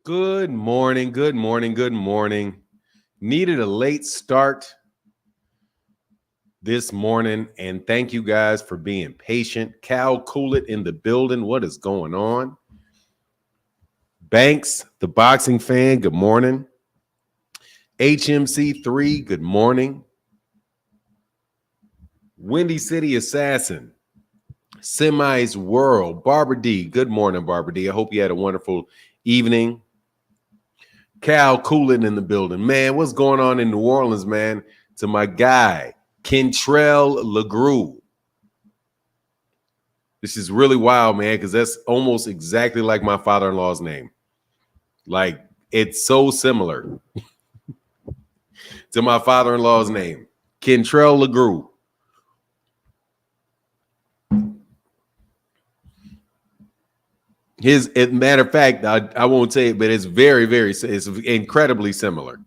Good morning, good morning, good morning. Needed a late start this morning, and thank you guys for being patient. Cal Coolit in the building. What is going on? Banks, the boxing fan, good morning. HMC3, good morning. Windy City Assassin, Semi's World, Barbara D, good morning, Barbara D. I hope you had a wonderful evening. Cal Coolit in the building. Man, what's going on in New Orleans, man? To my guy, Kentrell LeGroux. This is really wild, man, because that's almost exactly like my father-in-law's name. Like, it's so similar to my father-in-law's name, Kentrell LeGroux. Matter of fact, I won't say it, but it's it's incredibly similar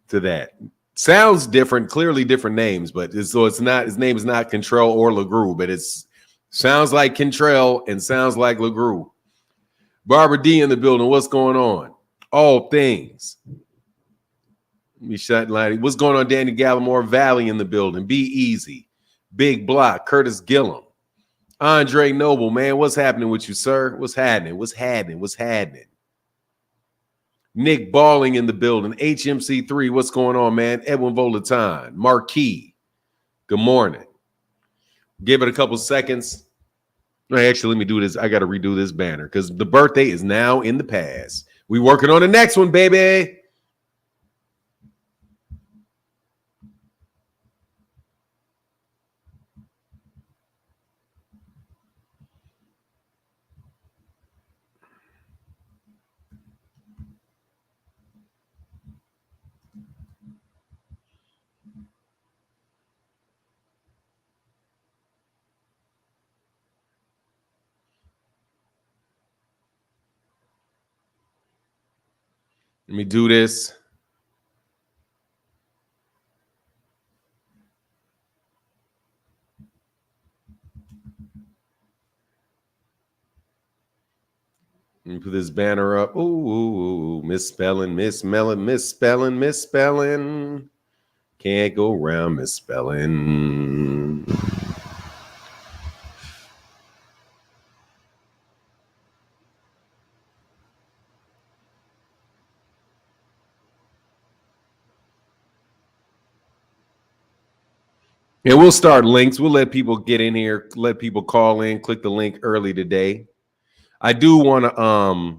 to that. Sounds different, clearly different names, but it's not, his name is not Kentrell or LeGroux, but it's sounds like Kentrell and sounds like LeGroux. Barbara D in the building. What's going on? All things. Let me shut light. What's going on? Danny Gallimore Valley in the building. Be easy. Big Block. Curtis Gillum. Andre Noble, man, what's happening with you, sir? What's happening? What's happening? What's happening? Nick Balling in the building. HMC3, what's going on, man? Edwin Volaton. Marquis, good morning. Give it a couple seconds. Actually, let me do this. I got to redo this banner because the birthday is now in the past. We working on the next one, baby. Let me do this. Let me put this banner up. Ooh, misspelling. Can't go around misspelling. And we'll start links. We'll let people get in here, let people call in, click the link early today. I do want to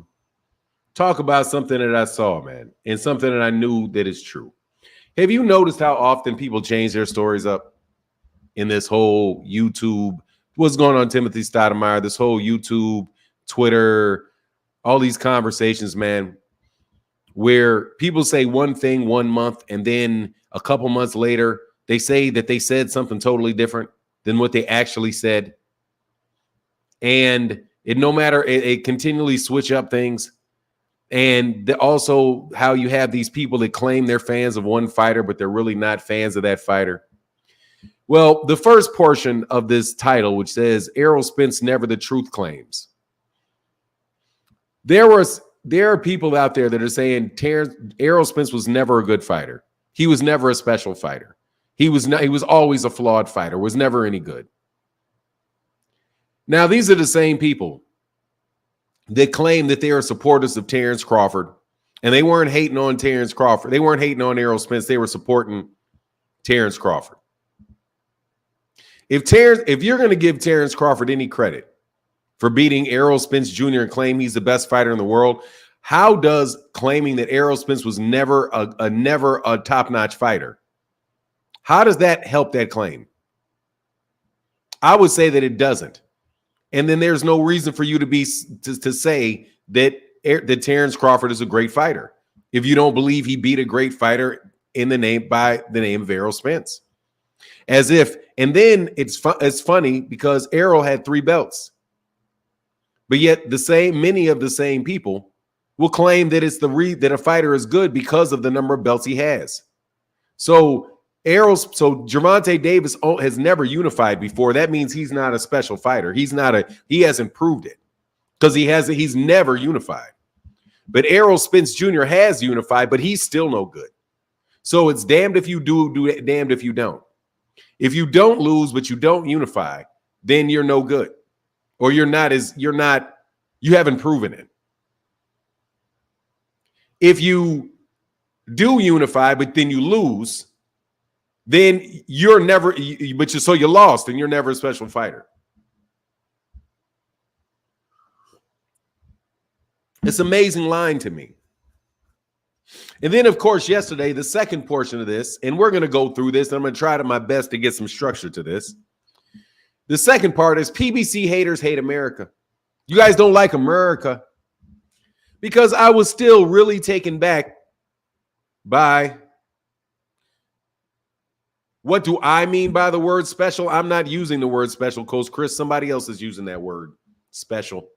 talk about something that I saw, man, and something that I knew that is true. Have you noticed how often people change their stories up in this whole YouTube? What's going on, Timothy Stoudemire? This whole YouTube, Twitter, all these conversations, man, where people say one thing 1 month and then a couple months later, they say that they said something totally different than what they actually said. And it continually switch up things. And also how you have these people that claim they're fans of one fighter, but they're really not fans of that fighter. Well, the first portion of this title, which says Errol Spence never the truth claims. There are people out there that are saying Errol Spence was never a good fighter. He was never a special fighter. He was always a flawed fighter, was never any good. Now, these are the same people that claim that they are supporters of Terrence Crawford, and they weren't hating on Terrence Crawford. They weren't hating on Errol Spence. They were supporting Terrence Crawford. If you're going to give Terrence Crawford any credit for beating Errol Spence Jr. and claim he's the best fighter in the world, how does claiming that Errol Spence was never a top-notch fighter, how does that help that claim? I would say that it doesn't. And then there's no reason for you to say that Terrence Crawford is a great fighter if you don't believe he beat a great fighter by the name of Errol Spence. As if, and then it's funny because Errol had 3 belts, but yet many of the same people will claim that that a fighter is good because of the number of belts he has. So Gervonta Davis has never unified before. That means he's not a special fighter. He hasn't proved it because he's never unified. But Errol Spence Jr. has unified, but he's still no good. So it's damned if you do it, damned if you don't. If you don't lose, but you don't unify, then you're no good. Or you haven't proven it. If you do unify, but then you lose, then you're never, so you lost and you're never a special fighter. It's an amazing line to me. And then, of course, yesterday, the second portion of this, and we're going to go through this, and I'm going to try my best to get some structure to this. The second part is PBC haters hate America. You guys don't like America. Because I was still really taken back by what do I mean by the word special? I'm not using the word special, Coach Chris. Somebody else is using that word, special.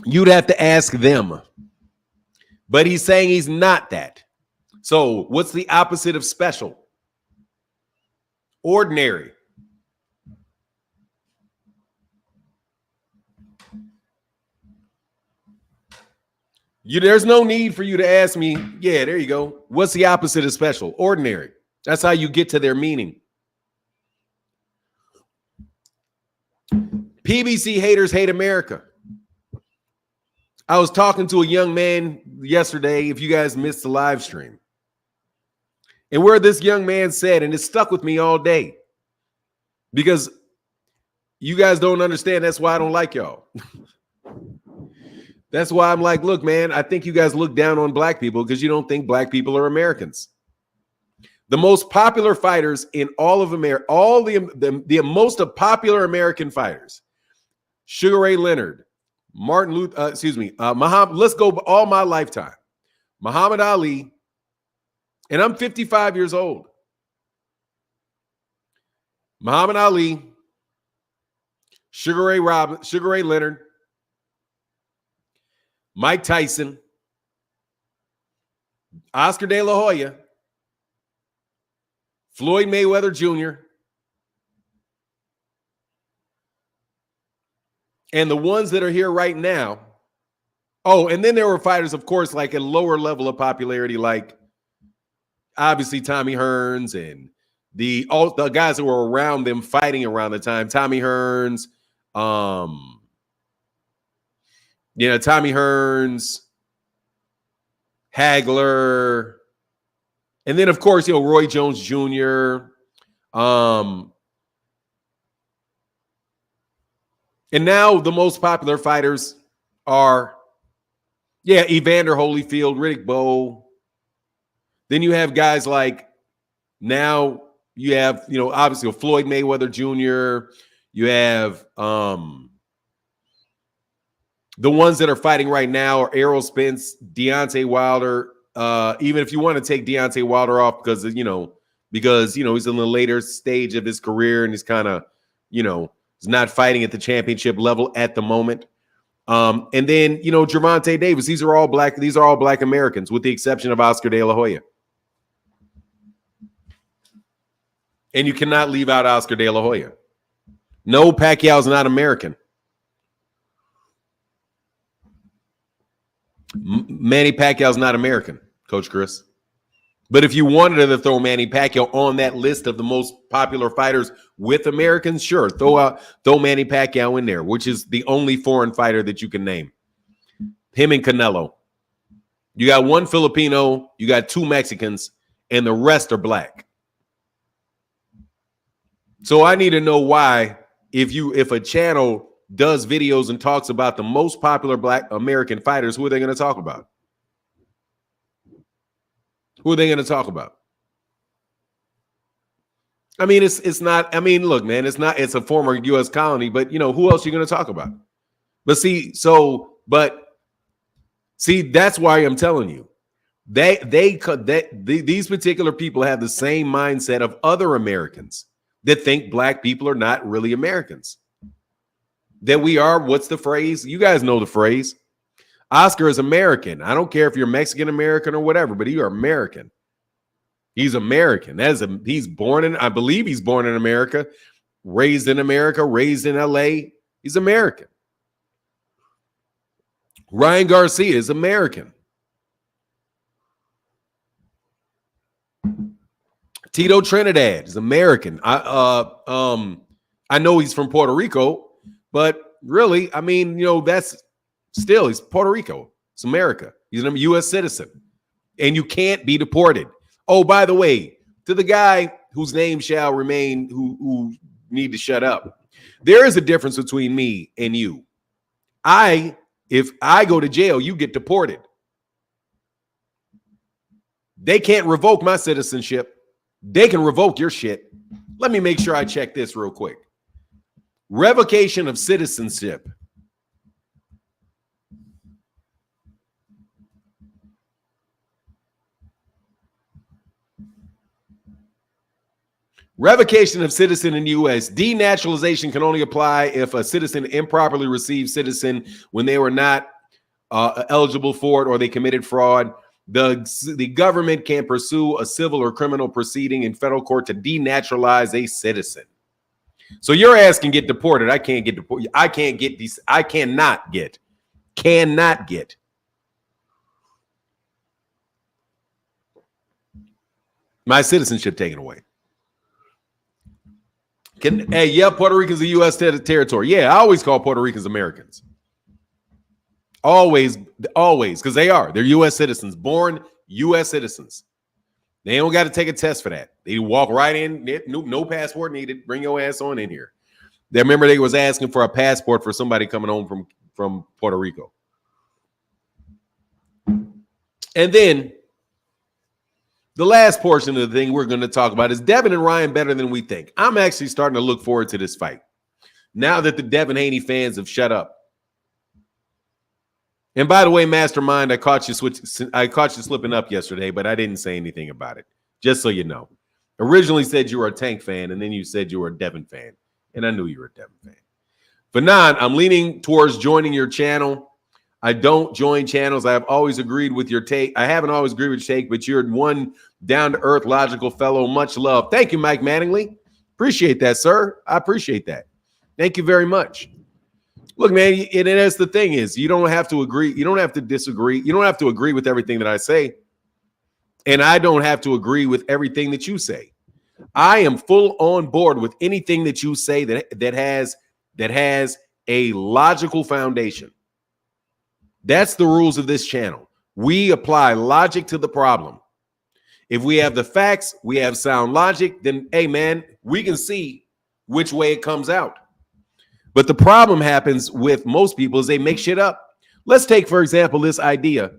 You'd have to ask them. But he's saying he's not that. So what's the opposite of special? Ordinary. There's no need for you to ask me, yeah, there you go. What's the opposite of special? Ordinary. That's how you get to their meaning. PBC haters hate America. I was talking to a young man yesterday, if you guys missed the live stream, and where this young man said, and it stuck with me all day, because you guys don't understand. That's why I don't like y'all. That's why I'm like, look, man, I think you guys look down on black people because you don't think black people are Americans. The most popular fighters in all of America, all the most popular American fighters, Sugar Ray Leonard, Muhammad, let's go all my lifetime. Muhammad Ali, and I'm 55 years old. Muhammad Ali, Sugar Ray Leonard, Mike Tyson, Oscar De La Hoya, Floyd Mayweather Jr., and the ones that are here right now. Oh, and then there were fighters, of course, like a lower level of popularity, like obviously Tommy Hearns and the guys that were around them fighting around the time. Tommy Hearns, Tommy Hearns, Hagler, and then, of course, Roy Jones Jr., and now the most popular fighters are, Evander Holyfield, Riddick Bowe. Then you have guys like, now you have, obviously Floyd Mayweather Jr. You have the ones that are fighting right now are Errol Spence, Deontay Wilder. Even if you want to take Deontay Wilder off because he's in the later stage of his career and he's kind of, he's not fighting at the championship level at the moment. And then, Gervonta Davis, these are all black Americans with the exception of Oscar De La Hoya. And you cannot leave out Oscar De La Hoya. No, Pacquiao's not American. Manny Pacquiao's not American, Coach Chris. But if you wanted to throw Manny Pacquiao on that list of the most popular fighters with Americans, sure, throw Manny Pacquiao in there, which is the only foreign fighter that you can name. Him and Canelo. You got one Filipino, you got two Mexicans, and the rest are black. So I need to know why, if a channel does videos and talks about the most popular black American fighters, who are they going to talk about? Who are they going to talk about? I mean, it's not, look, man, it's a former U.S. colony, but who else are you going to talk about? But see, that's why I'm telling you, these particular people have the same mindset of other Americans that think black people are not really Americans. That we are, what's the phrase? You guys know the phrase. Oscar is American. I don't care if you're Mexican American or whatever, but you're American. He's American. I believe he's born in America, raised in LA. He's American. Ryan Garcia is American. Tito Trinidad is American. I know he's from Puerto Rico, but really, I mean, that's still, he's Puerto Rico. It's America. He's a U.S. citizen, and you can't be deported. Oh, by the way, to the guy whose name shall remain, who need to shut up, there is a difference between me and you. If I go to jail, you get deported. They can't revoke my citizenship. They can revoke your shit. Let me make sure I check this real quick. Revocation of citizenship. Revocation of citizen in the U.S. Denaturalization can only apply if a citizen improperly received citizen when they were not eligible for it or they committed fraud. The government can pursue a civil or criminal proceeding in federal court to denaturalize a citizen. So your ass can get deported. I can't get deported. I cannot get my citizenship taken away. Puerto Rico's a U.S. territory. Yeah, I always call Puerto Ricans Americans. Always, because they're U.S. citizens, born U.S. citizens. They don't got to take a test for that. They walk right in, no passport needed. Bring your ass on in here. Remember, they was asking for a passport for somebody coming home from Puerto Rico. And then the last portion of the thing we're going to talk about is Devin and Ryan better than we think. I'm actually starting to look forward to this fight now that the Devin Haney fans have shut up. And by the way, Mastermind, I caught you slipping up yesterday, but I didn't say anything about it. Just so you know. Originally said you were a Tank fan, and then you said you were a Devin fan. And I knew you were a Devin fan. Fanon, I'm leaning towards joining your channel. I don't join channels. I have always agreed with your take. I haven't always agreed with your take, but you're one down-to-earth, logical fellow. Much love. Thank you, Mike Mattingly. Appreciate that, sir. I appreciate that. Thank you very much. Look, man, and that's the thing is you don't have to agree. You don't have to disagree. You don't have to agree with everything that I say. And I don't have to agree with everything that you say. I am full on board with anything that you say that has a logical foundation. That's the rules of this channel. We apply logic to the problem. If we have the facts, we have sound logic, then, hey, man, we can see which way it comes out. But the problem happens with most people is they make shit up. Let's take, for example, this idea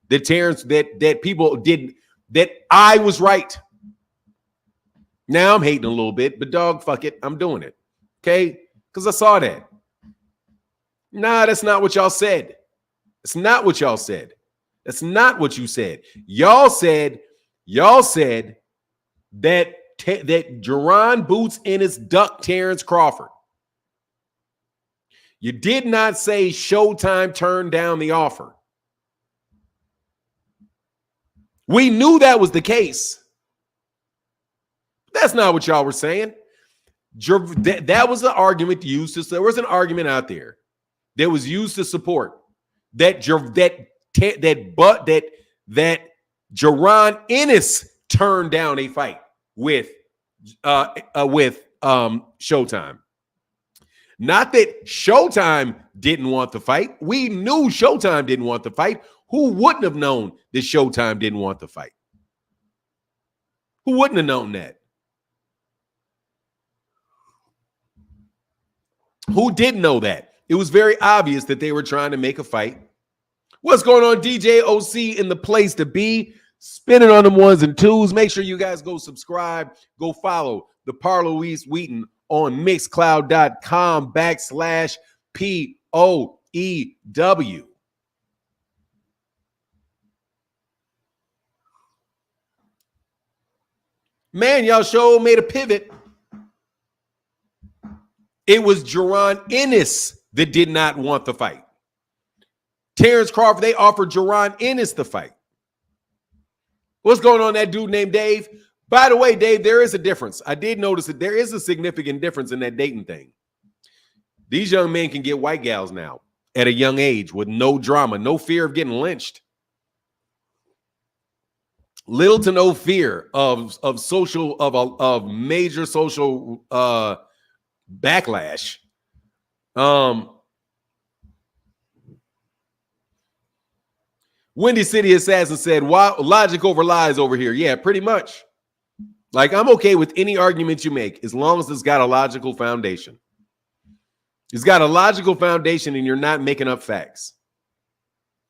that Terrence, that people did, that I was right. Now I'm hating a little bit, but dog, fuck it. I'm doing it. Okay? Because I saw that. Nah, that's not what y'all said. It's not what y'all said. That's not what you said. Y'all said that Jerron Boots Ennis ducked Terrence Crawford. You did not say Showtime turned down the offer. We knew that was the case. That's not what y'all were saying. That was the argument used to. There was an argument out there that was used to support that Jerron Ennis turned down a fight with Showtime. Not that Showtime didn't want the fight. We knew Showtime didn't want the fight. Who wouldn't have known that Showtime didn't want the fight? Who wouldn't have known that? Who didn't know that? It was very obvious that they were trying to make a fight. What's going on, DJ OC in the place to be? Spinning on them ones and twos. Make sure you guys go subscribe. Go follow the Parloise Wheaton on mixcloud.com/POEW. Man, y'all show made a pivot. It was Jerron Ennis that did not want the fight. Terrence Crawford, they offered Jerron Ennis the fight. What's going on, that dude named Dave? By the way, Dave, there is a difference. I did notice that there is a significant difference in that dating thing. These young men can get white gals now. at a young age with no drama, no fear of getting lynched. Little to no fear of major social backlash. Windy City Assassin said, "Wow, logic over lies over here." Yeah, pretty much. Like, I'm okay with any argument you make as long as it's got a logical foundation. It's got a logical foundation and you're not making up facts.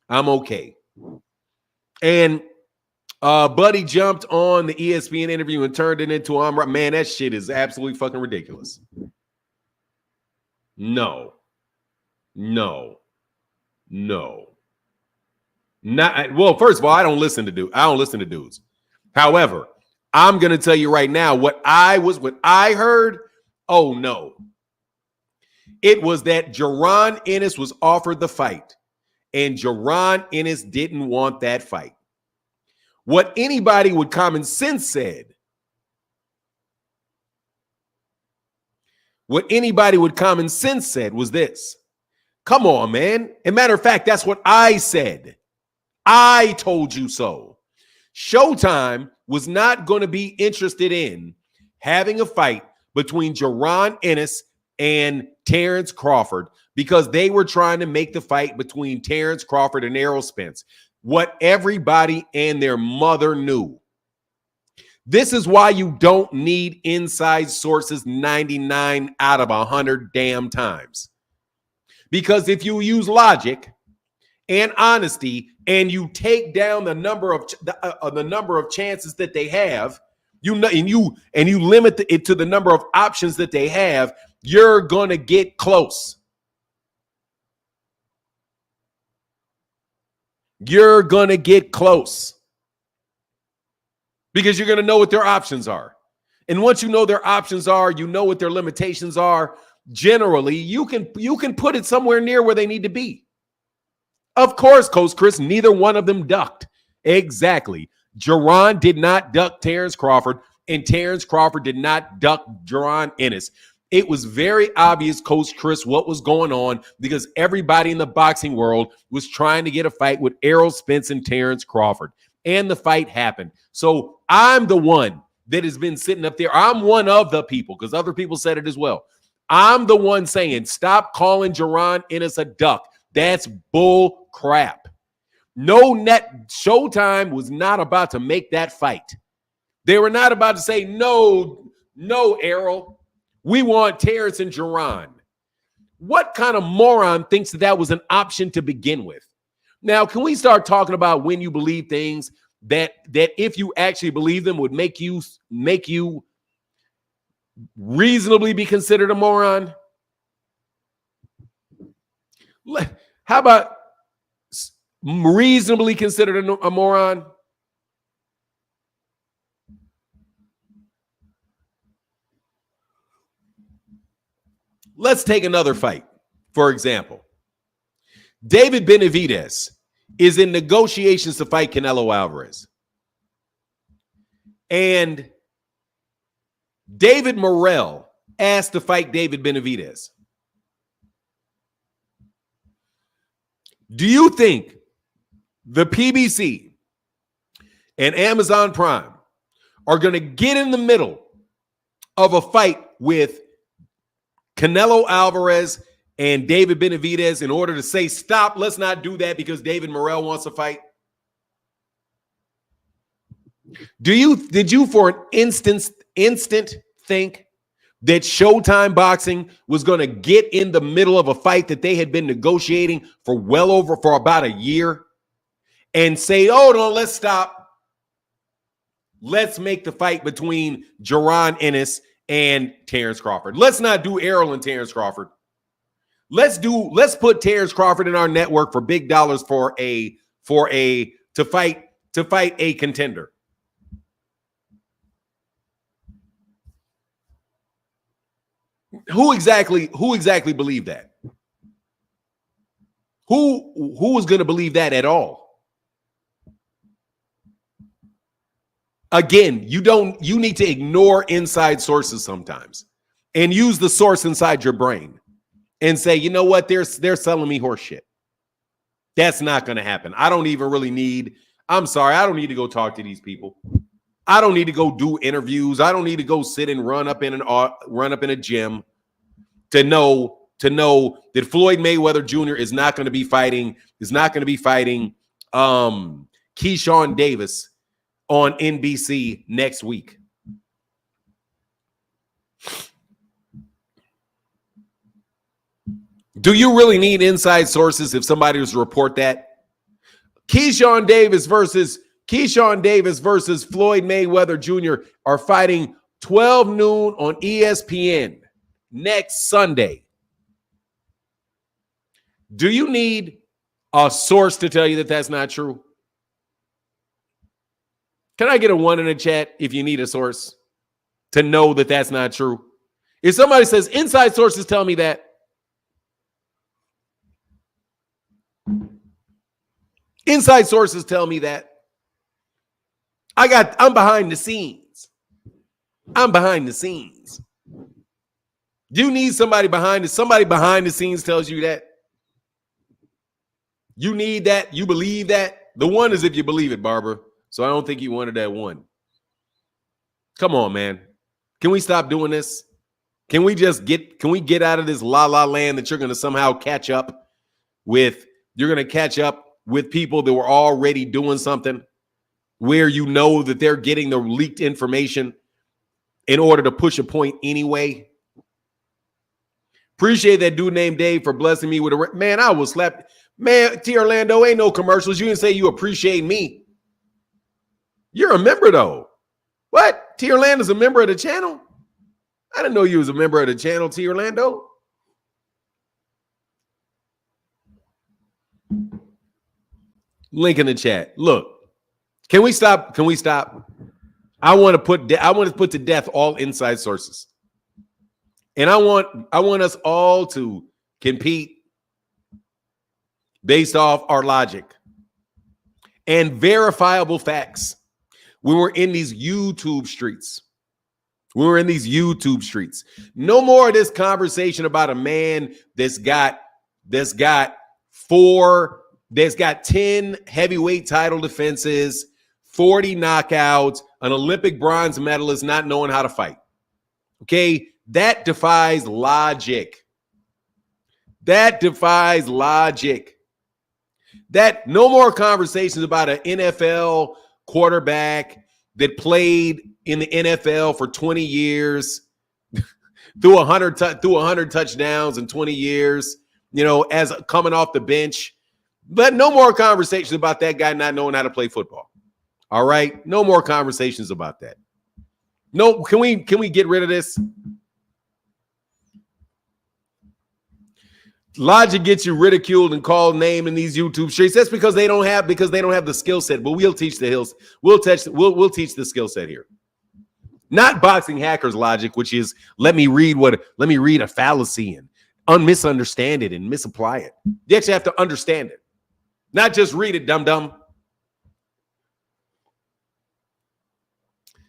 I'm okay. And Buddy jumped on the ESPN interview and turned it into man, that shit is absolutely fucking ridiculous. No. Not well, first of all, I don't listen to dudes. However, I'm gonna tell you right now what I heard. Oh no. It was that Jaron Ennis was offered the fight, and Jaron Ennis didn't want that fight. What anybody with common sense said, was this. Come on, man. As a matter of fact, that's what I said. I told you so. Showtime was not going to be interested in having a fight between Jaron Ennis and Terrence Crawford because they were trying to make the fight between Terrence Crawford and Errol Spence. What everybody and their mother knew. This is why you don't need inside sources 99 out of 100 damn times. Because if you use logic and honesty and you take down the number of chances that they have, you limit it to the number of options that they have, you're going to get close. You're going to get close because you're going to know what their options are. And once you know their options are, you know what their limitations are, generally, you can put it somewhere near where they need to be. Of course, Coach Chris, neither one of them ducked. Exactly. Jaron did not duck Terrence Crawford, and Terrence Crawford did not duck Jaron Ennis. It was very obvious, Coach Chris, what was going on because everybody in the boxing world was trying to get a fight with Errol Spence and Terrence Crawford. And the fight happened. So I'm the one that has been sitting up there. I'm one of the people because other people said it as well. I'm the one saying, stop calling Jaron Ennis a duck. That's bull crap. Showtime was not about to make that fight. They were not about to say, no, Errol. We want Terrence and Jaron. What kind of moron thinks that was an option to begin with? Now, can we start talking about when you believe things that if you actually believe them would make you reasonably be considered a moron? How about reasonably considered a moron? Let's take another fight. For example, David Benavidez is in negotiations to fight Canelo Alvarez. And David Morrell asked to fight David Benavidez. Do you think the PBC and Amazon Prime are going to get in the middle of a fight with Canelo Alvarez and David Benavidez in order to say, stop, let's not do that because David Morrell wants to fight? Did you for an instant think that Showtime Boxing was going to get in the middle of a fight that they had been negotiating for about a year and say, oh, no, let's stop. Let's make the fight between Jaron Ennis and Terrence Crawford. Let's not do Errol and Terrence Crawford. Let's put Terrence Crawford in our network for big dollars to fight a contender. Who exactly believed that? Who is going to believe that at all? Again, you need to ignore inside sources sometimes and use the source inside your brain. and say, you know what, they're selling me horse shit. That's not going to happen. I don't even really need, I'm sorry, I don't need to go talk to these people. I don't need to go do interviews. I don't need to go sit and run up in a gym to know that Floyd Mayweather Jr. is not going to be fighting Keyshawn Davis on NBC next week. Do you really need inside sources if somebody was to report that? Keyshawn Davis versus Floyd Mayweather Jr. are fighting 12 noon on ESPN next Sunday. Do you need a source to tell you that that's not true? Can I get a 1 in the chat if you need a source to know that that's not true? If somebody says inside sources tell me that, inside sources tell me that, I'm behind the scenes. I'm behind the scenes. You need somebody behind the scenes tells you that. You need that. You believe that. The 1 is if you believe it, Barbara. So I don't think you wanted that 1. Come on, man. Can we stop doing this? Can we get out of this la la land that you're going to somehow catch up with? You're going to catch up with people that were already doing something where you know that they're getting the leaked information in order to push a point anyway. Appreciate that dude named Dave for blessing me with a man. I was slapped. Man, T. Orlando, ain't no commercials. You didn't say you appreciate me. You're a member, though. What? T. Orlando's a member of the channel? I didn't know you was a member of the channel, T. Orlando. Link in the chat. Look, can we stop? I want to put to death all inside sources. And I want us all to compete based off our logic and verifiable facts. We were in these YouTube streets. No more of this conversation about a man that's got 10 heavyweight title defenses, 40 knockouts, an Olympic bronze medalist not knowing how to fight. Okay? That defies logic. That no more conversations about an NFL quarterback that played in the NFL for 20 years, threw 100 touchdowns in 20 years, as coming off the bench. But no more conversations about that guy not knowing how to play football. All right? No more conversations about that. No, can we get rid of this? Logic gets you ridiculed and called name in these YouTube streets. That's because they don't have the skill set. But we'll teach the hills. We'll teach the skill set here. Not boxing hackers logic, which is let me read a fallacy and misunderstand it and misapply it. You actually have to understand it, not just read it, dum-dum.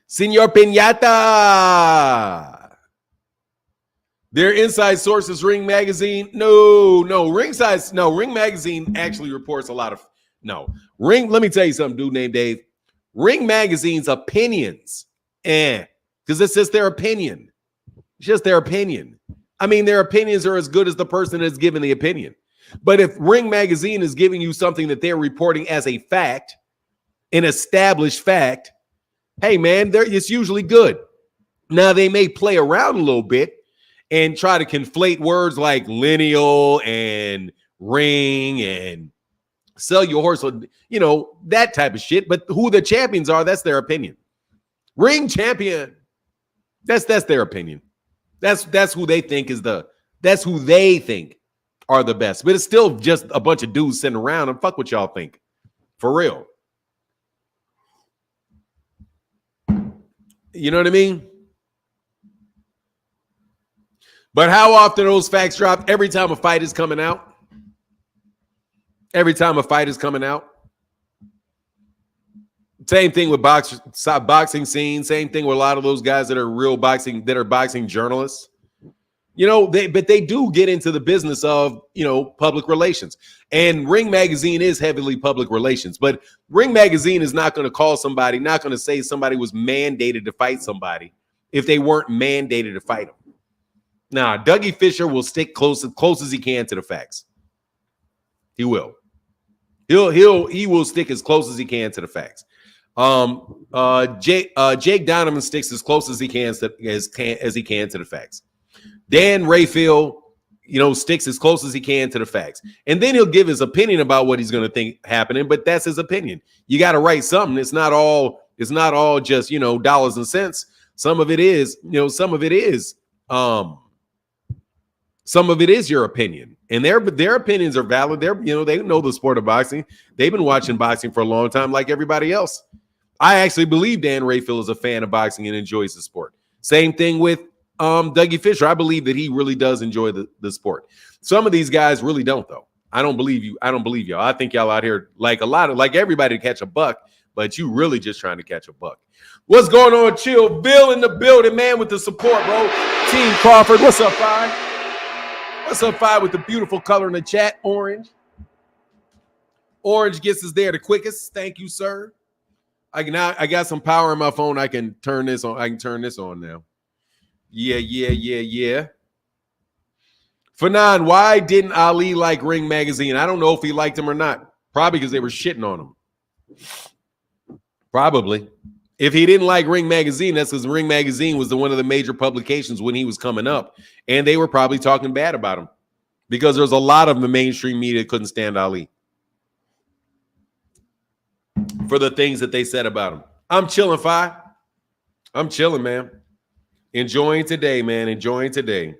Senor Piñata. Their inside sources, Ring Magazine. No, Ring Magazine actually reports a lot of Ring. Let me tell you something, dude named Dave. Ring Magazine's opinions, because it's just their opinion. It's just their opinion. I mean, their opinions are as good as the person that's given the opinion. But if Ring Magazine is giving you something that they're reporting as a fact, an established fact, hey, man, it's usually good. Now, they may play around a little bit and try to conflate words like lineal and ring and sell your horse, that type of shit. But who the champions are, that's their opinion. Ring champion. That's their opinion. That's who they think that's who they think are the best. But it's still just a bunch of dudes sitting around and fuck what y'all think. For real. You know what I mean? But how often those facts drop? Every time a fight is coming out. Same thing with boxing scene. Same thing with a lot of those guys that are boxing journalists. but they do get into the business of, public relations. And Ring Magazine is heavily public relations, but Ring Magazine is not going to call somebody, not going to say somebody was mandated to fight somebody if they weren't mandated to fight them. Nah, Dougie Fisher will stick close as he can to the facts. He will. He will stick as close as he can to the facts. Jake Donovan sticks as close as he can to the facts. Dan Rayfield, sticks as close as he can to the facts. And then he'll give his opinion about what he's going to think happening, but that's his opinion. You got to write something. It's not all just, dollars and cents. Some of it is your opinion. And their opinions are valid. They know the sport of boxing. They've been watching boxing for a long time like everybody else. I actually believe Dan Rayfield is a fan of boxing and enjoys the sport. Same thing with Dougie Fisher. I believe that he really does enjoy the sport. Some of these guys really don't, though. I don't believe you. I don't believe y'all. I think y'all out here like everybody to catch a buck, but you really just trying to catch a buck. What's going on, Chill Bill in the building, man, with the support, bro. Team Crawford. What's up, Fi? What's up, Fi, with the beautiful color in the chat? Orange. Orange gets us there the quickest. Thank you, sir. I got some power in my phone. I can turn this on. I can turn this on now. Yeah. Fanon, why didn't Ali like Ring Magazine? I don't know if he liked him or not. Probably because they were shitting on him. Probably. If he didn't like Ring Magazine, that's because Ring Magazine was one of the major publications when he was coming up. And they were probably talking bad about him because there's a lot of the mainstream media couldn't stand Ali for the things that they said about him. I'm chilling, Fi. I'm chilling, man. Enjoying today, man. Enjoying today.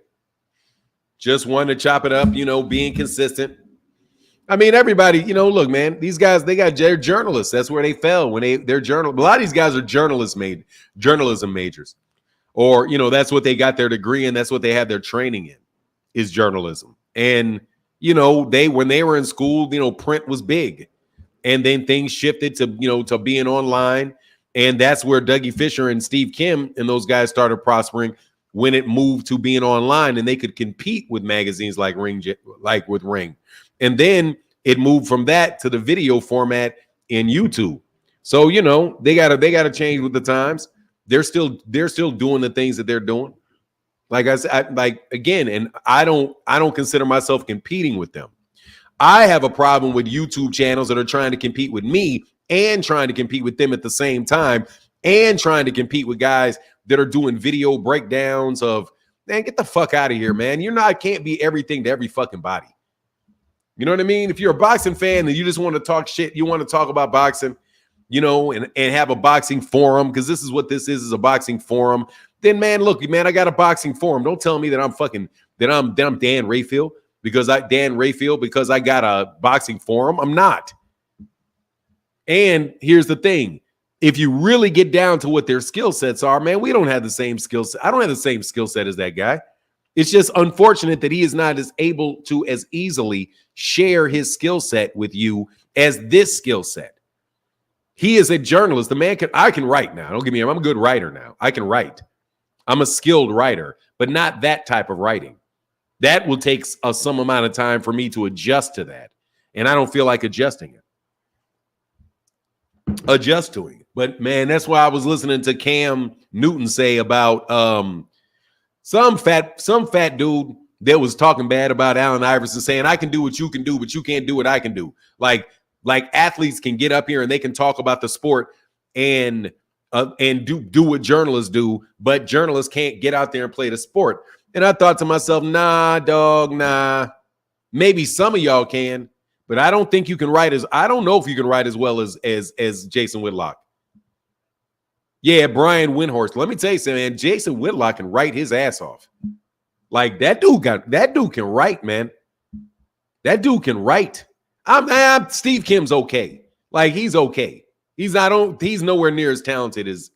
Just wanted to chop it up, being consistent. I mean, everybody, look, man, these guys, they're journalists. That's where they fell when they're journalists. A lot of these guys are journalism majors. Or, that's what they got their degree in. That's what they had their training in, is journalism. And, when they were in school, print was big. And then things shifted to being online. And that's where Dougie Fisher and Steve Kim and those guys started prospering when it moved to being online and they could compete with magazines like Ring. And then it moved from that to the video format in YouTube. So, they gotta change with the times. They're still doing the things that they're doing. Like I said, and I don't consider myself competing with them. I have a problem with YouTube channels that are trying to compete with me and trying to compete with them at the same time and trying to compete with guys that are doing video breakdowns of, man, get the fuck out of here, man. Can't be everything to every fucking body. You know what I mean? If you're a boxing fan and you just want to talk shit, you want to talk about boxing, and have a boxing forum, because this is what this is a boxing forum, then, man, look, man, I got a boxing forum. Don't tell me that I'm Dan Rayfield because I got a boxing forum. I'm not. And here's the thing. If you really get down to what their skill sets are, man, we don't have the same skill set. I don't have the same skill set as that guy. It's just unfortunate that he is not as able to as easily share his skill set with you as this skill set. He is a journalist. The man I can write now. Don't get me wrong. I'm a good writer now. I can write. I'm a skilled writer, but not that type of writing. That will take some amount of time for me to adjust to that. And I don't feel like adjusting to it. But, man, that's why I was listening to Cam Newton say about some fat dude that was talking bad about Allen Iverson, saying, I can do what you can do, but you can't do what I can do. Like athletes can get up here and they can talk about the sport and do what journalists do, but journalists can't get out there and play the sport. And I thought to myself, nah, dog, nah. Maybe some of y'all can, but I don't think you can write I don't know if you can write as well as Jason Whitlock. Yeah, Brian Windhorst. Let me tell you something, man. Jason Whitlock can write his ass off. Like that dude can write, man. That dude can write. Steve Kim's okay. Like he's okay. He's nowhere near as talented as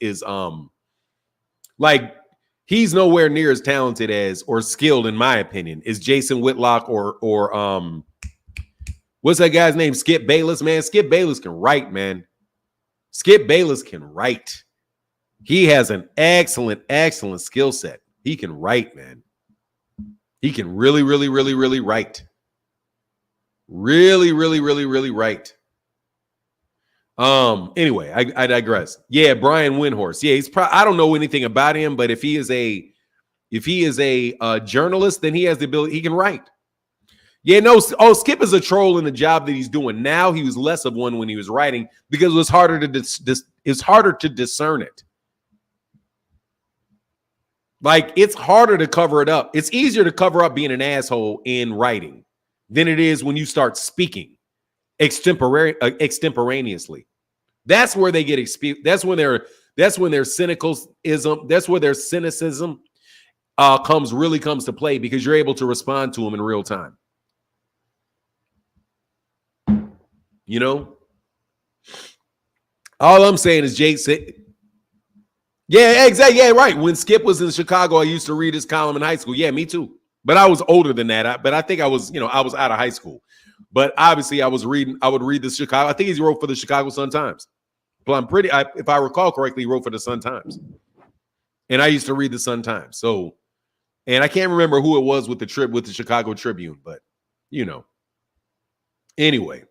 he's nowhere near as talented as or skilled, in my opinion, as Jason Whitlock or what's that guy's name? Skip Bayless, man. Skip Bayless can write, man. Skip Bayless can write. He has an excellent skill set. He can write, man. He can really, really, really, really write. Really, really, really, really write. Anyway, I digress. Yeah, Brian Windhorst. Yeah, he's I don't know anything about him, but if he is a journalist, then he has the ability, he can write. Yeah, no, Skip is a troll in the job that he's doing now. He was less of one when he was writing because it was harder to discern it. Like, it's harder to cover it up. It's easier to cover up being an asshole in writing than it is when you start speaking extemporaneously. That's where they get that's when their cynicism, that's where their cynicism comes to play, because you're able to respond to them in real time. You know, all I'm saying is Jake said, yeah, exactly. Yeah, right. When Skip was in Chicago, I used to read his column in high school. Yeah, me too. But I was older than that. But I think I was out of high school. But obviously, I would read the Chicago. I think he wrote for the Chicago Sun-Times. But if I recall correctly, he wrote for the Sun-Times. And I used to read the Sun-Times. So, and I can't remember who it was with the Chicago Tribune, but Anyway,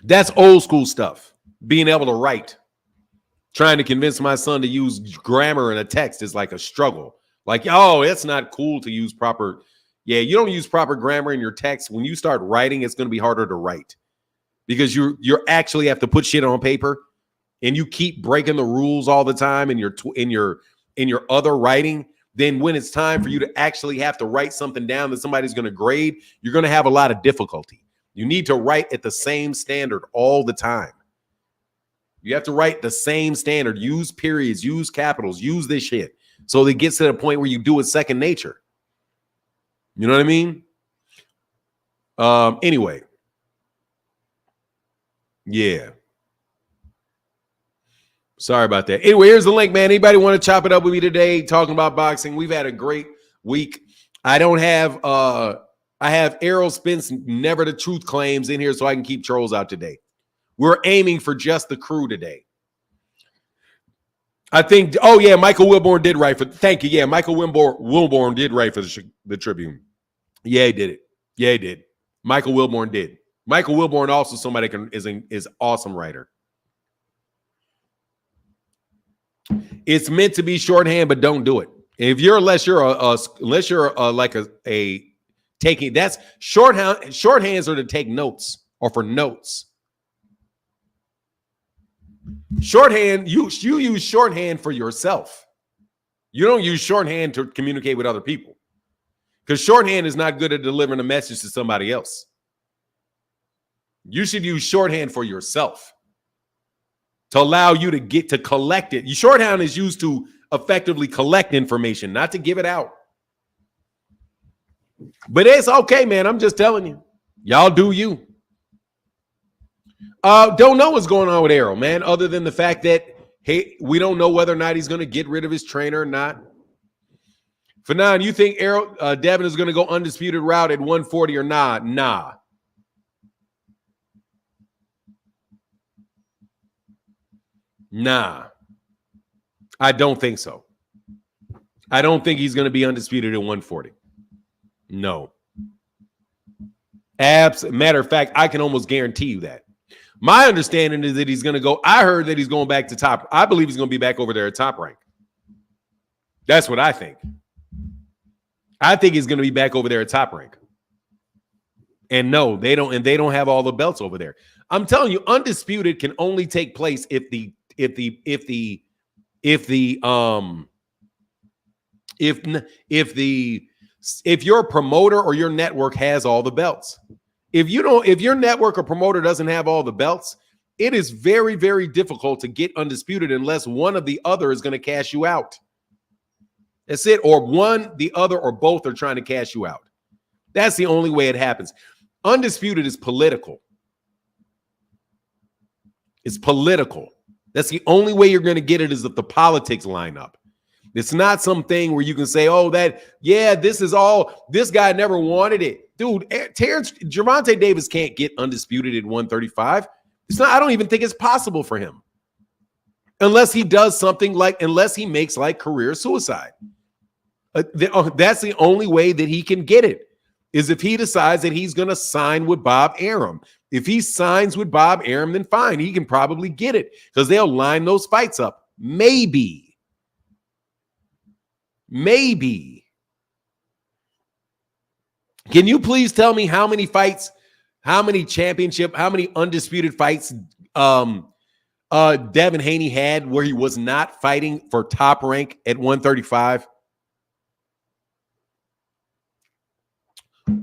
that's old school stuff. Being able to write. Trying to convince my son to use grammar in a text is like a struggle. Like, oh, it's not cool to use proper. Yeah, you don't use proper grammar in your text. When you start writing, it's going to be harder to write because you're actually have to put shit on paper, and you keep breaking the rules all the time in your other writing. Then when it's time for you to actually have to write something down that somebody's going to grade, you're going to have a lot of difficulty. You need to write at the same standard all the time. You have to write the same standard, use periods, use capitals, use this shit. So it gets to the point where you do it second nature. You know what I mean? Anyway. Yeah. Sorry about that. Anyway, here's the link, man. Anybody want to chop it up with me today talking about boxing? We've had a great week. I have Errol, Spence, Never the Truth claims in here so I can keep trolls out today. We're aiming for just the crew today. I think, oh yeah, Michael Wilborn did write for, thank you. Yeah, Michael Wilborn did write for the Tribune. Yeah, he did it. Yeah, he did. Michael Wilborn did. Michael Wilborn also somebody is awesome writer. It's meant to be shorthand, but don't do it. If you're unless you're taking, that's shorthands are to take notes or for notes. Shorthand, you use shorthand for yourself. You don't use shorthand to communicate with other people, because shorthand is not good at delivering a message to somebody else. You should use shorthand for yourself to allow you to get to collect it. Shorthand is used to effectively collect information, not to give it out. But it's okay, man. I'm just telling you. Y'all do you. Don't know what's going on with Errol, man, other than the fact that, hey, we don't know whether or not he's going to get rid of his trainer or not. Fanon, you think Devin is going to go undisputed route at 140 or not? Nah. Nah. I don't think so. I don't think he's going to be undisputed at 140. No. Matter of fact, I can almost guarantee you that. My understanding is that he's going to go. I heard that he's going back to top. I believe he's going to be back over there at Top Rank. That's what I think. I think he's going to be back over there at Top Rank. And no, they don't. And they don't have all the belts over there. I'm telling you, undisputed can only take place if your promoter or your network has all the belts. If your network or promoter doesn't have all the belts, it is very, very difficult to get undisputed unless one of the other is going to cash you out. That's it. Or one, the other, or both are trying to cash you out. That's the only way it happens. Undisputed is political. It's political. That's the only way you're going to get it, is if the politics line up. It's not something where you can say, oh, this guy never wanted it. Dude, Gervonta Davis can't get undisputed at 135. I don't even think it's possible for him. Unless he does something unless he makes like career suicide. That's the only way that he can get it, is if he decides that he's going to sign with Bob Arum. If he signs with Bob Arum, then fine, he can probably get it because they'll line those fights up. Maybe. Can you please tell me how many fights, how many championship, how many undisputed fights Devin Haney had where he was not fighting for top rank at 135?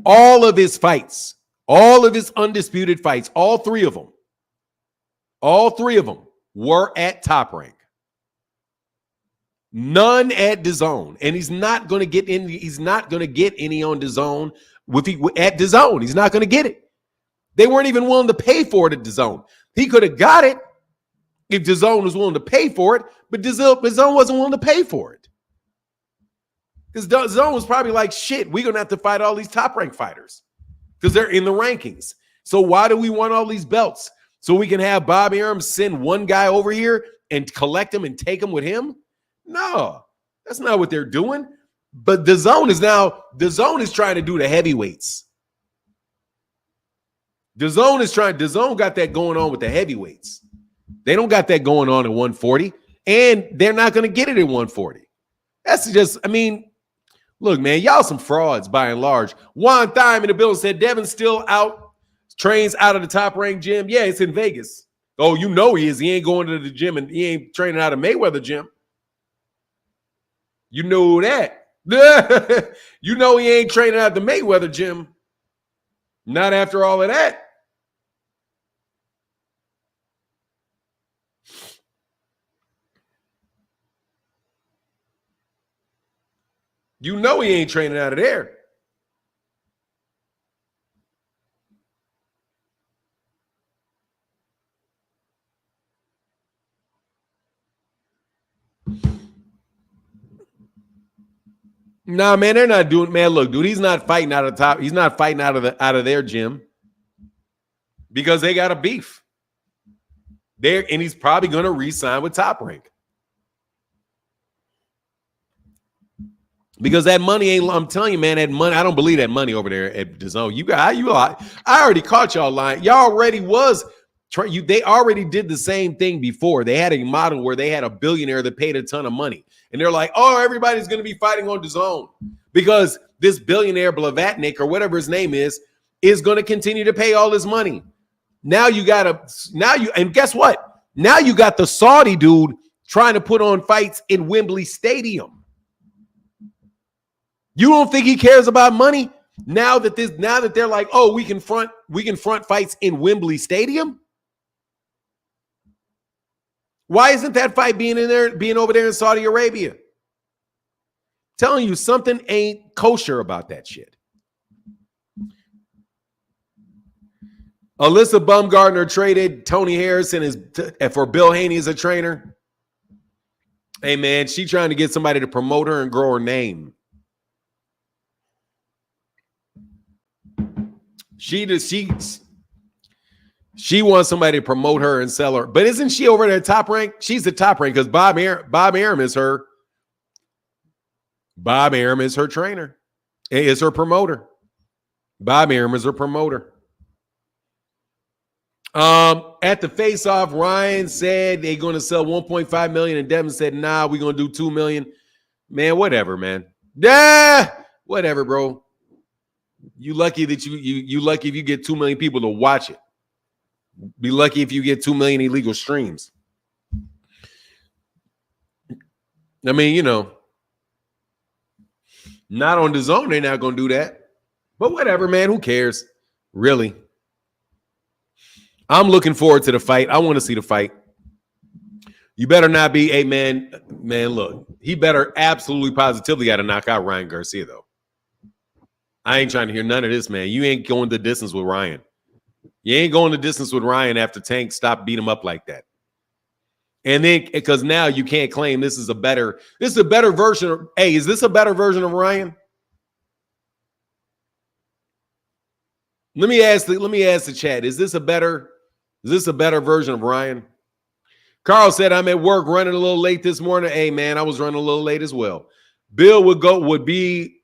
All of his fights, all of his undisputed fights, all three of them were at top rank. None at DAZN, and he's not going to get in. He's not going to get any on DAZN at DAZN. He's not going to get it. They weren't even willing to pay for it at DAZN. He could have got it if DAZN was willing to pay for it, but DAZN wasn't willing to pay for it. Because DAZN was probably like, shit, we're going to have to fight all these top-ranked fighters because they're in the rankings. So why do we want all these belts? So we can have Bob Arum send one guy over here and collect him and take him with him? No, that's not what they're doing. But DAZN is trying to do the heavyweights. DAZN got that going on with the heavyweights. They don't got that going on at 140, and they're not going to get it at 140. That's just, I mean, look, man, y'all some frauds by and large. Juan Thyme in the building said Devin's still out, trains out of the top-ranked gym. Yeah, it's in Vegas. Oh, you know he is. He ain't going to the gym, and he ain't training out of Mayweather gym. You know that. You know he ain't training out the Mayweather gym. Not after all of that. You know he ain't training out of there. Nah, man, they're not doing. Man, look, dude, he's not fighting out of top. He's not fighting out of their gym because they got a beef. And he's probably going to re-sign with Top Rank because that money ain't. I'm telling you, man, that money. I don't believe that money over there at DAZN. I already caught y'all lying. Y'all already was. They already did the same thing before. They had a model where they had a billionaire that paid a ton of money. And they're like, oh, everybody's going to be fighting on DAZN because this billionaire Blavatnik or whatever his name is going to continue to pay all his money. And guess what? Now you got the Saudi dude trying to put on fights in Wembley Stadium. You don't think he cares about money? Now that they're like, oh, we can front fights in Wembley Stadium? Why isn't that fight being over there in Saudi Arabia? Telling you something ain't kosher about that shit. Alyssa Bumgardner traded Tony Harrison for Bill Haney as a trainer. Hey, man, she trying to get somebody to promote her and grow her name. She wants somebody to promote her and sell her. But isn't she over there top rank? She's the top rank because Bob Arum is her. Bob Arum is her trainer. Is her promoter. Bob Arum is her promoter. At the face-off, Ryan said they're going to sell 1.5 million, and Devin said, nah, we're going to do 2 million. Man, whatever, man. Yeah, whatever, bro. You lucky that you lucky if you get 2 million people to watch it. Be lucky if you get 2 million illegal streams. I mean, you know, not on DAZN, they're not going to do that. But whatever, man. Who cares? Really? I'm looking forward to the fight. I want to see the fight. You better not be, hey, man, look, he better absolutely positively got to knock out Ryan Garcia, though. I ain't trying to hear none of this, man. You ain't going the distance with Ryan. You ain't going the distance with Ryan after Tank stopped beat him up like that. And then, because now you can't claim this is a better version of, hey, is this a better version of Ryan? Let me ask the chat, is this a better version of Ryan? Carl said, I'm at work running a little late this morning. Hey, man, I was running a little late as well. Bill would be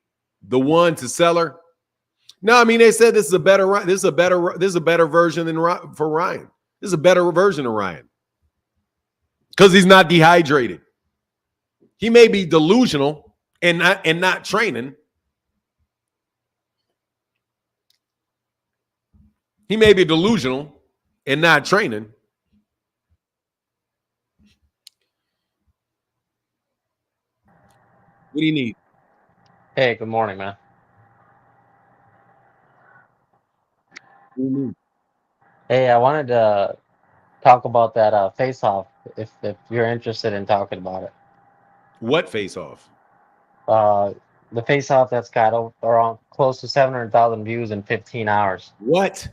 the one to sell her. No, I mean they said this is a better version than for Ryan. This is a better version of Ryan because he's not dehydrated. He may be delusional and not training. He may be delusional and not training. What do you need? Hey, good morning, man. Mm-hmm. Hey, I wanted to talk about that face-off if you're interested in talking about it. What face off? Uh, the face-off that's got around close to 700,000 views in 15 hours. What?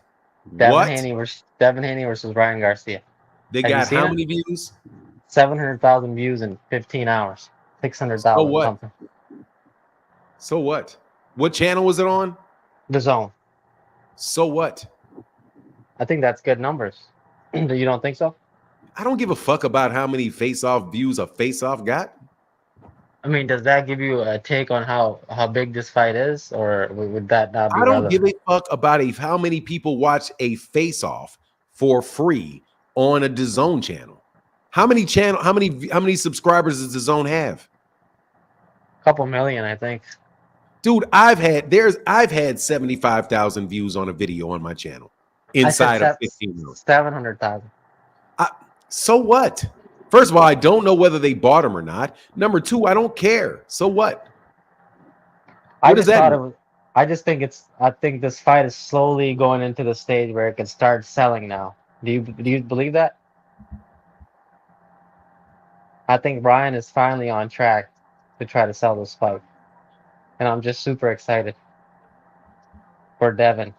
Devin What? Haney versus Ryan Garcia. They Have you got seen how it? many views? 700,000 views in 15 hours. So 600,000 what? something. So what? What channel was it on? The Zone. So what? I think that's good numbers. You don't think so? I don't give a fuck about how many face-off views a face-off got. I mean, does that give you a take on how big this fight is, or would that not be I don't give relevant? a fuck about how many people watch a face-off for free on a DAZN channel. How many subscribers does DAZN have? Couple million, I think. Dude, I've had 75,000 views on a video on my channel I said inside of 15 minutes. 700,000. So what? First of all, I don't know whether they bought them or not. Number two, I don't care. So what? I What does just that thought mean? it was. I think this fight is slowly going into the stage where it can start selling now. Do you believe that? I think Ryan is finally on track to try to sell this fight, and I'm just super excited for Devin.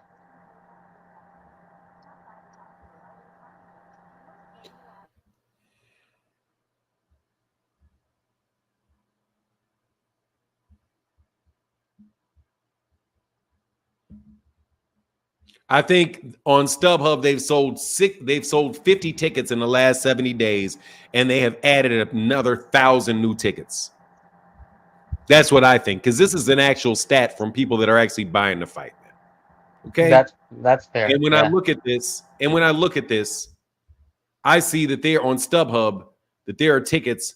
I think on StubHub they've sold 50 tickets in the last 70 days, and they have added another 1,000 new tickets. That's what I think, because this is an actual stat from people that are actually buying the fight. Okay. That's fair. And when I Yeah. look at this, I see that they're on StubHub, that there are tickets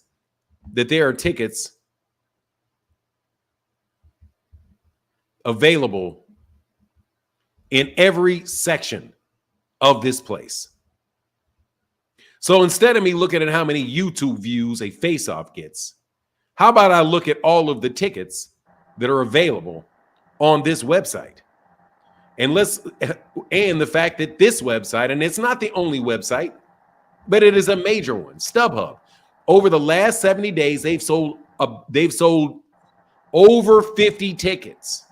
available in every section of this place. So instead of me looking at how many YouTube views a face-off gets, how about I look at all of the tickets that are available on this website? And the fact that this website, and it's not the only website, but it is a major one, StubHub. Over the last 70 days, they've sold over 50 tickets,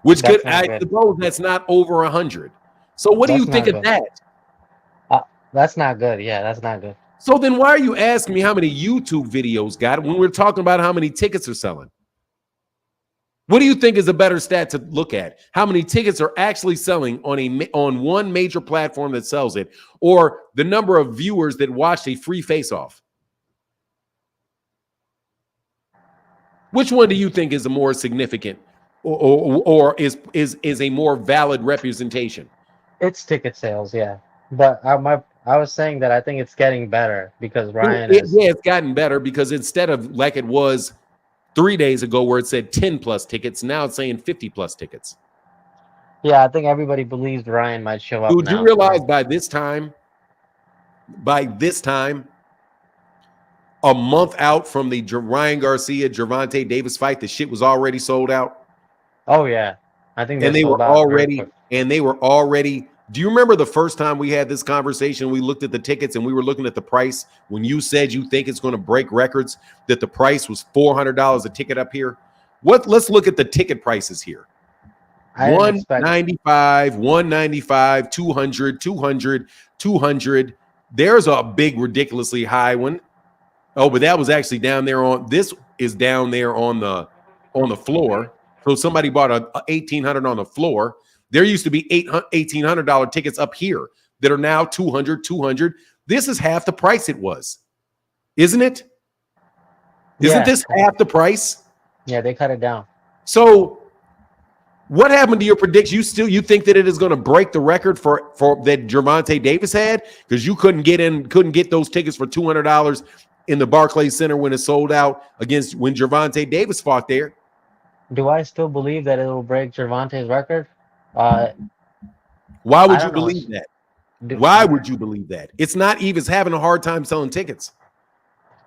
which I suppose that's not over 100. So what do you think of that? That's not good. Yeah, that's not good. So then why are you asking me how many YouTube videos got when we're talking about how many tickets are selling? What do you think is a better stat to look at? How many tickets are actually selling on one major platform that sells it, or the number of viewers that watched a free face-off? Which one do you think is a more significant or is a more valid representation? It's ticket sales, yeah. But I was saying that I think it's getting better because Ryan it's gotten better because instead of like it was 3 days ago where it said 10 plus tickets, now it's saying 50 plus tickets. Yeah, I think everybody believes Ryan might show up. Dude, now. You realize by this time, a month out from the Ryan Garcia Gervonta Davis fight, the shit was already sold out. Oh yeah, I think they were already. Do you remember the first time we had this conversation? We looked at the tickets and we were looking at the price when you said you think it's going to break records, that the price was $400 a ticket up here. Let's look at the ticket prices here. 195, 195, 200, 200, 200. There's a big, ridiculously high one. Oh, but that was actually down there this is down there on the floor. So somebody bought a $1,800 on the floor. There used to be $1,800 tickets up here that are now 200, 200. This is half the price it was, isn't it? Isn't Yeah, this half the price? yeah, they cut it down. So what happened to your prediction? You think that it is going to break the record for that Gervonta Davis had because you couldn't get those tickets for $200 in the Barclays Center when it sold out against when Gervonta Davis fought there. Do I still believe that it will break Gervonta's record? Why would I you don't know. believe that? Why would you believe that? It's not Eva's having a hard time selling tickets.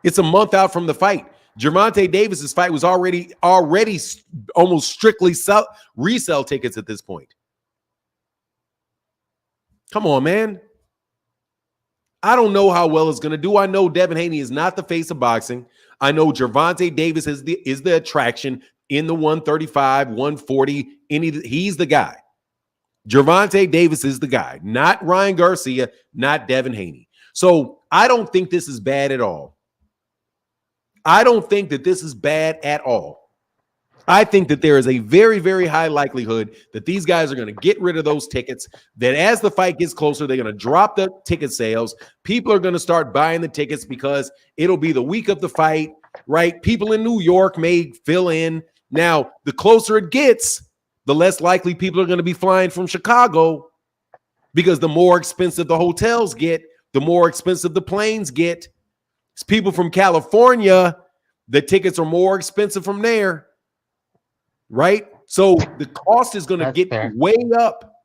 It's a month out from the fight. Gervonta Davis's fight was already almost strictly resell tickets at this point. Come on, man. I don't know how well it's going to do. I know Devin Haney is not the face of boxing. I know Gervonta Davis is the attraction in the 135, 140. He's the guy. Gervonta Davis is the guy, not Ryan Garcia, not Devin Haney. So I don't think this is bad at all. I don't think that this is bad at all. I think that there is a very, very high likelihood that these guys are going to get rid of those tickets, that as the fight gets closer, they're going to drop the ticket sales. People are going to start buying the tickets because it'll be the week of the fight, right? People in New York may fill in. Now, the closer it gets, the less likely people are going to be flying from Chicago because the more expensive the hotels get, the more expensive the planes get. It's people from California, the tickets are more expensive from there, right? So the cost is going to get way up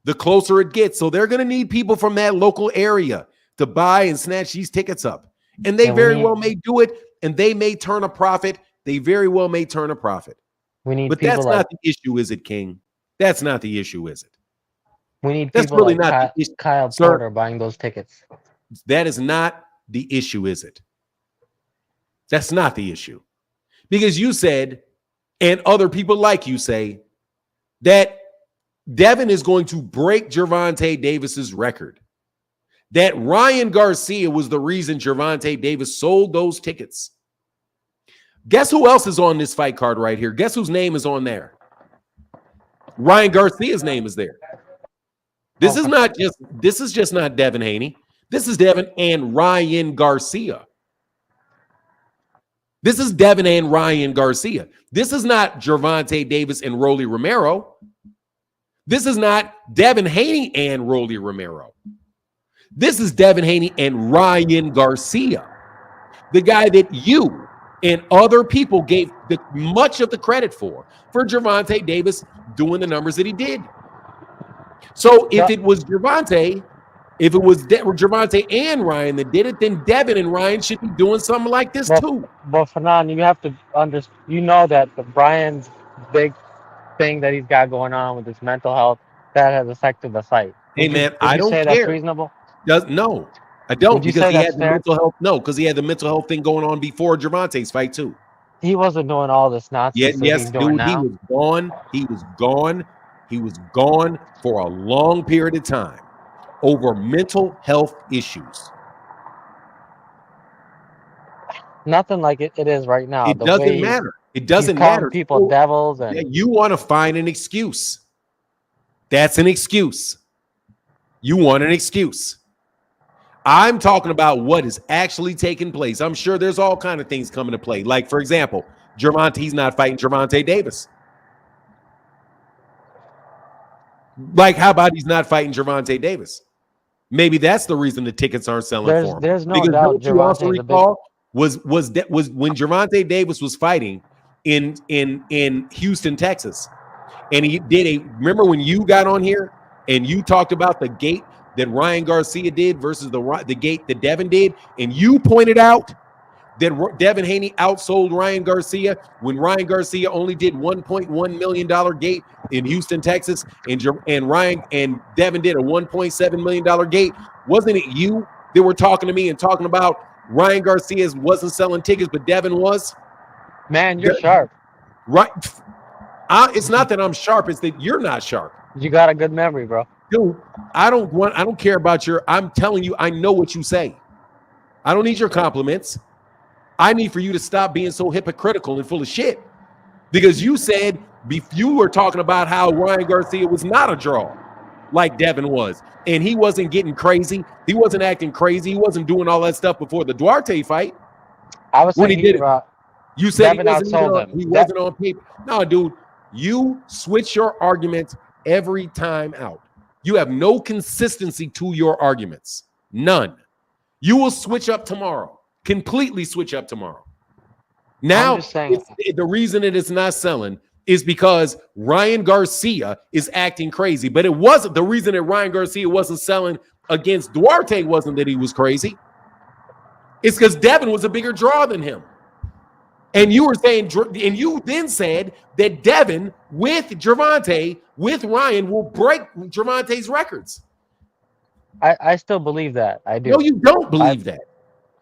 the closer it gets. So they're going to need people from that local area to buy and snatch these tickets up. And they very well may do it, and they may turn a profit. They very well may turn a profit. But that's not the issue, is it, King? That's not the issue, is it? We need that's people really like not the issue. Kyle Porter buying those tickets. That is not the issue, is it? That's not the issue. Because you said, and other people like you say, that Devin is going to break Gervonta Davis's record. That Ryan Garcia was the reason Gervonta Davis sold those tickets. Guess who else is on this fight card right here? Guess whose name is on there? Ryan Garcia's name is there. This is just not Devin Haney. This is Devin and Ryan Garcia. This is Devin and Ryan Garcia. This is not Gervonta Davis and Rolly Romero. This is not Devin Haney and Rolly Romero. This is Devin Haney and Ryan Garcia, the guy that you and other people gave much of the credit for Gervonta Davis doing the numbers that he did. So if it was Gervonta, if it was Gervonta and Ryan that did it, then Devin and Ryan should be doing something like this too. But Fernand, you have to understand, that Brian's big thing that he's got going on with his mental health, that has affected the fight. Hey man, I don't care. That's reasonable? No, I don't, because he had the fair? mental health. No, because he had the mental health thing going on before Gervonta's fight too. He wasn't doing all this nonsense. Yes, dude, he was gone. He was gone. He was gone for a long period of time over mental health issues. Nothing like it is right now. It doesn't matter. It doesn't matter. People devils, and you want to find an excuse. That's an excuse. You want an excuse. I'm talking about what is actually taking place. I'm sure there's all kind of things coming to play. Like, for example, he's not fighting Gervonta Davis. Like, how about he's not fighting Gervonta Davis? Maybe that's the reason the tickets aren't selling for him. There's no doubt. What you also recall was when Gervonta Davis was fighting in Houston, Texas, and he did remember when you got on here and you talked about the gate that Ryan Garcia did versus the gate that Devin did, and you pointed out that Devin Haney outsold Ryan Garcia when Ryan Garcia only did $1.1 million gate in Houston, Texas, and Ryan and Devin did a $1.7 million gate. Wasn't it you that were talking to me and talking about Ryan Garcia wasn't selling tickets, but Devin was? Man, you're sharp. Right. It's not that I'm sharp, it's that you're not sharp. You got a good memory, bro. Dude, I don't care about I'm telling you, I know what you say. I don't need your compliments. I need for you to stop being so hypocritical and full of shit. Because you said, you were talking about how Ryan Garcia was not a draw like Devin was. And he wasn't getting crazy. He wasn't acting crazy. He wasn't doing all that stuff before the Duarte fight. I would when say he did it. You said Devin outsold him. he wasn't on paper. No, dude, you switch your arguments every time out. You have no consistency to your arguments. None. You will switch up tomorrow. Completely switch up tomorrow. Now, I'm just saying, the reason it is not selling is because Ryan Garcia is acting crazy. But it wasn't the reason that Ryan Garcia wasn't selling against Duarte wasn't that he was crazy. It's because Devin was a bigger draw than him. And you were saying, and you then said that Devin with Gervonta, with Ryan, will break Gervonta's records. I still believe that. I do. No, you don't believe that.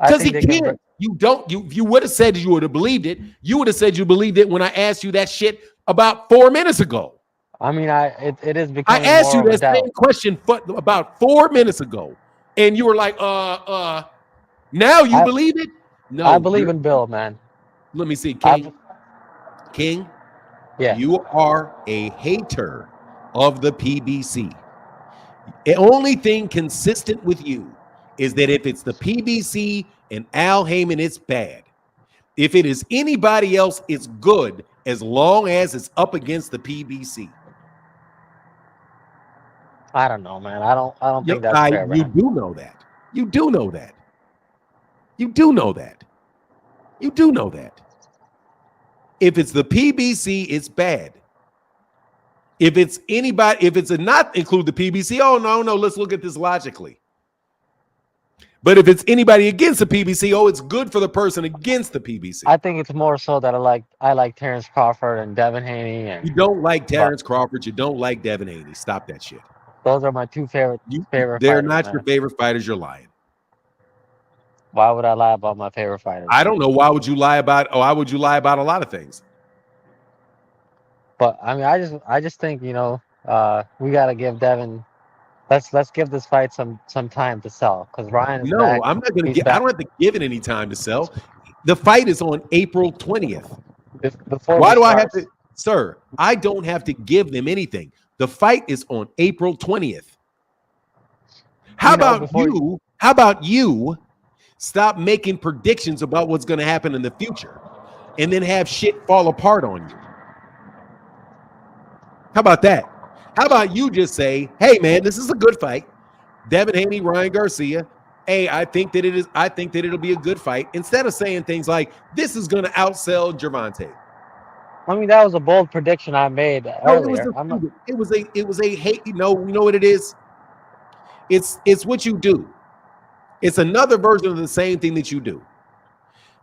Because he can't. You don't. You would have said you would have believed it. You would have said you believed it when I asked you that shit about 4 minutes ago. I mean, it is becoming. I asked you that same question about 4 minutes ago, and you were like, Now you believe it? No, I believe in Bill, man. Let me see, King. King, yeah, you are a hater of the PBC. The only thing consistent with you is that if it's the PBC and Al Heyman, it's bad. If it is anybody else, it's good as long as it's up against the PBC. I don't know, man. I don't think that's fair. You do know that. You do know that. You do know that. You do know that. If it's the PBC, it's bad. If it's anybody, if it's a not include the PBC, oh no, let's look at this logically. But if it's anybody against the PBC, oh, it's good for the person against the PBC. I think it's more so that I like Terrence Crawford and Devin Haney. And you don't like Terrence Crawford. You don't like Devin Haney. Stop that shit. Those are my two favorite. They're fighters, not your favorite fighters. You're lying. Why would I lie about my favorite fighters? I don't know. Why would you lie about? Oh, why would you lie about a lot of things? But I mean, I just think we gotta give Devin. Let's give this fight some time to sell because Ryan is back. I'm not gonna give. I don't have to give it any time to sell. The fight is on April 20th. Why do I have to, sir? I don't have to give them anything. The fight is on April 20th. How about you stop making predictions about what's going to happen in the future and then have shit fall apart on you? How about that? How about you just say, hey, man, this is a good fight. Devin Haney, Ryan Garcia. Hey, I think that it'll be a good fight. Instead of saying things like, this is going to outsell Gervonta. I mean, that was a bold prediction I made earlier. It was a hate. You know what it is? It's what you do. It's another version of the same thing that you do.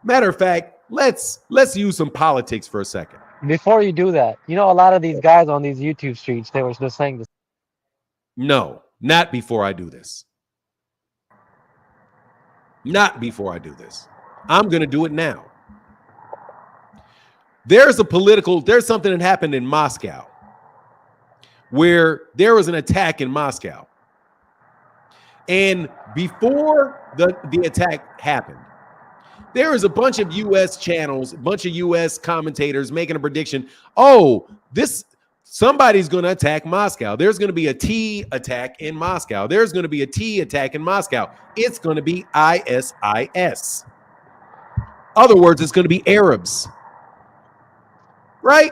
Matter of fact, let's use some politics for a second. Before you do that, a lot of these guys on these YouTube streets, they were just saying this. No, not before I do this. Not before I do this. I'm going to do it now. There's something that happened in Moscow where there was an attack in Moscow. And before the attack happened, there was a bunch of U.S. channels, a bunch of U.S. commentators making a prediction. Oh, somebody's going to attack Moscow. There's going to be a T attack in Moscow. There's going to be a T attack in Moscow. It's going to be ISIS. Other words, it's going to be Arabs. Right?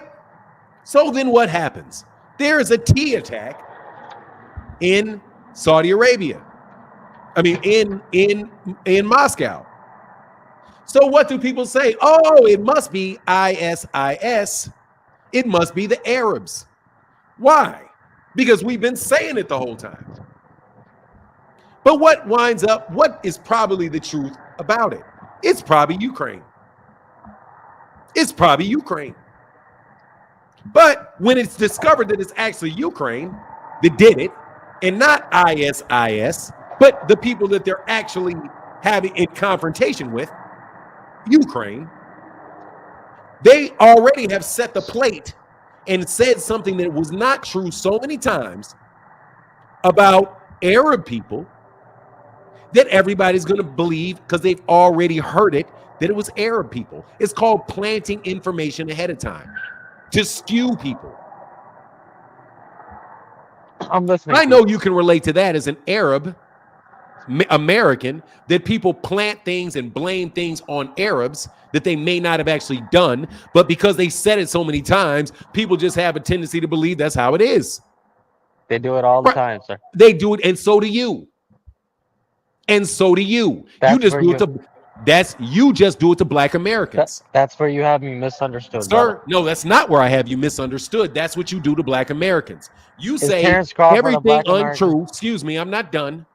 So then what happens? There is a T attack in Saudi Arabia. I mean, in Moscow. So what do people say? Oh, it must be ISIS. It must be the Arabs. Why? Because we've been saying it the whole time. But what is probably the truth about it? It's probably Ukraine. It's probably Ukraine. But when it's discovered that it's actually Ukraine that did it, and not ISIS, but the people that they're actually having a confrontation with, Ukraine, they already have set the plate and said something that was not true so many times about Arab people that everybody's going to believe because they've already heard it, that it was Arab people. It's called planting information ahead of time to skew people. I'm listening. I know you can relate to that as an Arab. American that people plant things and blame things on Arabs that they may not have actually done, but because they said it so many times, people just have a tendency to believe that's how it is. They do it all the time, sir. They do it, and so do you. And so do you. You just do it to you just do it to black Americans. That's where you have me misunderstood, sir. brother. No, that's not where I have you misunderstood. That's what you do to black Americans. You say everything untrue. Excuse me, I'm not done.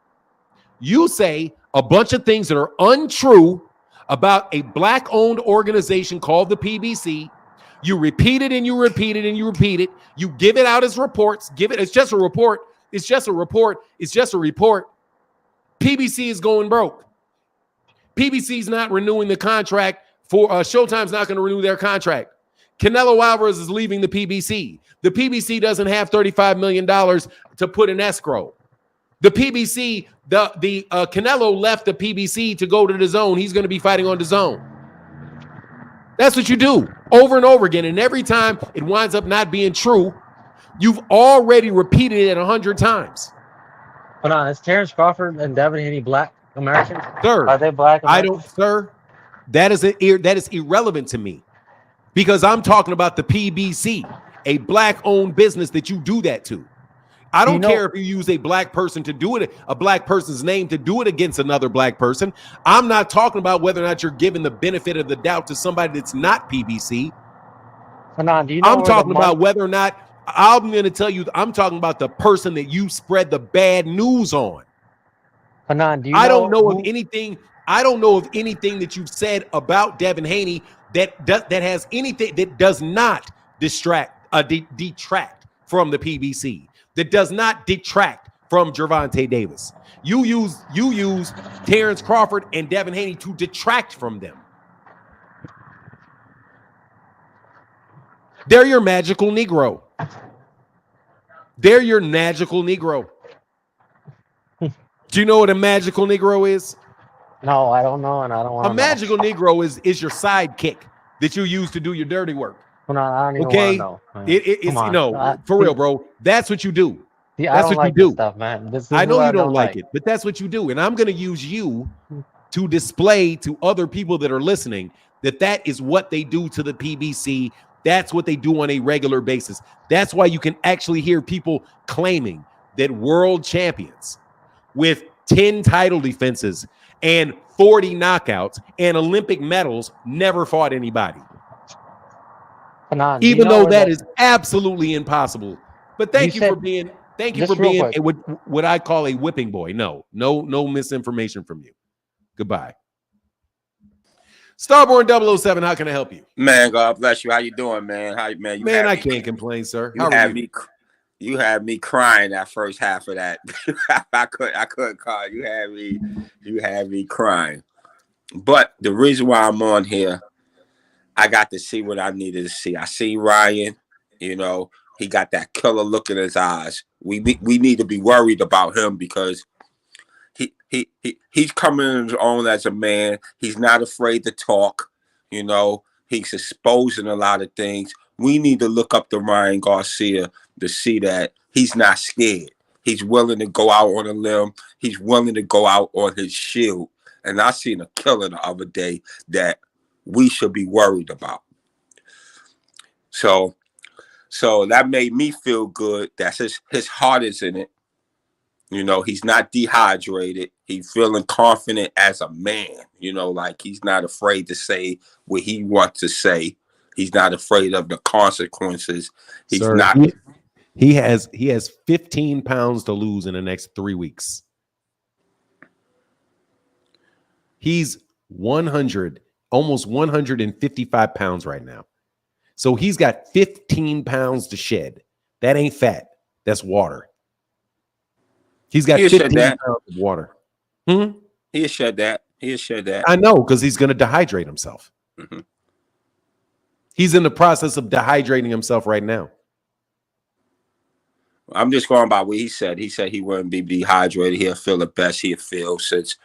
You say a bunch of things that are untrue about a black-owned organization called the PBC. You repeat it and you repeat it and you repeat it. You give it out as reports. It's just a report. It's just a report. It's just a report. PBC is going broke. PBC's not renewing the contract for Showtime's not going to renew their contract. Canelo Alvarez is leaving the PBC. The PBC doesn't have $35 million to put in escrow. The PBC, the Canelo left the PBC to go to the zone. He's going to be fighting on the zone. That's what you do over and over again. And every time it winds up not being true, you've already repeated it 100 times. Hold on, is Terrence Crawford and Devin Haney black Americans? Sir, are they black Americans? I don't, sir. That is irrelevant to me because I'm talking about the PBC, a black-owned business that you do that to. I don't care if you use a black person to do it, a black person's name to do it against another black person. I'm not talking about whether or not you're giving the benefit of the doubt to somebody that's not PBC. Do you know I'm talking about whether or not I'm going to tell you, I'm talking about the person that you spread the bad news on. Hanan, do you I don't know of anything. I don't know of anything that you've said about Devin Haney that has anything that does not detract from the PBC. That does not detract from Gervonta Davis. You use Terrence Crawford and Devin Haney to detract from them. They're your magical Negro. They're your magical Negro. Do you know what a magical Negro is? No, I don't know, and I don't want to. A magical Negro is your sidekick that you use to do your dirty work. Well, no, I don't even want to know. It's for real, bro. That's what you do. Yeah, that's what you do. Stuff, man. I know you don't like it, but that's what you do. And I'm going to use you to display to other people that are listening that is what they do to the PBC. That's what they do on a regular basis. That's why you can actually hear people claiming that world champions with 10 title defenses and 40 knockouts and Olympic medals never fought anybody. Even though that is absolutely impossible. But thank you for being what I call a whipping boy. No misinformation from you. Goodbye. Starborn 007, how can I help you? Man, God bless you. How you doing, man? I can't complain, sir. You had me crying that first half of that. I couldn't call. You had me crying. But the reason why I'm on here, I got to see what I needed to see. I see Ryan, he got that killer look in his eyes. We need to be worried about him because he's coming in his own as a man. He's not afraid to talk. He's exposing a lot of things. We need to look up to Ryan Garcia to see that he's not scared. He's willing to go out on a limb. He's willing to go out on his shield. And I seen a killer the other day that we should be worried about. So that made me feel good. That's his heart is in it. He's not dehydrated. He's feeling confident as a man. Like he's not afraid to say what he wants to say. He's not afraid of the consequences. He's not. He has 15 pounds to lose in the next 3 weeks. He's 100, almost 155 pounds right now. So he's got 15 pounds to shed. That ain't fat. That's water. He's got 15 pounds of water. He'll shed that. I know, because he's going to dehydrate himself. Mm-hmm. He's in the process of dehydrating himself right now. I'm just going by what he said. He said he wouldn't be dehydrated. He'll feel the best he'll feel since,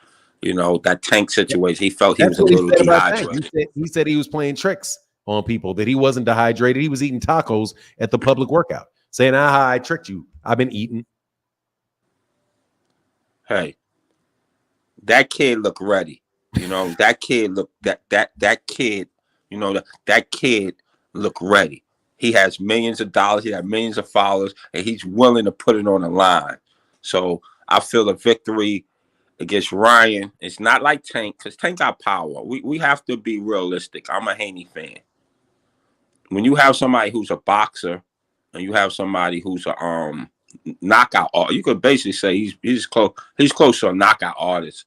that Tank situation. He felt he was a little dehydrated. He said he was playing tricks on people, that he wasn't dehydrated. He was eating tacos at the public workout, saying, I tricked you. I've been eating. Hey, that kid look ready. You know, that kid look that kid, you know, that kid look ready. He has millions of dollars, he has millions of followers, and he's willing to put it on the line. So I feel a victory against Ryan. It's not like Tank, because Tank got power. We have to be realistic. I'm a Haney fan. When you have somebody who's a boxer and you have somebody who's a knockout artist, you could basically say he's close to a knockout artist.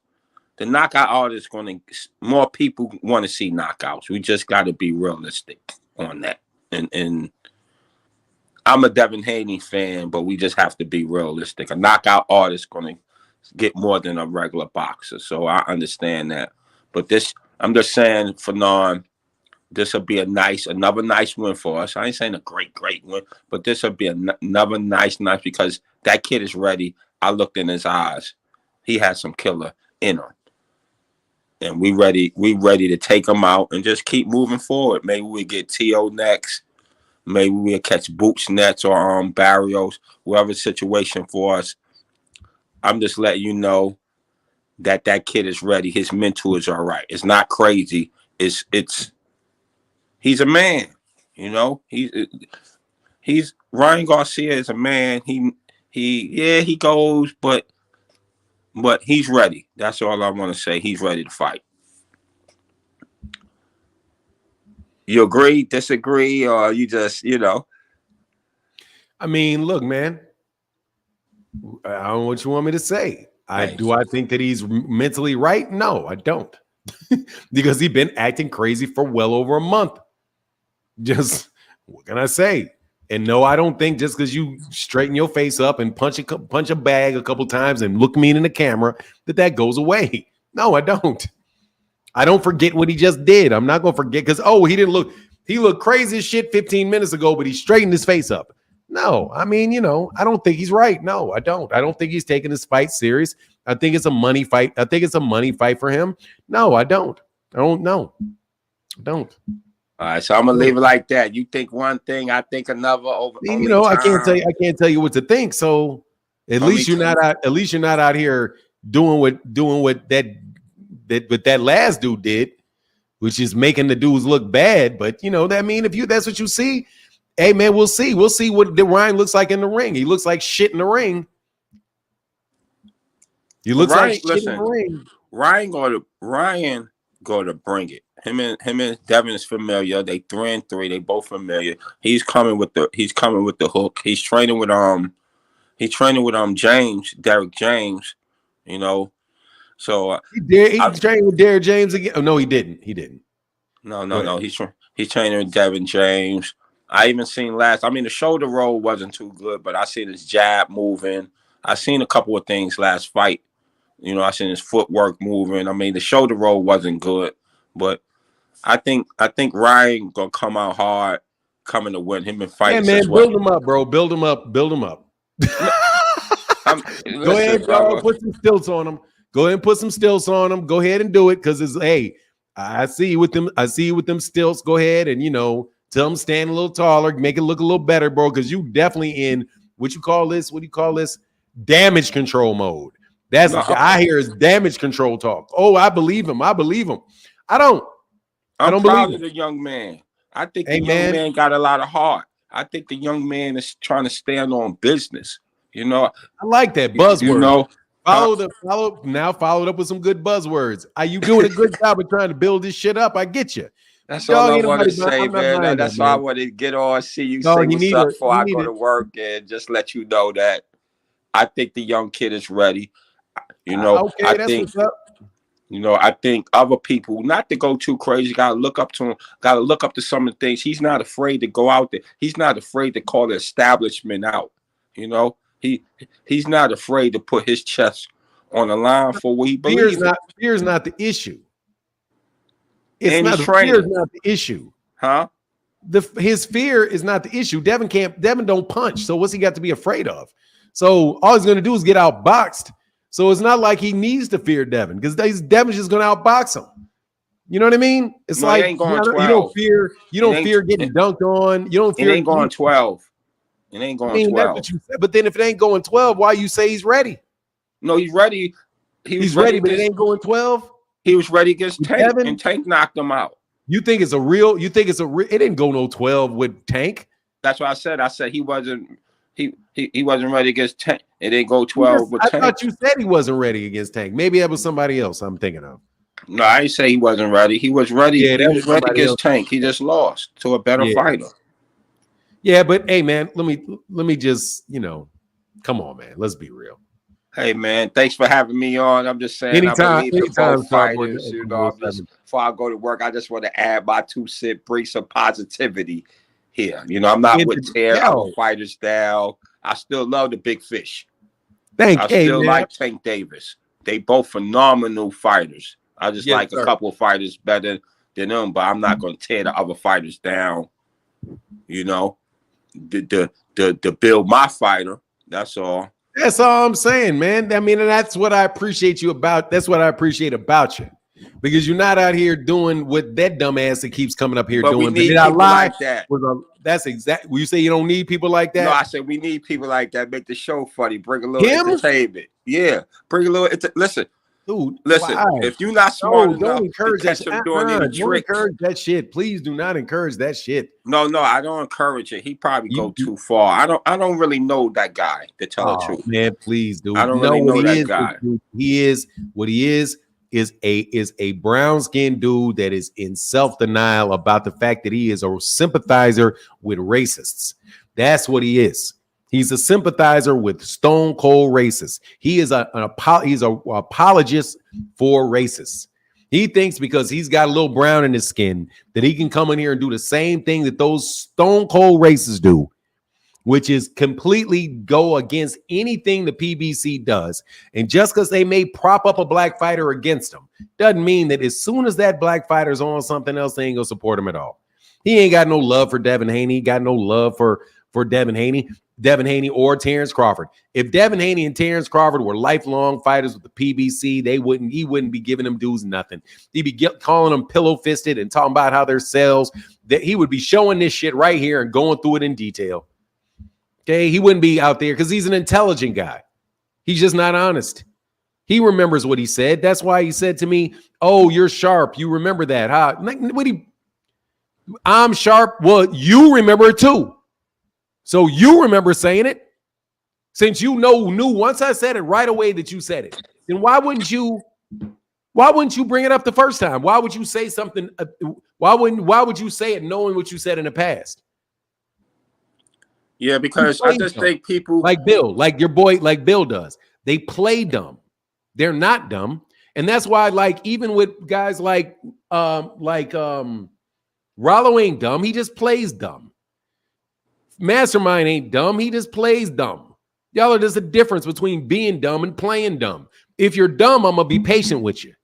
The knockout artist is going to, more people want to see knockouts. We just got to be realistic on that. And I'm a Devin Haney fan, but we just have to be realistic. A knockout artist is going to get more than a regular boxer. So I understand that. But this, I'm just saying for non, this will be another nice win for us. I ain't saying a great win, but this will be another nice because that kid is ready. I looked in his eyes. He has some killer in him. And we ready to take him out and just keep moving forward. Maybe we get T.O. next. Maybe we'll catch Boots next or Barrios, whatever situation for us. I'm just letting you know that kid is ready. His mental is all right. It's not crazy. He's a man, you know. He's Ryan Garcia is a man. He goes, but he's ready. That's all I want to say. He's ready to fight. You agree, disagree, or you just, you know? I mean, look, man. I don't know what you want me to say. Do I think that he's mentally right? No, I don't. Because he's been acting crazy for well over a month. Just, what can I say? And no, I don't think just because you straighten your face up and punch a bag a couple times and look mean in the camera that goes away. No, I don't. I don't forget what he just did. I'm not going to forget because, he looked crazy as shit 15 minutes ago, but he straightened his face up. No, I mean, you know, I don't think he's right. No, I don't. I don't think he's taking this fight serious. I think it's a money fight. I think it's a money fight for him. No, I don't. I don't know. I don't. All right, so I'm gonna leave it like that. You think one thing, I think another. You know, I can't tell you what to think. So at least you're not out here doing what that last dude did, which is making the dudes look bad. But you know, that mean if that's what you see, hey man, we'll see. We'll see what Ryan looks like in the ring. He looks like shit in the ring. He looks like shit in the ring. Ryan go to bring it. Him and Devin is familiar. They 3-3. They both familiar. He's coming with the hook. He's training with James, Derek James. You know, so he trained with Derek James again. Oh no, he didn't. No. He's training with Devin James. I even seen the shoulder roll wasn't too good, but I seen his jab moving. I seen a couple of things last fight. You know, I seen his footwork moving. I mean, the shoulder roll wasn't good, but I think Ryan gonna come out hard, coming to win. Him and fight. Yeah, man, build him up, bro. Build him up. Go ahead, bro. Put some stilts on him. Go ahead and put some stilts on him. Go ahead and do it, because I see you with them. I see you with them stilts. Go ahead and tell him stand a little taller, make it look a little better, bro. Because you definitely in what do you call this? Damage control mode. That's I hear is damage control talk. Oh, I believe him. I don't. I'm proud of the young man. I think the young man got a lot of heart. I think the young man is trying to stand on business. You know, I like that buzzword. You know, follow it up with some good buzzwords. Are you doing a good job of trying to build this shit up? I get you. That's all I want to say, man. That's why I want to get on, see you, say what's up before I go to work, and just let you know that I think the young kid is ready. You know, I think other people, not to go too crazy, gotta look up to him, gotta look up to some of the things. He's not afraid to go out there. He's not afraid to call the establishment out. You know, he's not afraid to put his chest on the line for what he believes. Fear is not the issue. Fear is not the issue. Huh? His fear is not the issue. Devin don't punch. So what's he got to be afraid of? So all he's going to do is get outboxed. So it's not like he needs to fear Devin, because Devin's just going to outbox him. You know what I mean? It's like you don't fear getting dunked on. You don't fear. It ain't going 12. It ain't going 12. That's what you said. But then if it ain't going 12, why you say he's ready? No, he's ready. He's ready, but it ain't going 12. He was ready against Tank, Devin? and Tank knocked him out. You think it's a real? You think it's a real? It didn't go no 12 with Tank. That's what I said. I said he wasn't ready against Tank. It didn't go 12 with Tank. I thought you said he wasn't ready against Tank. Maybe that was somebody else I'm thinking of. No, I didn't say he wasn't ready. He was ready. Yeah, he was ready against else. Tank. He just lost to a better fighter. Yeah, but hey, man, let me just, come on, man. Let's be real. Hey, man, thanks for having me on. I'm just saying, I believe in both fighters. Before I go to work, I just want to add my 2 cents, bring some positivity here. I'm not with tear other fighters down. I still love the big fish. I still like Tank Davis. They both phenomenal fighters. I just like a couple of fighters better than them, but I'm not going to tear the other fighters down. To build my fighter. That's all. That's all I'm saying, man. I mean, and that's what I appreciate you about. That's what I appreciate about you, because you're not out here doing what that dumbass that keeps coming up here doing. We need people like that. That's exactly. Will you say you don't need people like that? No, I said we need people like that. Make the show funny. Bring a little entertainment. Yeah, bring a little. Listen, dude. Listen. Why? If you're not smart enough, don't encourage to catch him doing any tricks. Don't encourage that shit. Please do not encourage that shit. No, I don't encourage it. He probably go too far. I don't really know that guy, to tell the truth. Man, please, dude. I don't really know that guy. He is what he is a brown-skinned dude that is in self-denial about the fact that he is a sympathizer with racists. That's what he is. He's a sympathizer with stone cold racists. He is he's an apologist for racists. He thinks because he's got a little brown in his skin that he can come in here and do the same thing that those stone cold racists do, which is completely go against anything the PBC does. And just because they may prop up a black fighter against them doesn't mean that as soon as that black fighter's on something else, they ain't gonna support him at all. He ain't got no love for Devin Haney, got no love for Devin Haney or Terrence Crawford. If Devin Haney and Terrence Crawford were lifelong fighters with the PBC, he wouldn't be giving them dudes nothing. He'd be calling them pillow-fisted and talking about how their cells, that he would be showing this shit right here and going through it in detail. Okay, he wouldn't be out there because he's an intelligent guy. He's just not honest. He remembers what he said. That's why he said to me, "Oh, you're sharp. You remember that, huh?" I'm sharp. Well, you remember it too. So you remember saying it. Since you knew once I said it right away that you said it, then why wouldn't you bring it up the first time? Why would you say something? Why would you say it knowing what you said in the past? Yeah, because I just think people like Bill, like your boy, like Bill does. They play dumb. They're not dumb. And that's why, like, even with guys like Rollo ain't dumb. He just plays dumb. Mastermind ain't dumb. He just plays dumb. Y'all are, there's a difference between being dumb and playing dumb. If you're dumb, I'm gonna be patient with you.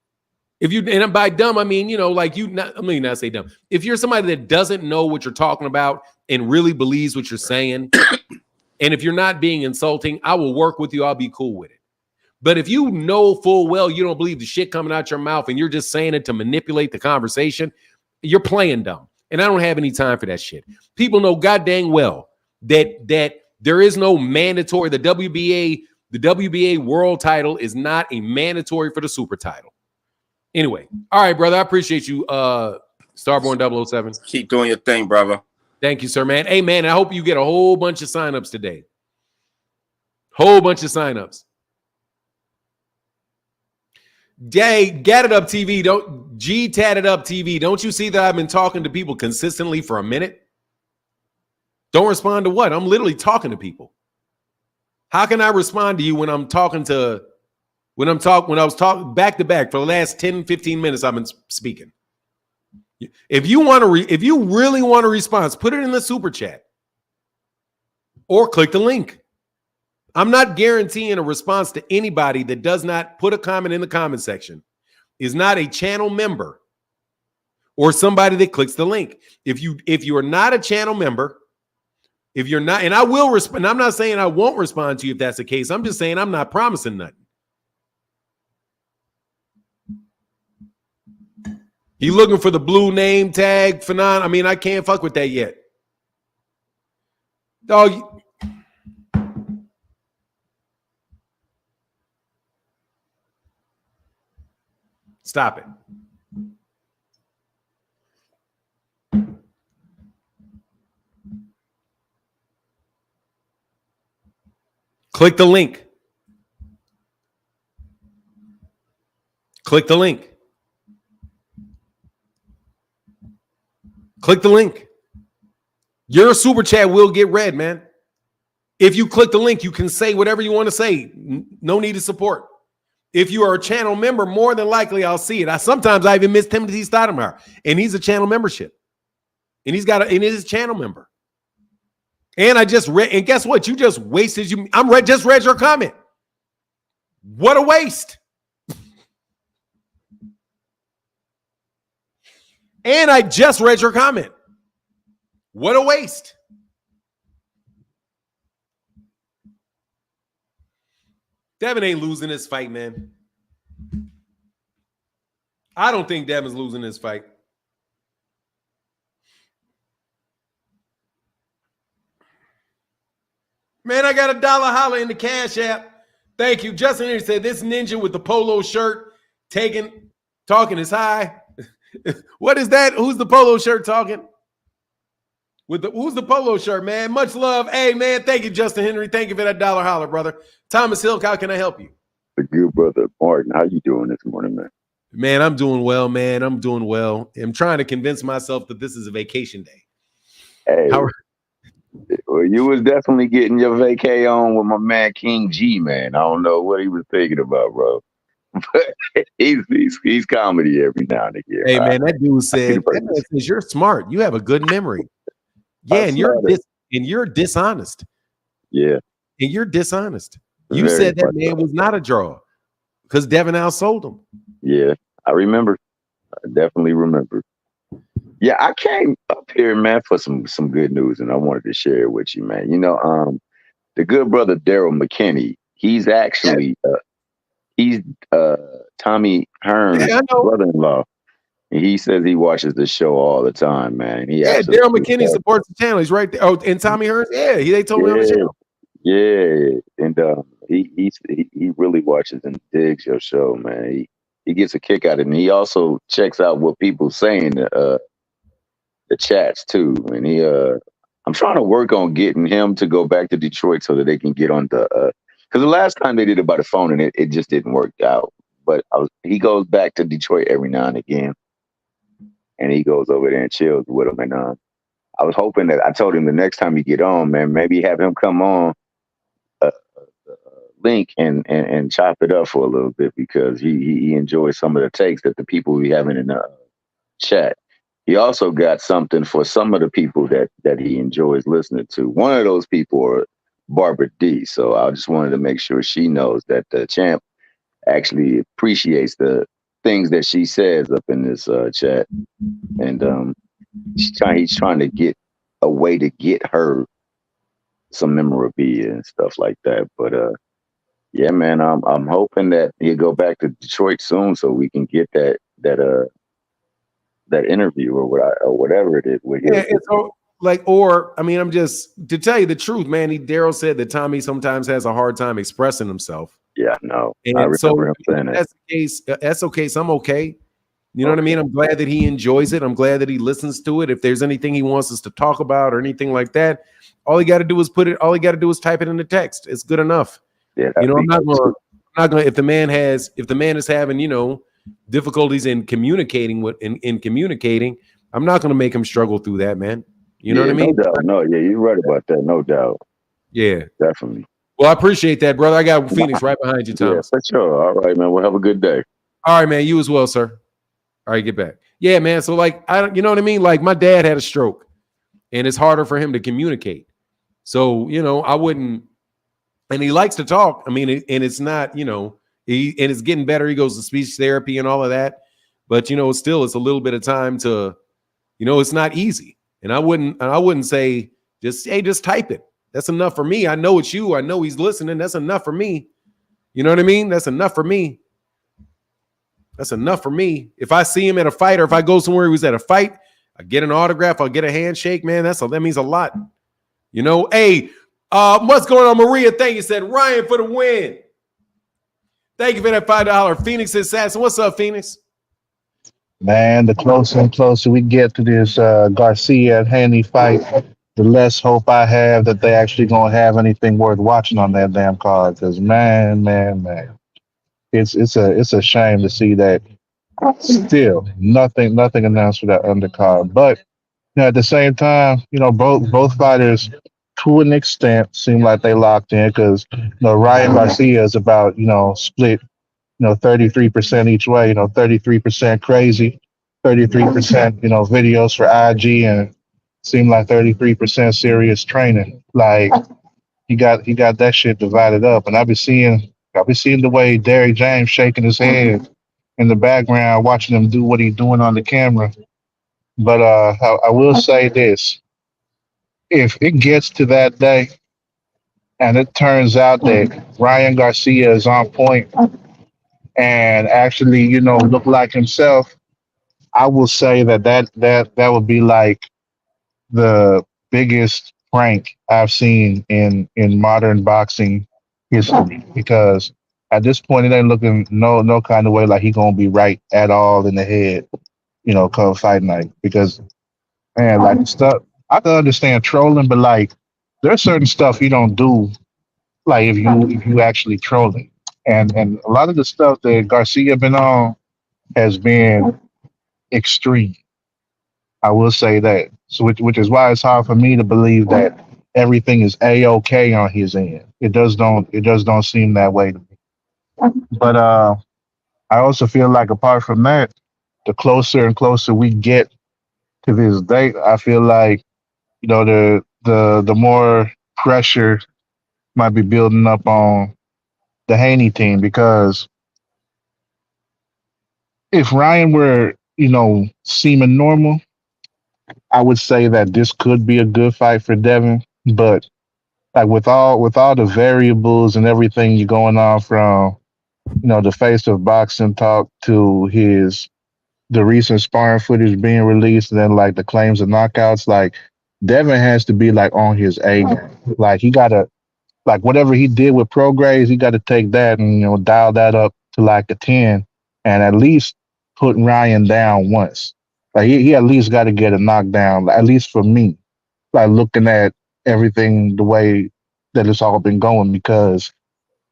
And by dumb, I mean, like let me not say dumb. If you're somebody that doesn't know what you're talking about and really believes what you're saying, and if you're not being insulting, I will work with you. I'll be cool with it. But if you know full well you don't believe the shit coming out your mouth and you're just saying it to manipulate the conversation, you're playing dumb. And I don't have any time for that shit. People know god dang well that there is no mandatory. The WBA world title is not a mandatory for the super title. Anyway, all right, brother. I appreciate you, Starborn 007. Keep doing your thing, brother. Thank you, sir, man. Hey, man, I hope you get a whole bunch of signups today. Whole bunch of signups. Gat it up TV. Tatted up TV. Don't you see that I've been talking to people consistently for a minute? Don't respond to what? I'm literally talking to people. How can I respond to you when I'm talking to, when I was talking back to back for the last 10, 15 minutes I've been speaking? If you really want a response, put it in the super chat or click the link. I'm not guaranteeing a response to anybody that does not put a comment in the comment section, is not a channel member, or somebody that clicks the link. If you are not a channel member, if you're not, and I will respond. I'm not saying I won't respond to you if that's the case. I'm just saying I'm not promising nothing. You looking for the blue name tag phenon? I mean, I can't fuck with that yet. Dog. Stop it. Click the link. Click the link. Click the link. Your super chat will get read, man. If you click the link, you can say whatever you want to say. No need to support. If you are a channel member, more than likely I'll see it. Sometimes I even miss Timothy Stoudemire, and he's a channel membership. And he's a channel member. And I just read, and guess what? You just wasted just read your comment. What a waste. And I just read your comment. What a waste. Devin ain't losing this fight, man. I don't think Devin's losing this fight. Man, I got $1 holler in the Cash App. Thank you. Justin Henry said, this ninja with the polo shirt talking is high. What is that? Who's the polo shirt talking? Who's the polo shirt, man? Much love. Hey, man, thank you, Justin Henry. Thank you for that $1 holler, brother. Thomas Hill, how can I help you? The good brother Martin, how you doing this morning, man? Man, I'm doing well, man. I'm doing well. I'm trying to convince myself that this is a vacation day. Hey, well, you was definitely getting your vacay on with my man King G, man. I don't know what he was thinking about, bro. But he's comedy every now and again. Hey, man, that dude said, you're smart. You have a good memory. Yeah, and you're dishonest. Yeah. And you're dishonest. You said that man was not a draw because Devin outsold him. Yeah, I remember. I definitely remember. Yeah, I came up here, man, for some good news, and I wanted to share it with you, man. You know, the good brother Daryl McKinney, he's actually he's Tommy Hearn's brother-in-law. And he says he watches the show all the time, man. Daryl McKinney supports the channel. He's right there. Oh, and Tommy Hearns, they told me on the channel. Yeah, and he really watches and digs your show, man. He gets a kick out of it, and he also checks out what people saying the chats too. And I'm trying to work on getting him to go back to Detroit so that they can get on the because the last time they did it by the phone and it just didn't work out. But he goes back to Detroit every now and again, and he goes over there and chills with him. And I was hoping that I told him the next time you get on, man, maybe have him come on. Link and chop it up for a little bit because he enjoys some of the takes that the people we having in the chat. He also got something for some of the people that he enjoys listening to. One of those people are Barbara D. So I just wanted to make sure she knows that the champ actually appreciates the things that she says up in this chat, and he's trying to get a way to get her some memorabilia and stuff like that. But yeah, man, I'm hoping that he'll go back to Detroit soon so we can get that interview or whatever it is. I'm just to tell you the truth, man. Daryl said that Tommy sometimes has a hard time expressing himself. Yeah, no, I remember him saying that. That's the case. That's okay. So I'm okay. You know what I mean? I'm glad that he enjoys it. I'm glad that he listens to it. If there's anything he wants us to talk about or anything like that, all he got to do is type it in the text. It's good enough. Yeah, I'm not gonna. If the man is having difficulties in communicating in communicating, I'm not gonna make him struggle through that, man. You know what I mean? No doubt. No, yeah, you're right about that. No doubt. Yeah, definitely. Well, I appreciate that, brother. I got Phoenix right behind you, Thomas. Yeah, for sure. All right, man. Well, have a good day. All right, man. You as well, sir. All right, get back. Yeah, man. So you know what I mean? Like my dad had a stroke, and it's harder for him to communicate. So I wouldn't. And he likes to talk. I mean, and it's not, it's getting better. He goes to speech therapy and all of that. But, still, it's a little bit of time to, it's not easy. And I wouldn't say just type it. That's enough for me. I know it's you. I know he's listening. That's enough for me. You know what I mean? That's enough for me. That's enough for me. If I see him at a fight or if I go somewhere he was at a fight, I get an autograph, I'll get a handshake, man. That means a lot. Hey, what's going on, Maria? Thank you. Said Ryan for the win. Thank you for that $5. Phoenix Assassin. What's up, Phoenix? Man, the closer and closer we get to this Garcia and Haney fight, the less hope I have that they actually gonna have anything worth watching on that damn card. Because man, it's a shame to see that still nothing announced for that undercard. But at the same time, both fighters to an extent seem like they locked in because Ryan Garcia is about split 33% each way, 33% crazy, 33%, videos for IG and seem like 33% serious training. Like he got that shit divided up. And I've been seeing the way Derrick James shaking his head in the background, watching him do what he's doing on the camera. But I will say this. If it gets to that day and it turns out that Ryan Garcia is on point and actually, look like himself, I will say that would be like the biggest prank I've seen in modern boxing history because at this point it ain't looking no kind of way like he gonna be right at all in the head, come fight night. Because man, like stuff I can understand trolling, but like there's certain stuff you don't do like if you actually trolling. And a lot of the stuff that Garcia been on has been extreme. I will say that. So which is why it's hard for me to believe that everything is a okay on his end. It just don't seem that way to me. But I also feel like apart from that, the closer and closer we get to this date, I feel like the more pressure might be building up on the Haney team because if Ryan were seeming normal, I would say that this could be a good fight for Devin. But like with all the variables and everything you going on from the face of boxing talk to the recent sparring footage being released and then like the claims of knockouts, like Devin has to be like on his A game. Like he gotta like whatever he did with Progrades, he gotta take that and dial that up to like a 10 and at least put Ryan down once. Like he at least gotta get a knockdown, at least for me, like looking at everything the way that it's all been going because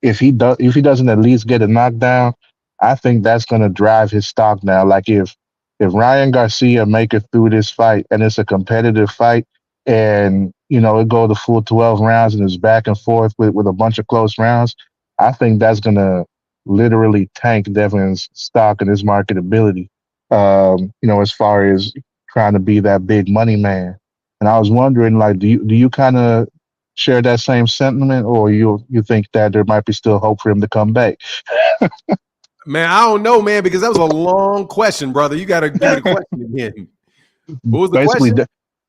if he doesn't at least get a knockdown, I think that's gonna drive his stock down. Like if Ryan Garcia make it through this fight and it's a competitive fight and it go the full 12 rounds and it's back and forth with a bunch of close rounds, I think that's gonna literally tank Devin's stock and his marketability. As far as trying to be that big money man. And I was wondering, like, do you kind of share that same sentiment, or you think that there might be still hope for him to come back? Man, I don't know, man, because that was a long question, brother. You got to give me the question again. What was the basically, question?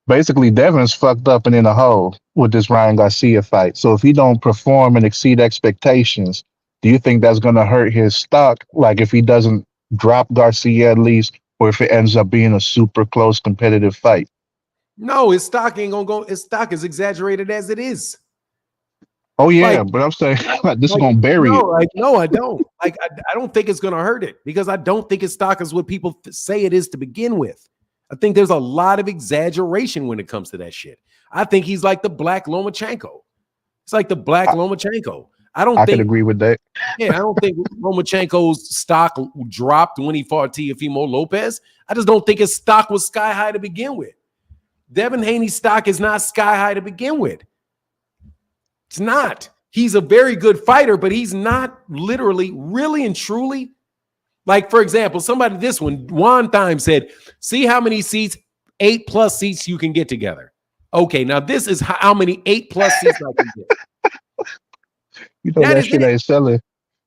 basically, Devin's fucked up and in a hole with this Ryan Garcia fight. So if he don't perform and exceed expectations, do you think that's going to hurt his stock? Like if he doesn't drop Garcia at least, or if it ends up being a super close competitive fight? No, his stock ain't gonna go. His stock is exaggerated as it is. Oh yeah, Like, but I'm saying like, this is like gonna bury no, it. like no, I don't. Like I don't think it's gonna hurt it because I don't think his stock is what people say it is to begin with. I think there's a lot of exaggeration when it comes to that shit. I think he's like the Black Lomachenko. It's like the Black Lomachenko. I don't I think. could agree with that. Yeah, I don't think Lomachenko's stock dropped when he fought Teofimo Lopez. I just don't think his stock was sky high to begin with. Devin Haney's stock is not sky high to begin with. It's not. He's a very good fighter, but he's not literally, really and truly. Like, for example, somebody, this one, Juan Thyme said, see how many seats, 8+ seats you can get together. Okay, now this is how many 8+ seats I can get. That shit ain't selling.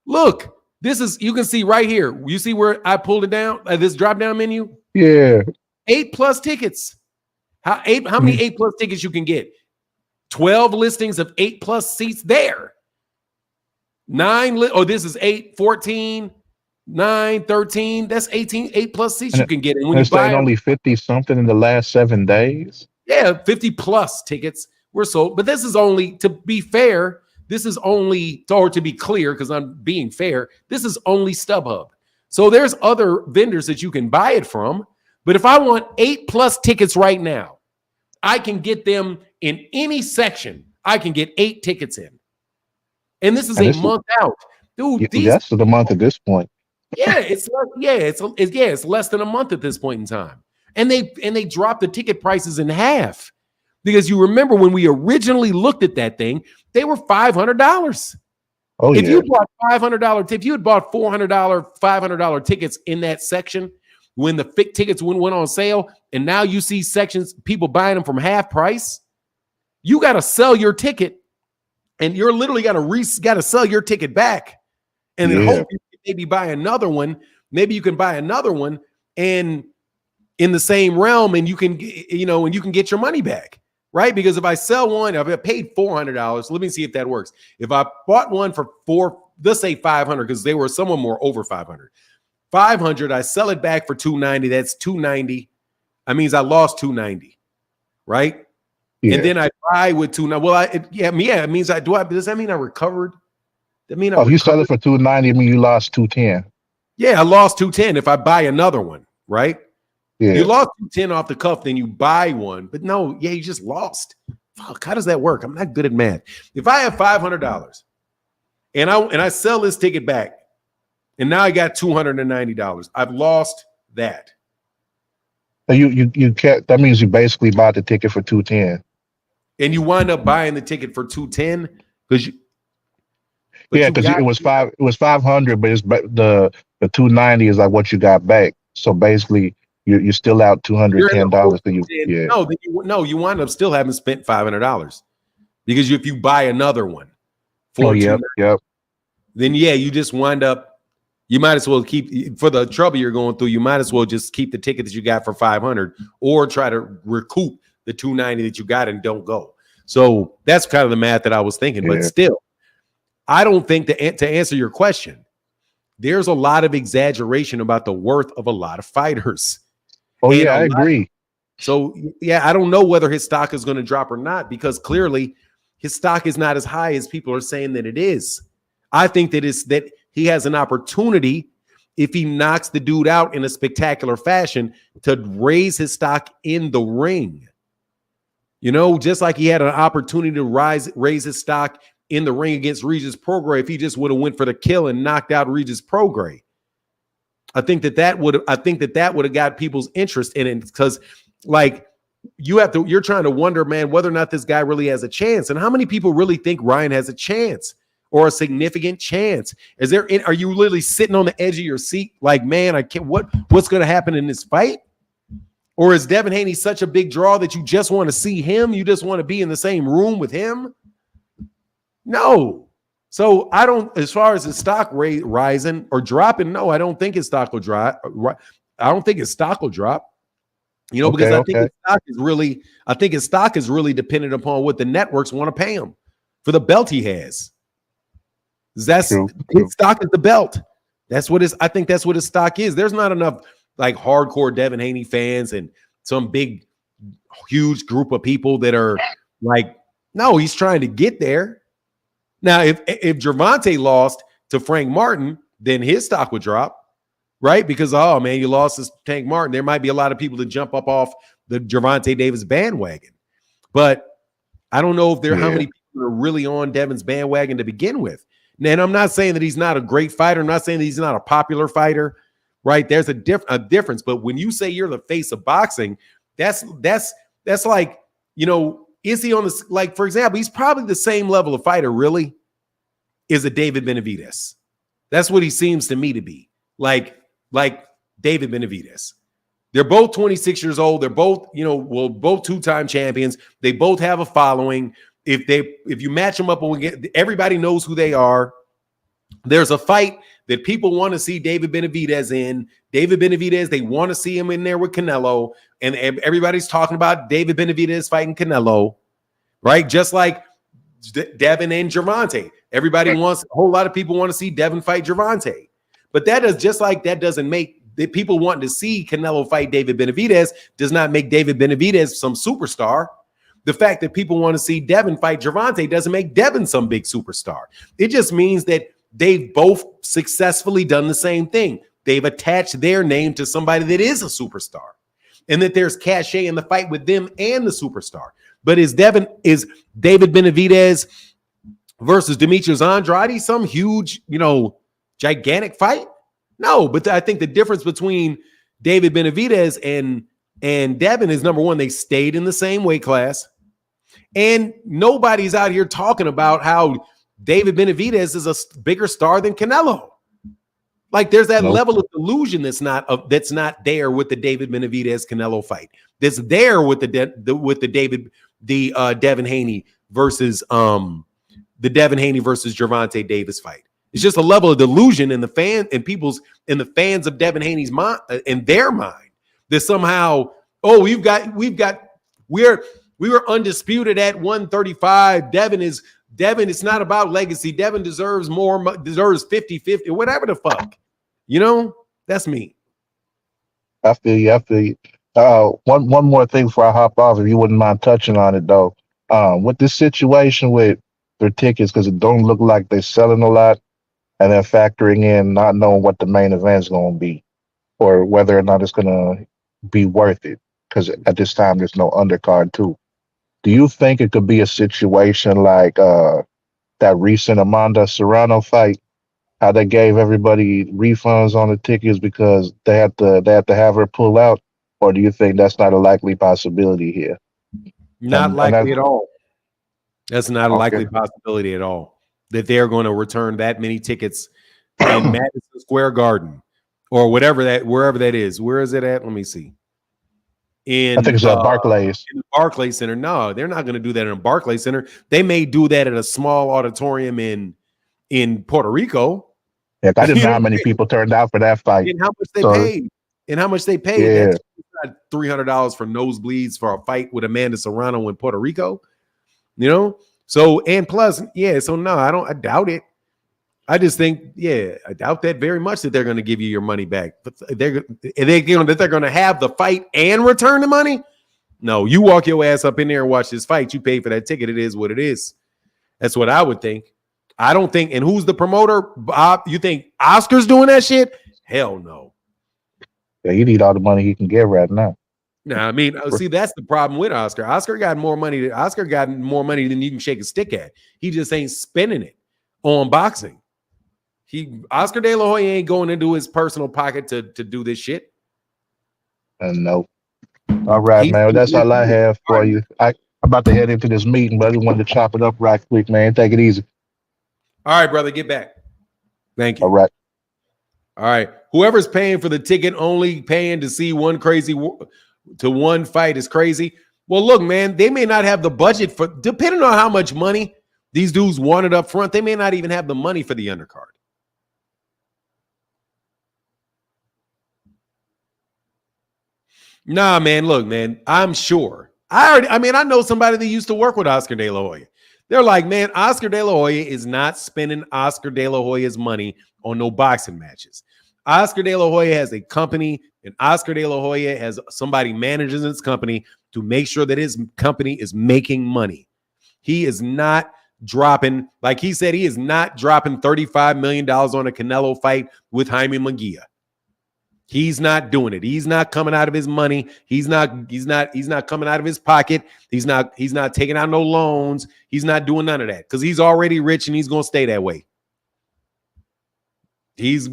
Look, this is, you can see right here. You see where I pulled it down? This drop down menu? Yeah. 8+ tickets. How many 8+ tickets you can get? 12 listings of 8+ seats there. 9, this is 8, 14, 9, 13. That's 18, 8+ seats you can get. And when you buy only 50 something in the last 7 days. Yeah, 50+ tickets were sold. But this is only, to be fair, this is only, or to be clear, because I'm being fair, this is only StubHub. So there's other vendors that you can buy it from. But if I want 8+ tickets right now, I can get them in any section. I can get 8 tickets in. And this is a month out. Dude, that's the month at this point. Yeah, it's less than a month at this point in time. And they dropped the ticket prices in half. Because you remember when we originally looked at that thing, they were $500. Oh, if you bought $500, if you had bought $400, $500 tickets in that section when the tickets went on sale, and now you see sections, people buying them from half price, you got to sell your ticket, and you're literally got to sell your ticket back, and then hope you can maybe buy another one. Maybe you can buy another one, and in the same realm, and you can get your money back. Right? Because if I sell one, if I paid $400, let me see if that works. If I bought one for let's say $500, because they were somewhat more over $500. $500, I sell it back for $290. That's $290. That means I lost $290, right? Yeah. And then I buy with $290. Well, it means does that mean I recovered? That mean if you sell it for $290, I mean you lost $210. Yeah, I lost $210 if I buy another one, right? Yeah. You lost $210 off the cuff, then you buy one. But no, you just lost. Fuck, how does that work? I'm not good at math. If I have $500 and I sell this ticket back, and now I got $290, I've lost that. So you can't. That means you basically bought the ticket for $210, and you wind up buying the ticket for $210 because it was $500, but it's the $290 is like what you got back. So basically, you're still out $210. You wind up still having spent $500 because if you buy another one then you just wind up. You might as well keep, for the trouble you're going through, you might as well just keep the ticket that you got for $500 or try to recoup the $290 that you got and don't go. So that's kind of the math that I was thinking. But still, I don't think to answer your question, there's a lot of exaggeration about the worth of a lot of fighters. Oh, and I agree. So, I don't know whether his stock is going to drop or not, because clearly his stock is not as high as people are saying that it is. I think that he has an opportunity, if he knocks the dude out in a spectacular fashion, to raise his stock in the ring. Just like he had an opportunity to raise his stock in the ring against Regis Prograis if he just would have went for the kill and knocked out Regis Prograis. I think that would have got people's interest in it, because you're trying to wonder, man, whether or not this guy really has a chance. And how many people really think Ryan has a chance or a significant chance? Are you literally sitting on the edge of your seat like, man, I can't, what's going to happen in this fight? Or is Devin Haney such a big draw that you just want to see him? You just want to be in the same room with him? No. So I don't, as far as his stock rate rising or dropping, no, I don't think his stock will drop. I don't think his stock will drop. Because I think his stock is really dependent upon what the networks want to pay him for the belt he has. His stock is the belt. I think that's what his stock is. There's not enough hardcore Devin Haney fans and some big, huge group of people that are no, he's trying to get there. Now, if Gervonta lost to Frank Martin, then his stock would drop, right? Because, oh, man, you lost to Frank Martin. There might be a lot of people that jump up off the Gervonta Davis bandwagon. But I don't know how many people are really on Devin's bandwagon to begin with. And I'm not saying that he's not a great fighter. I'm not saying that he's not a popular fighter, right? There's a difference. But when you say you're the face of boxing, that's like, is he on the, for example, he's probably the same level of fighter, really, is a David Benavidez. That's what he seems to me to be. Like David Benavidez. They're both 26 years old. They're both, both two-time champions. They both have a following. If you match them up, everybody knows who they are. There's a fight that people want to see David Benavidez in. David Benavidez, they want to see him in there with Canelo. And everybody's talking about David Benavidez fighting Canelo, right? Just like Devin and Gervonta. A whole lot of people want to see Devin fight Gervonta. But that doesn't make the people wanting to see Canelo fight David Benavidez does not make David Benavidez some superstar. The fact that people want to see Devin fight Gervonta doesn't make Devin some big superstar. It just means that they've both successfully done the same thing. they've attached their name to somebody that is a superstar, and that there's cachet in the fight with them and the superstar. But is David Benavidez versus Demetrius Andrade some huge, gigantic fight? No, but I think the difference between David Benavidez and Devin is, number one, they stayed in the same weight class. And nobody's out here talking about how David Benavidez is a bigger star than Canelo. Like, there's that level of delusion that's not there with the David Benavidez Canelo fight. That's there with the Devin Haney versus the Devin Haney versus Gervonta Davis fight. It's just a level of delusion in the fans of Devin Haney's mind, in their mind, that somehow, we were undisputed at 135. Devin, it's not about legacy. Devin deserves 50-50, whatever the fuck. That's me. I feel you. One more thing before I hop off, if you wouldn't mind touching on it though. With this situation with their tickets, because it don't look like they're selling a lot, and then factoring in not knowing what the main event's going to be, or whether or not it's going to be worth it, because at this time there's no undercard too. Do you think it could be a situation like that recent Amanda Serrano fight, how they gave everybody refunds on the tickets because they had to have her pull out? Or do you think that's not a likely possibility here? Not likely at all. That's not a likely possibility at all, that they're going to return that many tickets in Madison Square Garden or wherever that is. Where is it at? Let me see. I think it's at Barclays. In the Barclays Center. No, they're not going to do that in a Barclays Center. They may do that at a small auditorium in Puerto Rico. Yeah, I didn't know how many people turned out for that fight. And how much they paid. Yeah. That's $300 for nosebleeds for a fight with Amanda Serrano in Puerto Rico. So, and plus, so no, I doubt it. I just think, I doubt that very much that they're going to give you your money back. But they're going to have the fight and return the money. No, you walk your ass up in there and watch this fight. You pay for that ticket. It is what it is. That's what I would think. I don't think. And who's the promoter? Bob, you think Oscar's doing that shit? Hell no. Yeah, you need all the money he can get right now. No, I mean, see, that's the problem with Oscar. Oscar got more money than you can shake a stick at. He just ain't spending it on boxing. Oscar De La Hoya ain't going into his personal pocket to do this shit. No. All right, man. That's all I have for you. I'm about to head into this meeting, but I just wanted to chop it up right quick, man. Take it easy. All right, brother. Get back. Thank you. All right. All right. Whoever's paying for the ticket, only paying to see one fight is crazy. Well, look, man, they may not have the budget for, depending on how much money these dudes wanted up front, they may not even have the money for the undercard. Nah, man, look, man, I'm sure. I know somebody that used to work with Oscar De La Hoya. They're like, man, Oscar De La Hoya is not spending Oscar De La Hoya's money on no boxing matches. Oscar De La Hoya has a company, and Oscar De La Hoya has somebody manages his company to make sure that his company is making money. He is not dropping, like he said, he is not dropping $35 million on a Canelo fight with Jaime Munguia. He's not doing it. He's not coming out of his money. He's not coming out of his pocket. He's not taking out no loans. He's not doing none of that because he's already rich and he's going to stay that way.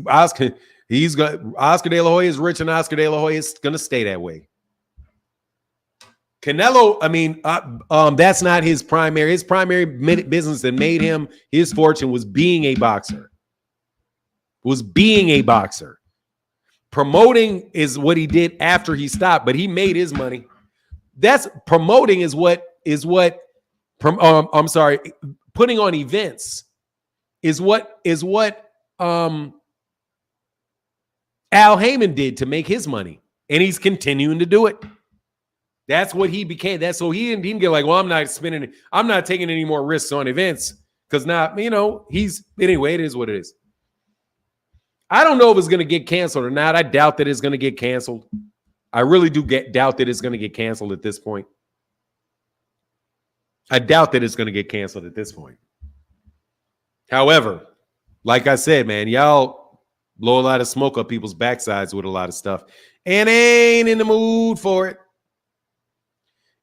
Oscar De La Hoya is rich and Oscar De La Hoya is going to stay that way. Canelo, that's not his primary. His primary business that made him his fortune was being a boxer. Promoting is what he did after he stopped, but he made his money. That's promoting putting on events is what Al Heyman did to make his money, and he's continuing to do it. That's what he became. That's so he didn't get like, well, I'm not taking any more risks on events because now, anyway, it is what it is. I don't know if it's going to get canceled or not. I doubt that it's going to get canceled. I really do doubt that it's going to get canceled at this point. However, like I said, man, y'all Blow a lot of smoke up people's backsides with a lot of stuff. And ain't in the mood for it.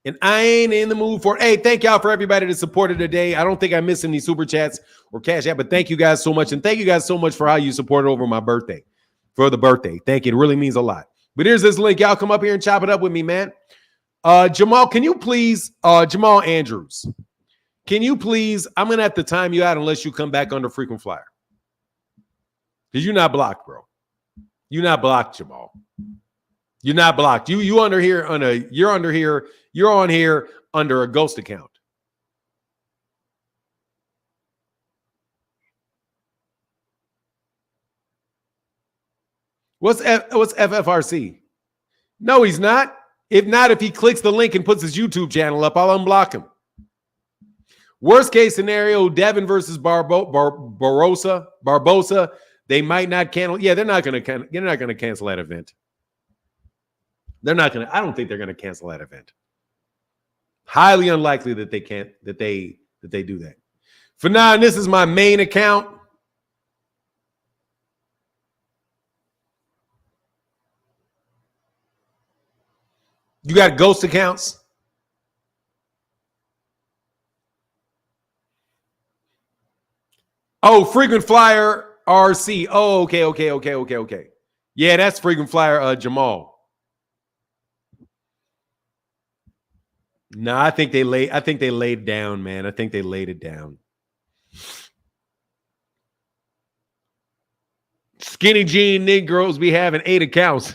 And I ain't in the mood for it. Hey, thank y'all for everybody that supported today. I don't think I missed any super chats or cash app, but thank you guys so much. And thank you guys so much for how you supported over my birthday. For the birthday. Thank you. It really means a lot. But here's this link. Y'all come up here and chop it up with me, man. Jamal, can you please, Jamal Andrews, can you please, I'm going to have to time you out unless you come back under frequent flyer. Because you're not blocked, bro. You're not blocked, Jamal. You're not blocked. You're on here under a ghost account. What's FFRC? No, he's not. If not, if he clicks the link and puts his YouTube channel up, I'll unblock him. Worst case scenario, Devin versus Barbosa. They might not cancel. Yeah, they're not going to cancel that event. They're not going to. I don't think they're going to cancel that event. Highly unlikely that they can't. That they do that. For now, and this is my main account. You got ghost accounts? Oh, frequent flyer RC. Oh, okay. Yeah, that's frequent flyer Jamal. No, I think they laid down, man. I think they laid it down. Skinny jean Negroes be having 8 accounts.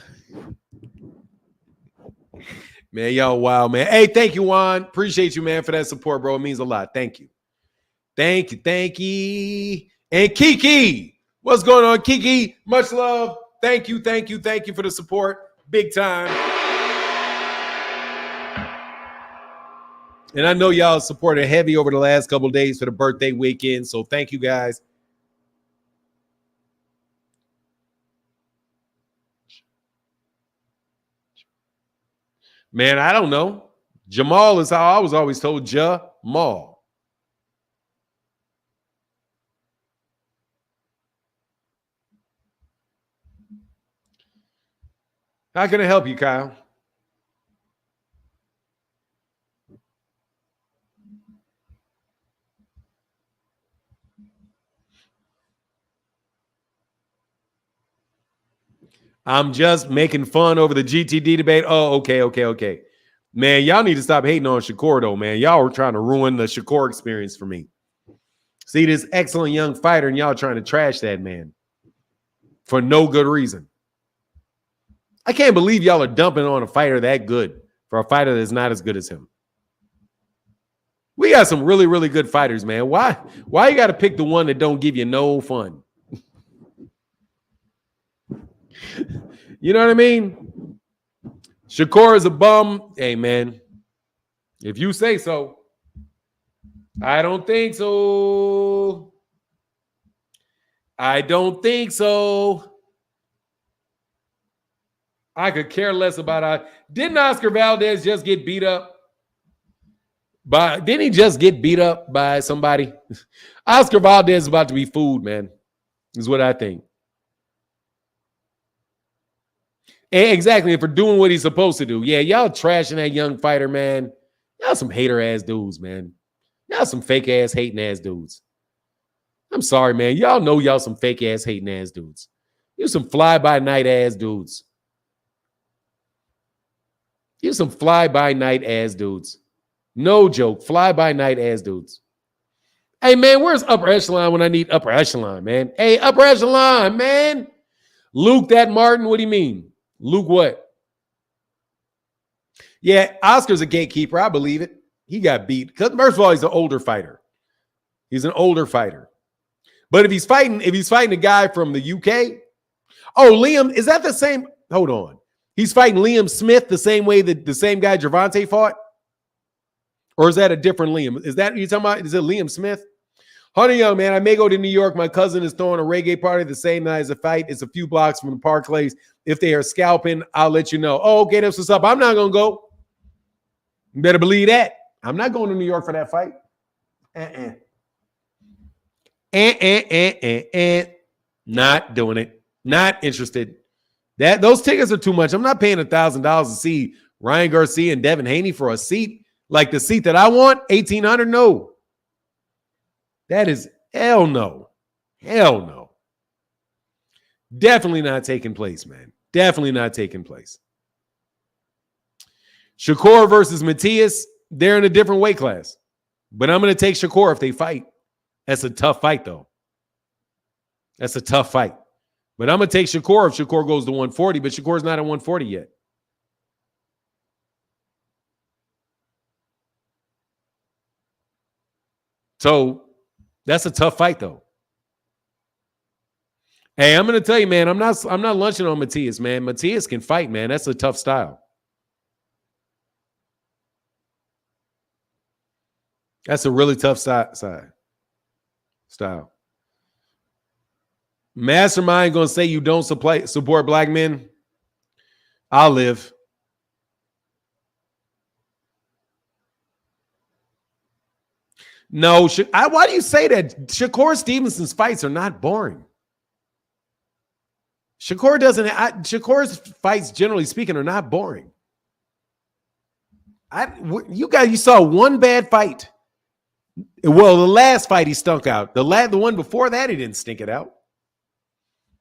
Man, y'all wild, man. Hey, thank you, Juan. Appreciate you, man, for that support, bro. It means a lot. Thank you. Thank you. And Kiki, what's going on, Kiki? Much love. Thank you for the support. Big time. And I know y'all supported heavy over the last couple of days for the birthday weekend, so thank you guys. Man, I don't know. Jamal is how I was always told. Jamal. How can I help you, Kyle? I'm just making fun over the GTD debate. Oh, okay. Man, y'all need to stop hating on Shakur, though, man. Y'all were trying to ruin the Shakur experience for me. See this excellent young fighter, and y'all trying to trash that man for no good reason. I can't believe y'all are dumping on a fighter that good for a fighter that's not as good as him. We got some really, really good fighters, man. Why you got to pick the one that don't give you no fun? You know what I mean? Shakur is a bum. Hey, man, if you say so. I don't think so. I could care less about it. Didn't Oscar Valdez just get beat up? Didn't he just get beat up by somebody? Oscar Valdez is about to be food, man, is what I think. Exactly, for doing what he's supposed to do. Yeah, y'all trashing that young fighter, man. Y'all some hater-ass dudes, man. Y'all some fake-ass, hating-ass dudes. I'm sorry, man. Y'all know y'all some fake-ass, hating-ass dudes. You some fly-by-night-ass dudes. You some fly-by-night-ass dudes. No joke. Fly-by-night-ass dudes. Hey, man, where's upper echelon when I need upper echelon, man? Hey, upper echelon, man. Luke that Martin, what do you mean? Luke what? Yeah, Oscar's a gatekeeper. I believe it. He got beat. Because first of all, he's an older fighter. But if he's fighting a guy from the UK, oh, Liam, is that the same? Hold on. He's fighting Liam Smith the same way that the same guy Gervonta fought? Or is that a different Liam? Is that you talking about? Is it Liam Smith? Honey, young man, I may go to New York. My cousin is throwing a reggae party the same night as a fight. It's a few blocks from the Parklays. If they are scalping, I'll let you know. Oh, okay, that's what's up. I'm not going to go. You better believe that. I'm not going to New York for that fight. Not doing it. Not interested. Those tickets are too much. I'm not paying $1,000 to see Ryan Garcia and Devin Haney for a seat like the seat that I want. 1,800. No, that is hell no. Hell no. Definitely not taking place, man. Definitely not taking place. Shakur versus Matias, they're in a different weight class. But I'm going to take Shakur if they fight. That's a tough fight, though. That's a tough fight. But I'm going to take Shakur if Shakur goes to 140, but Shakur's not at 140 yet. So that's a tough fight, though. Hey, I'm going to tell you, man, I'm not lunching on Matias, man. Matias can fight, man. That's a tough style. That's a really tough style. Mastermind going to say you don't support black men? I'll live. No, why do you say that? Shakur Stevenson's fights are not boring. Shakur's fights, generally speaking, are not boring. You saw one bad fight. Well, the last fight he stunk out. The one before that, he didn't stink it out.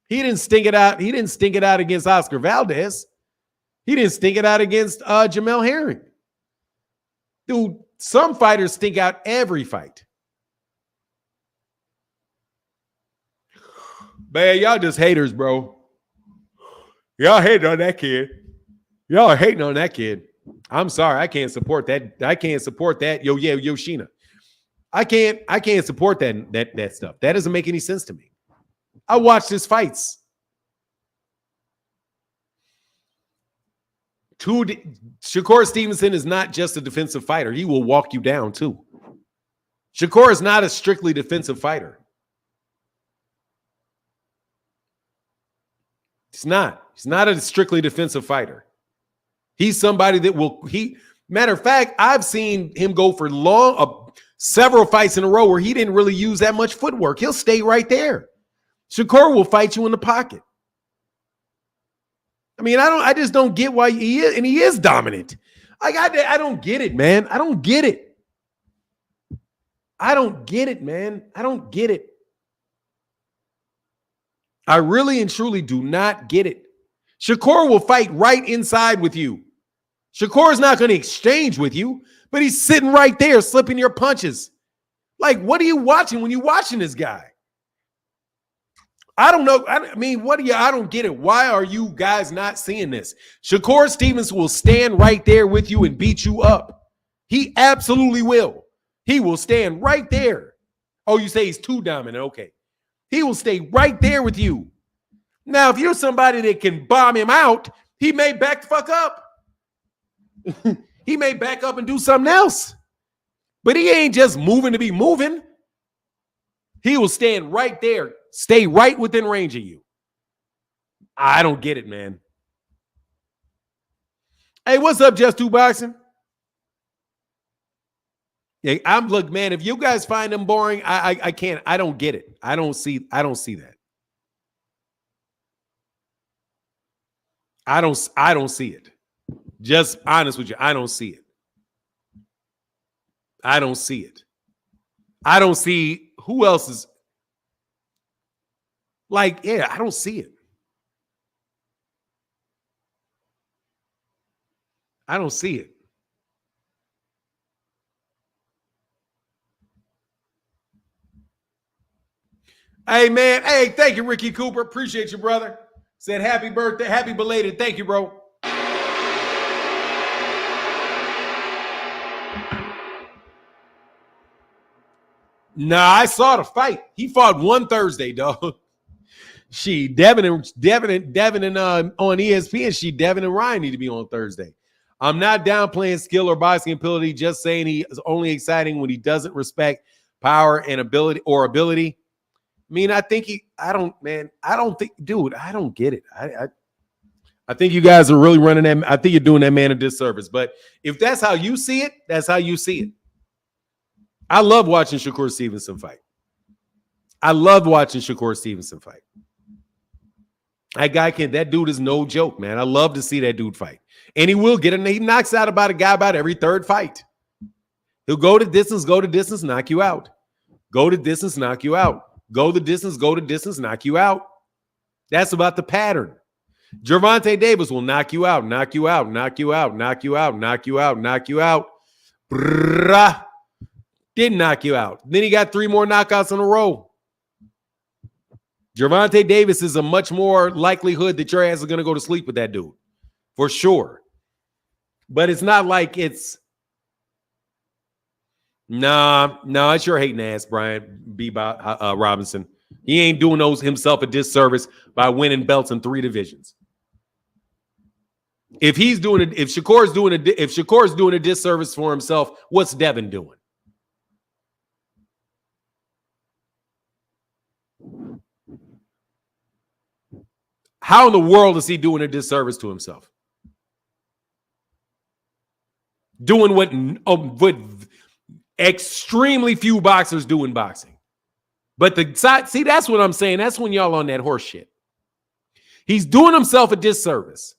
He didn't stink it out. He didn't stink it out against Oscar Valdez. He didn't stink it out against Jamel Herring. Dude, some fighters stink out every fight. Man, y'all just haters, bro. Y'all hating on that kid. Y'all are hating on that kid. I'm sorry. I can't support that. I can't support that. Yoshina. I can't support that stuff. That doesn't make any sense to me. I watched his fights. Shakur Stevenson is not just a defensive fighter. He will walk you down too. Shakur is not a strictly defensive fighter. He's not. He's not a strictly defensive fighter. He's somebody that will. Matter of fact, I've seen him go for several fights in a row where he didn't really use that much footwork. He'll stay right there. Shakur will fight you in the pocket. I mean, I just don't get why he is, and he is dominant. I don't get it, man. I don't get it. I don't get it, man. I don't get it. I really and truly do not get it. Shakur will fight right inside with you. Shakur is not going to exchange with you, but he's sitting right there slipping your punches. Like, what are you watching when you're watching this guy? I don't know. I mean, I don't get it. Why are you guys not seeing this? Shakur Stevens will stand right there with you and beat you up. He absolutely will. He will stand right there. Oh, you say he's too dominant. Okay. He will stay right there with you. Now, if you're somebody that can bomb him out, he may back the fuck up. He may back up and do something else. But he ain't just moving to be moving. He will stand right there, stay right within range of you. I don't get it, man. Hey, what's up, Just Two Boxing? Yeah, look, man, if you guys find them boring, I can't. I don't get it. I don't see that. I don't see it. Just honest with you, I don't see it. I don't see it. I don't see who else is like, yeah, I don't see it. I don't see it. Hey, man. Hey, thank you, Ricky Cooper. Appreciate you, brother. Said happy birthday. Happy belated. Thank you, bro. Nah, I saw the fight. He fought one Thursday, dog. Devin and on ESPN. Devin and Ryan need to be on Thursday. I'm not downplaying skill or boxing ability, just saying he is only exciting when he doesn't respect power and ability. I mean, I don't get it. I think you guys are really running that. I think you're doing that man a disservice. But if that's how you see it, that's how you see it. I love watching Shakur Stevenson fight. That dude is no joke, man. I love to see that dude fight. And he will get he knocks out about a guy about every third fight. He'll go to distance, knock you out. Go to distance, knock you out. Go to distance, knock you out. That's about the pattern. Gervonta Davis will knock you out. Brrrah. Didn't knock you out. Then he got 3 more knockouts in a row. Gervonta Davis is a much more likelihood that your ass is going to go to sleep with that dude. For sure. But it's not like it's... Nah, it's your hating ass, Brian B. Robinson. He ain't doing himself a disservice by winning belts in 3 divisions. If Shakur's doing a disservice for himself, what's Devin doing? How in the world is he doing a disservice to himself? Doing what extremely few boxers do in boxing. But see, that's what I'm saying. That's when y'all on that horse shit. He's doing himself a disservice.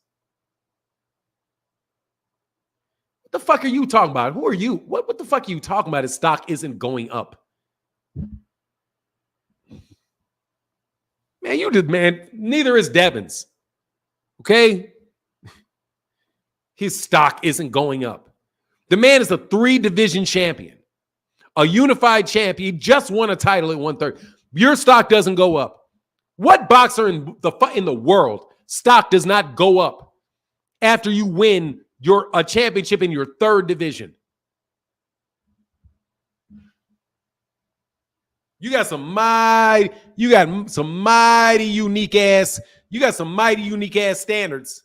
What the fuck are you talking about? Who are you? What the fuck are you talking about? His stock isn't going up. Man, neither is Devin's. Okay? His stock isn't going up. The man is a 3-division champion, a unified champion. He just won a title at 130. Your stock doesn't go up. What boxer in the world stock does not go up after you win a championship in your 3rd division? You got some mighty unique ass standards.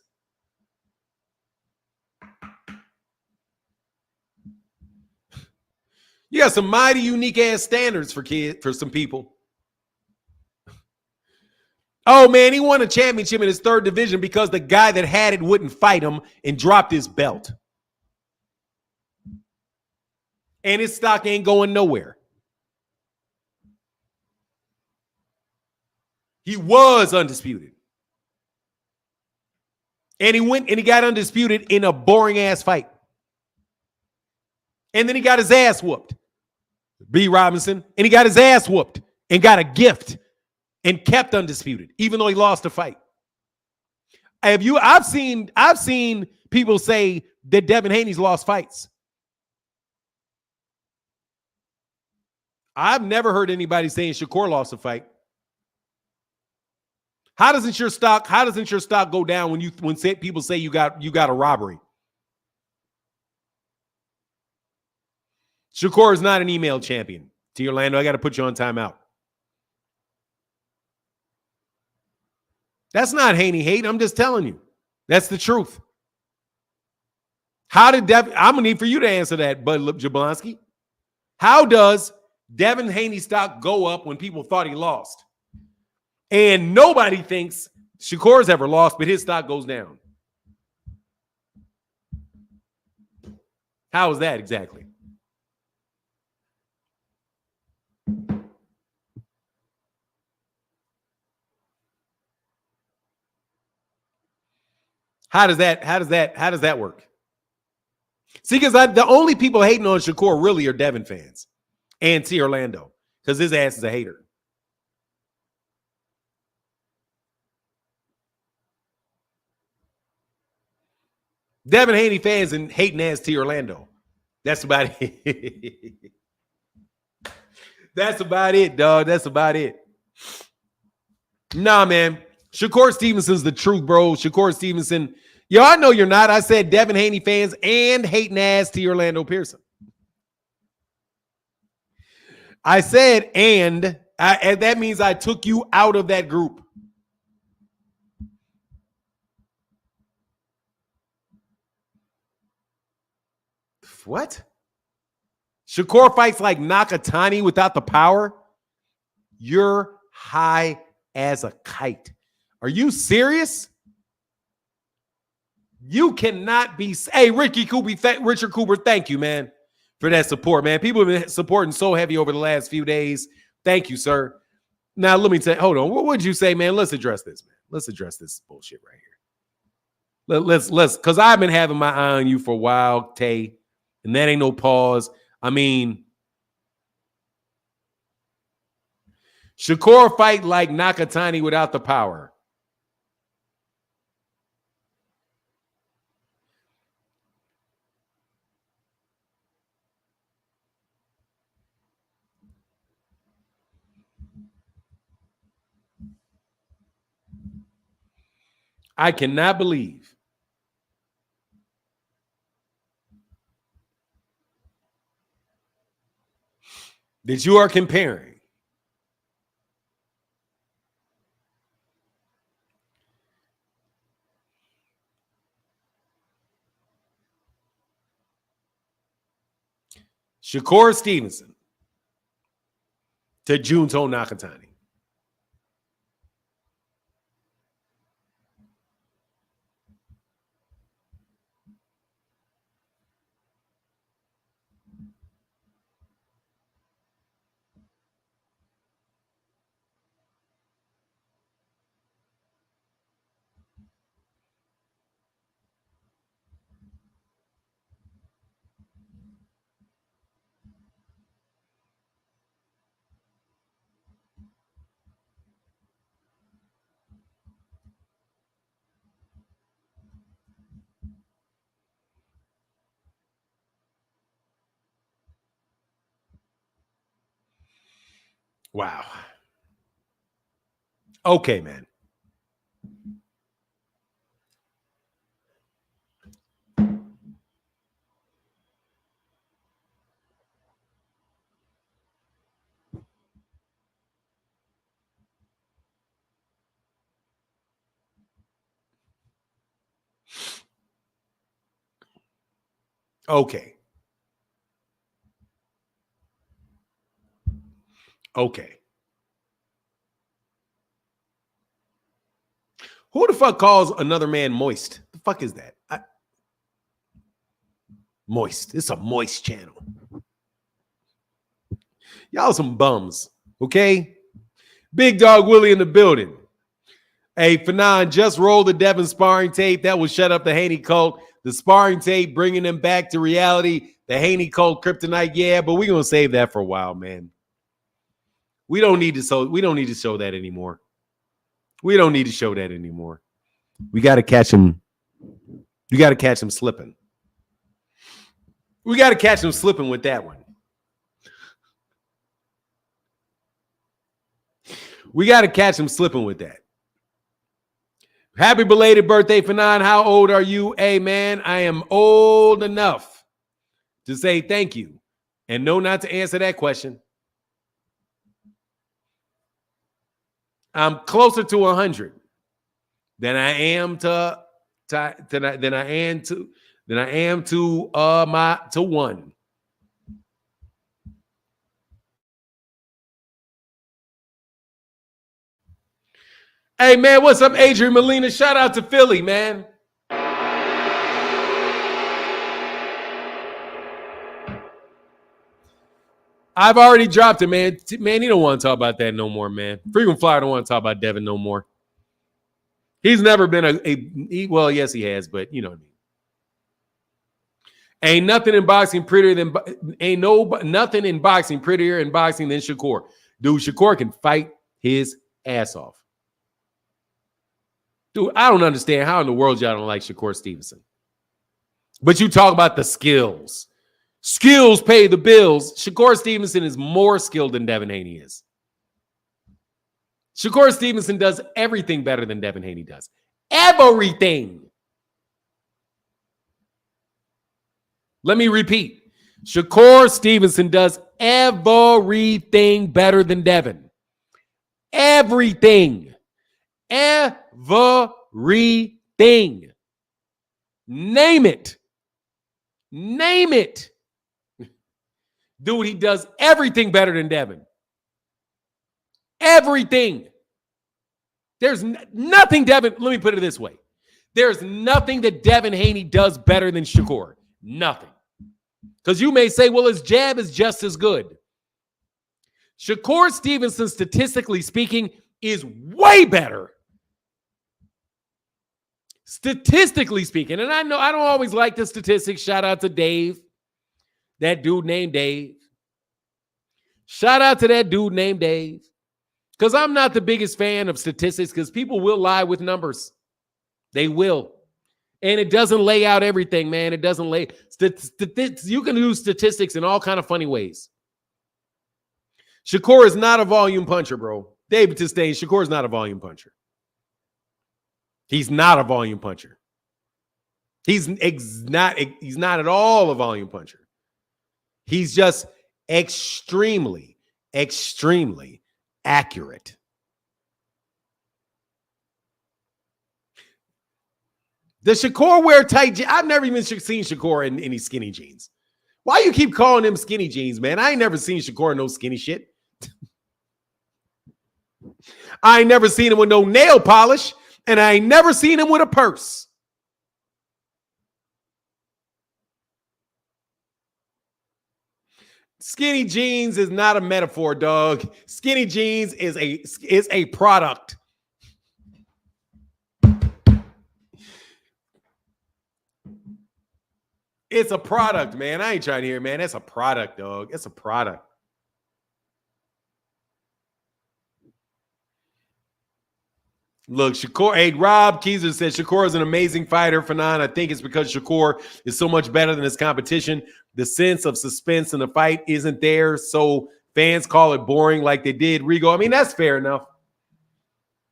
You got some mighty unique ass standards for some people. Oh man, he won a championship in his 3rd division because the guy that had it wouldn't fight him and dropped his belt. And his stock ain't going nowhere. He was undisputed. And he went and he got undisputed in a boring ass fight. And then he got his ass whooped. B. Robinson. And he got his ass whooped and got a gift and kept undisputed, even though he lost a fight. I've seen people say that Devin Haney's lost fights. I've never heard anybody saying Shakur lost a fight. How doesn't your stock go down when people say you got a robbery? Shakur is not an email champion. To Orlando, I got to put you on timeout. That's not Haney hate. I'm just telling you. That's the truth. How did Devin? I'm gonna need for you to answer that, Bud Jablonski. How does Devin Haney stock go up when people thought he lost? And nobody thinks Shakur's ever lost, but his stock goes down. How is that exactly? How does that work? See, because the only people hating on Shakur really are Devin fans and T. Orlando, because his ass is a hater. Devin Haney fans and hating ass T. Orlando. That's about it. That's about it, dog. That's about it. Nah, man. Shakur Stevenson's the truth, bro. Shakur Stevenson. Yo, I know you're not. I said Devin Haney fans and hating ass T. Orlando Pearson. I said and that means I took you out of that group. What? Shakur fights like Nakatani without the power? You're high as a kite. Are you serious? You cannot be. Hey, Richard Cooper, thank you, man, for that support, man. People have been supporting so heavy over the last few days. Thank you, sir. Now, let me tell you, hold on. What would you say, man? Let's address this, man. Let's address this bullshit right here. Let's because I've been having my eye on you for a while, Tay, and that ain't no pause. I mean, Shakur fight like Nakatani without the power. I cannot believe that you are comparing Shakur Stevenson to Junto Nakatani. Wow. Okay, man. Okay. Okay. Who the fuck calls another man moist? The fuck is that? Moist. It's a moist channel. Y'all some bums. Okay? Big Dog Willie in the building. Hey, Fanon, just roll the Devin sparring tape. That will shut up the Haney cult. The sparring tape, bringing them back to reality. The Haney cult kryptonite. Yeah, but we're going to save that for a while, man. We don't need to show that anymore. We don't need to show that anymore. We got to catch him. You got to catch him slipping. We got to catch him slipping with that one. We got to catch him slipping with that. Happy belated birthday, Fanon. How old are you? Hey, man, I am old enough to say thank you and no, not to answer that question. I'm closer to 100 than I am to 1. Hey, man, what's up, Adrian Molina? Shout out to Philly, man. I've already dropped it, man. Man, he don't want to talk about that no more, man. Frequent Flyer don't want to talk about Devin no more. He's never been well, yes, he has, but you know what I mean. Ain't nothing in boxing prettier than nothing in boxing prettier in boxing than Shakur. Dude, Shakur can fight his ass off. Dude, I don't understand how in the world y'all don't like Shakur Stevenson. But you talk about the skills. Skills pay the bills. Shakur Stevenson is more skilled than Devin Haney is. Shakur Stevenson does everything better than Devin Haney does. Everything. Let me repeat. Shakur Stevenson does everything better than Devin. Everything. Everything. Name it. Name it. Dude, he does everything better than Devin. Everything. There's nothing Devin, let me put it this way. There's nothing that Devin Haney does better than Shakur. Nothing. Because you may say, well, his jab is just as good. Shakur Stevenson, statistically speaking, is way better Statistically speaking, and I know I don't always like the statistics. Shout out to Dave, that dude named Dave. Shout out to that dude named Dave. Because I'm not the biggest fan of statistics because people will lie with numbers. They will. And it doesn't lay out everything, man. It doesn't lay. You can use statistics in all kind of funny ways. Shakur is not a volume puncher, bro. David Tistain, Shakur is not a volume puncher. He's not a volume puncher. He's not at all a volume puncher. He's just extremely, extremely accurate. Does Shakur wear tight jeans? I've never even seen Shakur in any skinny jeans. Why you keep calling them skinny jeans, man? I ain't never seen Shakur in no skinny shit. I ain't never seen him with no nail polish, and I ain't never seen him with a purse. Skinny jeans is not a metaphor, dog. Skinny jeans is a product. It's a product, man. I ain't trying to hear, man. That's a product, dog. It's a product. Look, Shakur, hey, Rob Keyser said Shakur is an amazing fighter. Fanon, I think it's because Shakur is so much better than his competition. The sense of suspense in the fight isn't there, so fans call it boring like they did Rigo. I mean, that's fair enough.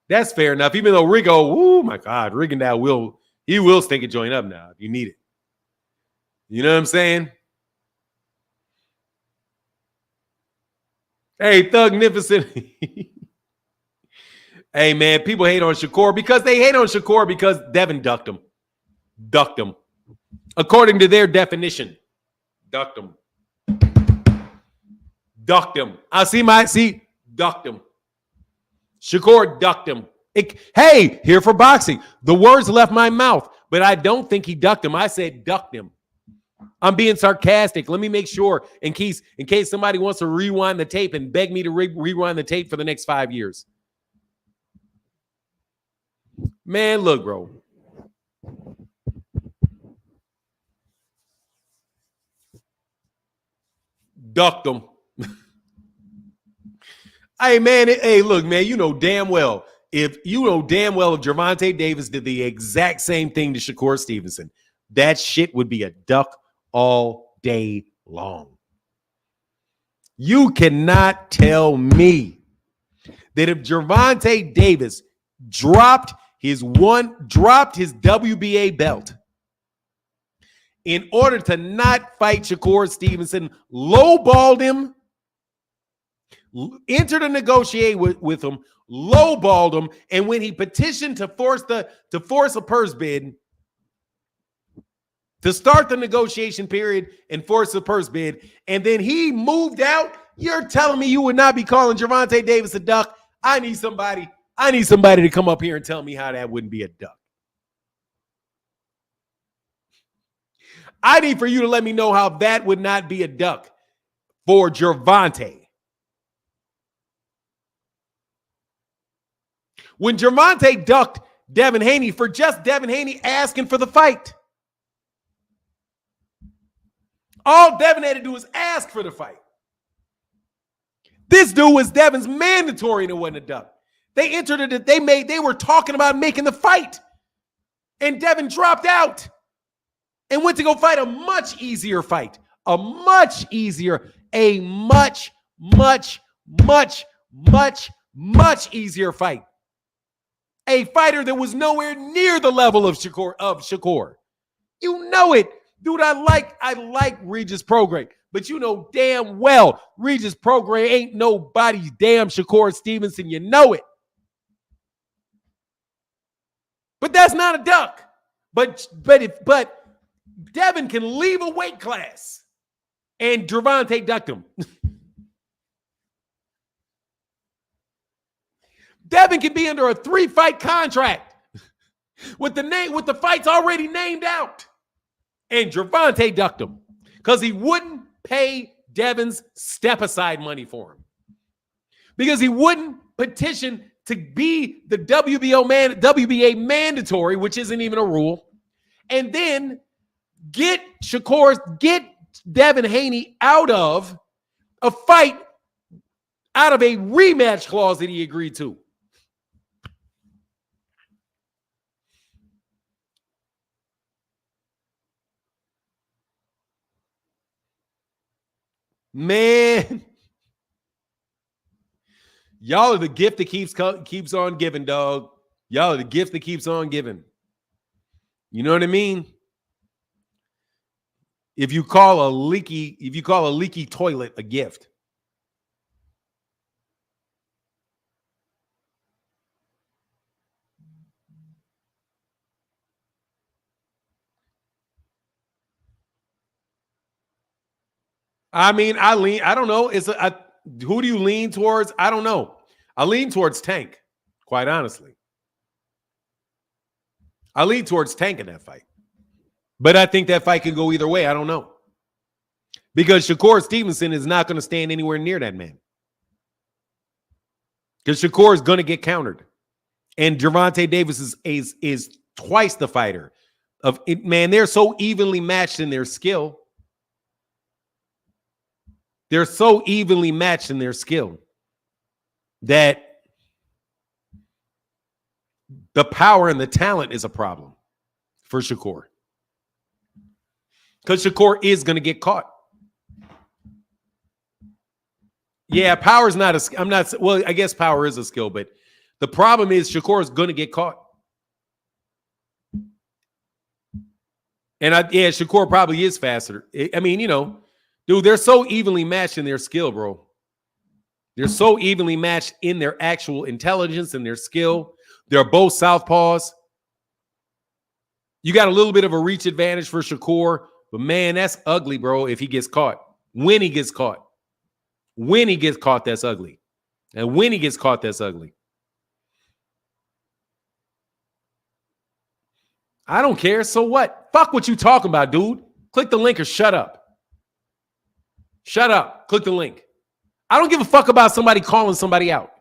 That's fair enough. Even though Rigo, oh my God, Rigondeaux will stink a joint up now if you need it. You know what I'm saying? Hey, Thugnificent. Hey, man, people hate on Shakur because they hate on Shakur because Devin ducked him. Ducked him. According to their definition. Ducked him. Ducked him. Ducked him. Shakur ducked him. Hey, here for boxing. The words left my mouth, but I don't think he ducked him. I said ducked him. I'm being sarcastic. Let me make sure in case somebody wants to rewind the tape and beg me to rewind the tape for the next 5 years. Man, look, bro. Ducked them. Hey, man. Hey, look, man. You know damn well if Gervonta Davis did the exact same thing to Shakur Stevenson, that shit would be a duck all day long. You cannot tell me that if Gervonta Davis dropped his WBA belt in order to not fight Shakur Stevenson, lowballed him, entered a negotiate with him, lowballed him, and when he petitioned to force a purse bid, to start the negotiation period and force a purse bid, and then he moved out, you're telling me you would not be calling Gervonta Davis a duck? I need somebody to come up here and tell me how that wouldn't be a duck. I need for you to let me know how that would not be a duck for Gervonta. When Gervonta ducked Devin Haney for just Devin Haney asking for the fight. All Devin had to do was ask for the fight. This dude was Devin's mandatory and it wasn't a duck. They entered it, they were talking about making the fight. And Devin dropped out and went to go fight a much easier fight. A much easier fight. A fighter that was nowhere near the level of Shakur. You know it. Dude, I like Regis Prograis, but you know damn well Regis Prograis ain't nobody's damn Shakur Stevenson. You know it. But that's not a duck. But Devin can leave a weight class and Gervonta ducked him. Devin can be under a 3-fight contract with the fights already named out. And Gervonta ducked him because he wouldn't pay Devin's step-aside money for him. Because he wouldn't petition to be the WBA mandatory, which isn't even a rule, and then get Devin Haney out of a fight, out of a rematch clause that he agreed to. Man, y'all are the gift that keeps on giving, dog. Y'all are the gift that keeps on giving. You know what I mean? If you call a leaky toilet a gift. I mean, I don't know. Who do you lean towards? I don't know. I lean towards Tank, quite honestly. I lean towards Tank in that fight. But I think that fight can go either way. I don't know. Because Shakur Stevenson is not going to stand anywhere near that man. Because Shakur is going to get countered. And Gervonta Davis is twice the fighter. Man, they're so evenly matched in their skill. They're so evenly matched in their skill that the power and the talent is a problem for Shakur. Because Shakur is going to get caught. Yeah, power's not a I guess power is a skill, but the problem is Shakur is going to get caught. And Shakur probably is faster. I mean, dude, they're so evenly matched in their skill, bro. They're so evenly matched in their actual intelligence and their skill. They're both southpaws. You got a little bit of a reach advantage for Shakur, but man, that's ugly, bro, if he gets caught. When he gets caught. When he gets caught, that's ugly. And when he gets caught, that's ugly. I don't care. So what? Fuck what you talking about, dude. Click the link or shut up. Shut up. Click the link. I don't give a fuck about somebody calling somebody out.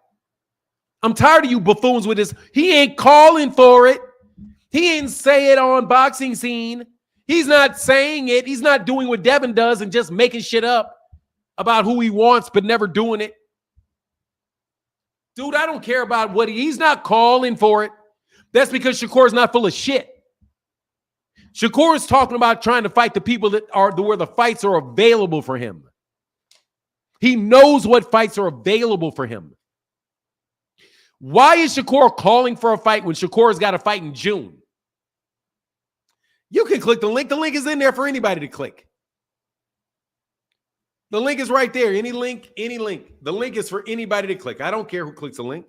I'm tired of you buffoons with this. He ain't calling for it. He ain't say it on Boxing Scene. He's not saying it. He's not doing what Devin does and just making shit up about who he wants but never doing it. Dude, I don't care about what he's not calling for it. That's because Shakur's not full of shit. Shakur is talking about trying to fight the people that are where the fights are available for him. He knows what fights are available for him. Why is Shakur calling for a fight when Shakur's got a fight in June? You can click the link. The link is in there for anybody to click. The link is right there. Any link. The link is for anybody to click. I don't care who clicks the link.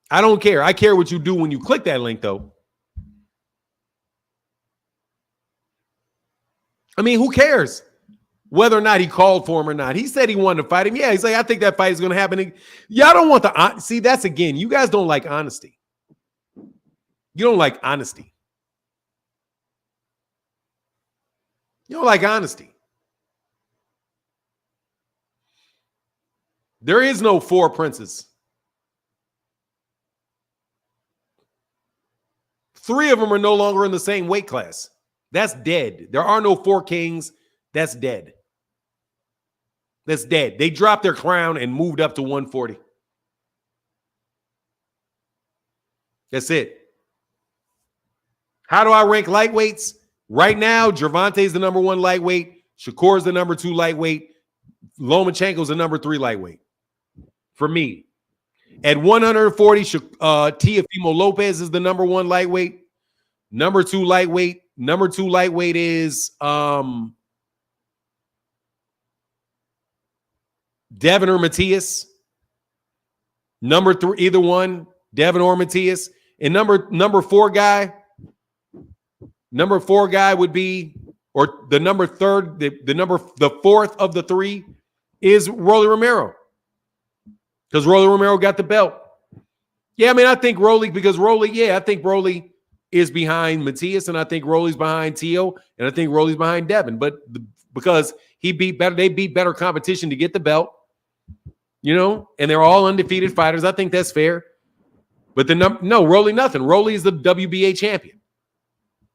I don't care. I care what you do when you click that link, though. I mean, who cares whether or not he called for him or not? He said he wanted to fight him. Yeah, he's like, I think that fight is going to happen. Y'all don't want the... See, that's again, you guys don't like honesty. You don't like honesty. You don't like honesty. There is no four princes. 3 of them are no longer in the same weight class. That's dead. There are no 4 kings. That's dead. That's dead. They dropped their crown and moved up to 140. That's it. How do I rank lightweights? Right now, Gervonta's the number 1 lightweight. Shakur's the number 2 lightweight. Lomachenko's the number 3 lightweight. For me. At 140, Teofimo Lopez is the number 1 lightweight. Number 2 lightweight. Number 2 lightweight is Devin or Matias. Number 3, either one, Devin or Matias. And number 4 guy would be, or the number 3rd, the 4th of the 3 is Rolly Romero. Because Rolly Romero got the belt. Yeah, I mean, I think Rolly is behind Matias, and I think Rolly's behind Tio, and I think Rolly's behind Devin. But because they beat better competition to get the belt. you know, and they're all undefeated fighters. I think that's fair. But no, Rolly nothing. Rolly is the WBA champion.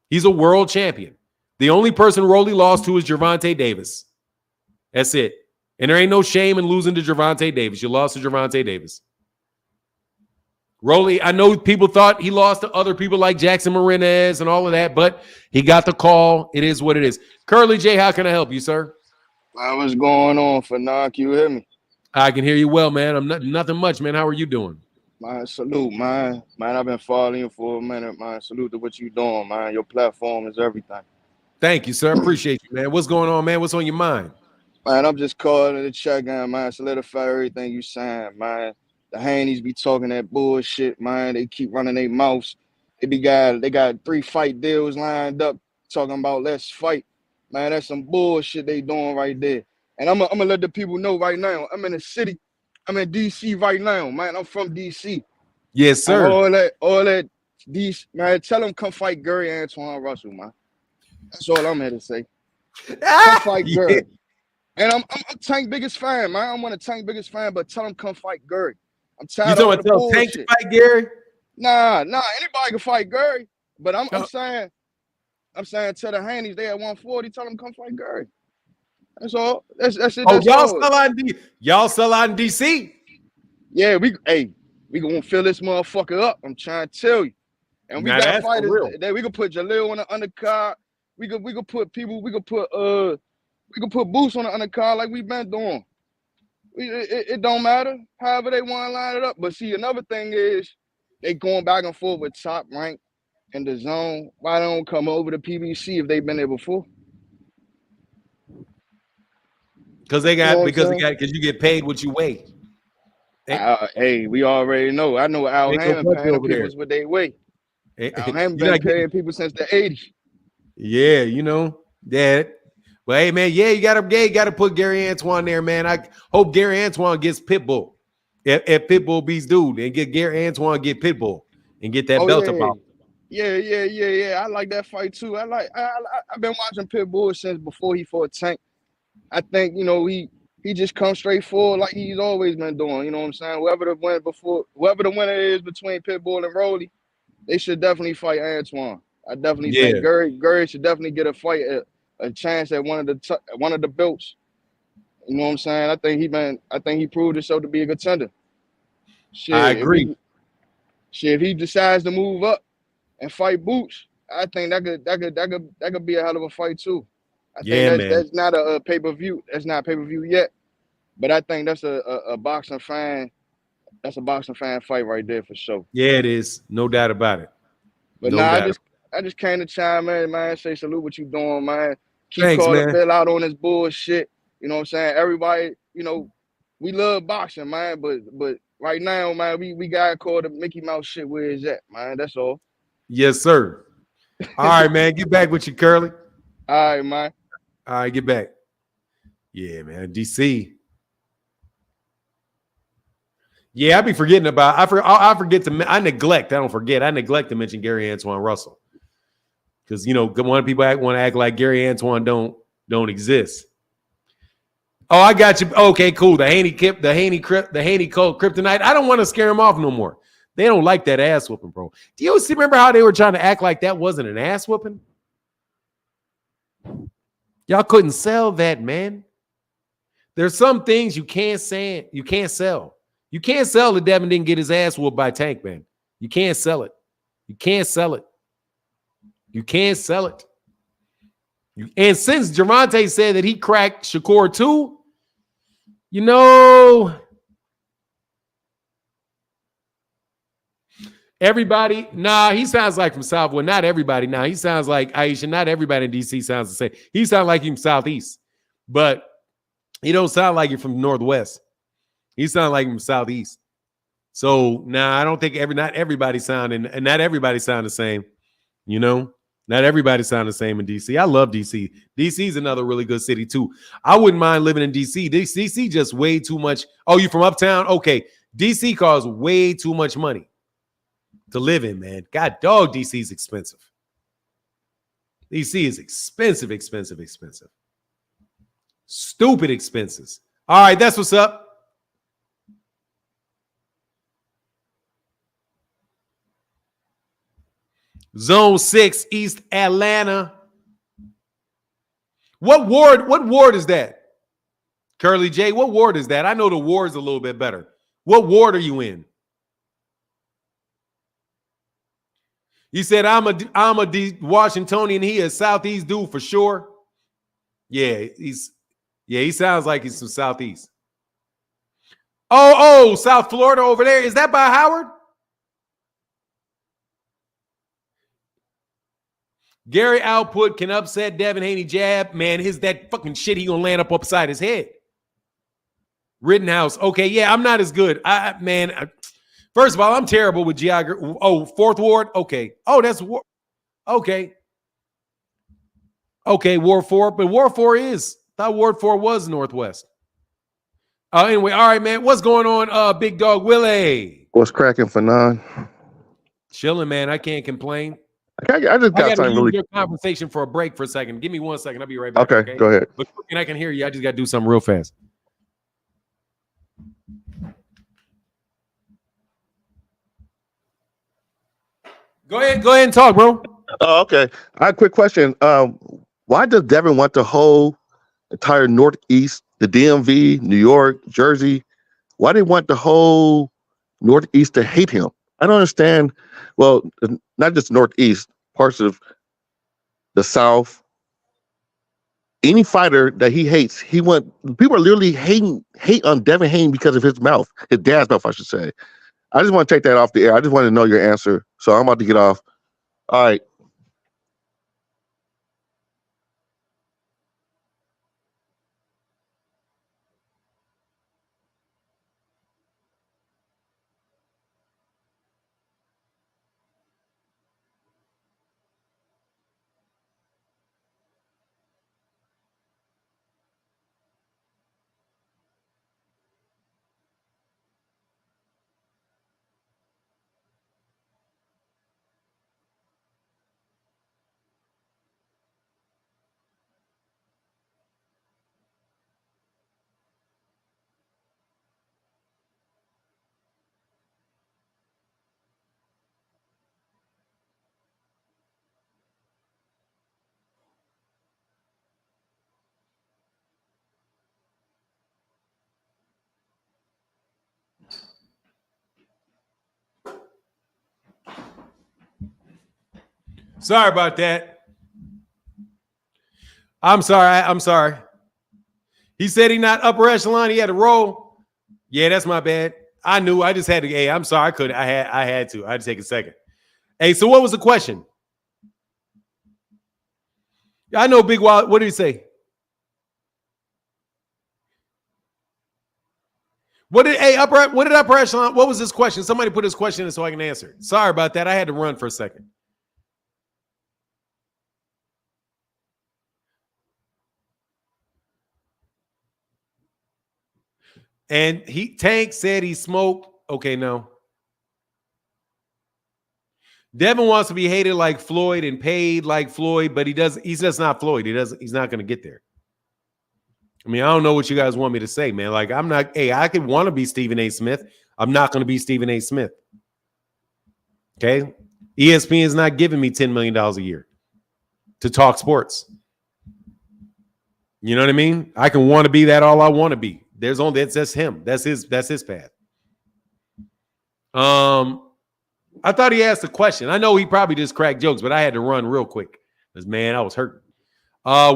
He's a world champion. The only person Rolly lost to is Gervonta Davis. That's it. And there ain't no shame in losing to Gervonta Davis. You lost to Gervonta Davis. Rolly, I know people thought he lost to other people like Jackson Marinez and all of that, but he got the call. It is what it is. Curly J, how can I help you, sir? What's going on, Fanak? You hear me? I can hear you well, man. I'm nothing much, man. How are you doing? Man, salute, man. Man, I've been following you for a minute, man. Salute to what you doing, man. Your platform is everything. Thank you, sir. Appreciate you, man. What's going on, man? What's on your mind? Man, I'm just calling to check in, man. Solidify everything you saying, man. The Haneys be talking that bullshit, man. They keep running their mouths. They got 3 fight deals lined up talking about let's fight. Man, that's some bullshit they doing right there. And I'm gonna let the people know right now. I'm in the city. I'm in DC right now, man. I'm from DC. Yes, sir. And all that DC, man. Tell them come fight Gary Antoine Russell, man. That's all I'm here to say. Come fight Gary. And I'm Tank biggest fan, man. I'm one of Tank biggest fan, but tell him come fight Gary. I'm tired of the bullshit. Tank to fight Gary? Nah, anybody can fight Gary. But I'm saying to the Haneys, they at 140, tell them come fight Gary. That's all. That's it. Oh, y'all sell out in DC? Yeah, we gonna fill this motherfucker up. I'm trying to tell you. And we got fighters that we can put Jalil on the undercard. We could put people, we could put Boots on the undercard like we've been doing. It don't matter. However they want to line it up. But see, another thing is they going back and forth with Top Rank and the Zone. Why don't come over to PBC if they've been there before? Because you get paid what you weigh. Hey, we already know. I know Al Hammond paying people what they weigh. Al Hammond been paying people since the 80s. Yeah, you know that. But hey, man, yeah, you gotta put Gary Antoine there, man. I hope Gary Antoine gets Pitbull. If Pitbull beats dude, and get Gary Antoine get Pitbull and get that belt about. Yeah. I like that fight too. I've been watching Pitbull since before he fought Tank. I think, you know, he just comes straight forward like he's always been doing. You know what I'm saying? Whoever the winner is between Pitbull and Rolly, they should definitely fight Antoine. I definitely think Gary should definitely get a fight, a chance at one of the belts. You know what I'm saying? I think he proved himself to be a contender. Shit, I agree. If he decides to move up and fight Boots, I think that could be a hell of a fight too. I think that's not a pay-per-view. That's not pay-per-view yet. But I think that's a boxing fan. That's a boxing fan fight right there for sure. Yeah, it is. No doubt about it. But I just came to chime in, man. Say salute what you doing, man. Keep calling Bill out on this bullshit. You know what I'm saying? Everybody, you know, we love boxing, man. But right now, man, we gotta call the Mickey Mouse shit where it's at, man. That's all. Yes, sir. All right, man. Get back with you, Curly. All right, man. All right, get back. Yeah, man. DC. Yeah, I be forgetting about. I neglect to mention Gary Antoine Russell because you know one people want to act like Gary Antoine don't exist. Oh, I got you. Okay, cool. The Haney Code Kryptonite. I don't want to scare him off no more. They don't like that ass whooping, bro. Do you remember how they were trying to act like that wasn't an ass whooping? Y'all couldn't sell that, man. There's some things you can't say. You can't sell. You can't sell that Devin didn't get his ass whooped by Tank, man. You can't sell it. You can't sell it. You can't sell it. And since Gervonta said that he cracked Shakur too, you know, everybody, he sounds like from South. Well, not everybody. He sounds like Aisha. Not everybody in DC sounds the same. He sounds like he's from Southeast, but he don't sound like you're from Northwest. He sounds like him from Southeast. So I don't think not everybody sound and not everybody sound the same. You know, not everybody sound the same in DC. I love DC. DC is another really good city too. I wouldn't mind living in DC. DC just way too much. Oh, you from uptown? Okay, DC costs way too much money to live in, man. God dog, DC is expensive. DC is expensive. Stupid expenses. All right, that's what's up. Zone 6, East Atlanta. What ward is that? Curly J, what ward is that? I know the ward's a little bit better. What ward are you in? You said I'm a Washingtonian. He a Southeast dude for sure. Yeah, he sounds like he's from Southeast. Oh, South Florida over there. Is that by Howard? Gary output can upset Devin Haney jab. Man, that fucking shit he gonna land up upside his head. Rittenhouse. Okay, yeah, I'm not as good. First of all, I'm terrible with geography. Oh, fourth ward. Okay. Oh, that's okay. Okay, Ward 4, but Ward 4 thought Ward 4 was Northwest. Anyway, all right, man. What's going on, Big Dog Willie? What's cracking for none? Chilling, man. I can't complain. I just got something really. Your conversation for a break for a second. Give me 1 second. I'll be right back. Okay, go ahead. But I can hear you. I just got to do something real fast. Go ahead and talk, bro. Oh, okay. I have a quick question. Why does Devin want the whole entire Northeast, the DMV, New York, Jersey? Why do they want the whole Northeast to hate him? I don't understand. Well, not just Northeast, parts of the South. Any fighter that he hates, people are literally hate on Devin Haney because of his mouth, his dad's mouth, I should say. I just want to take that off the air. I just want to know your answer. So I'm about to get off. All right. Sorry about that. I'm sorry. He said he not upper echelon. He had to roll. Yeah, that's my bad. I knew. I just had to. Hey, I'm sorry. I had to. I had to take a second. Hey, so what was the question? I know Big Wild. What did he say? What did upper echelon? What was this question? Somebody put his question in so I can answer it. Sorry about that. I had to run for a second. And Tank said he smoked. Okay, no. Devin wants to be hated like Floyd and paid like Floyd, but he's just not Floyd. He's not going to get there. I mean, I don't know what you guys want me to say, man. Like, I could want to be Stephen A. Smith. I'm not going to be Stephen A. Smith. Okay? ESPN is not giving me $10 million a year to talk sports. You know what I mean? I can want to be that all I want to be. That's him. That's his path. I thought he asked a question. I know he probably just cracked jokes, but I had to run real quick because, man, I was hurting.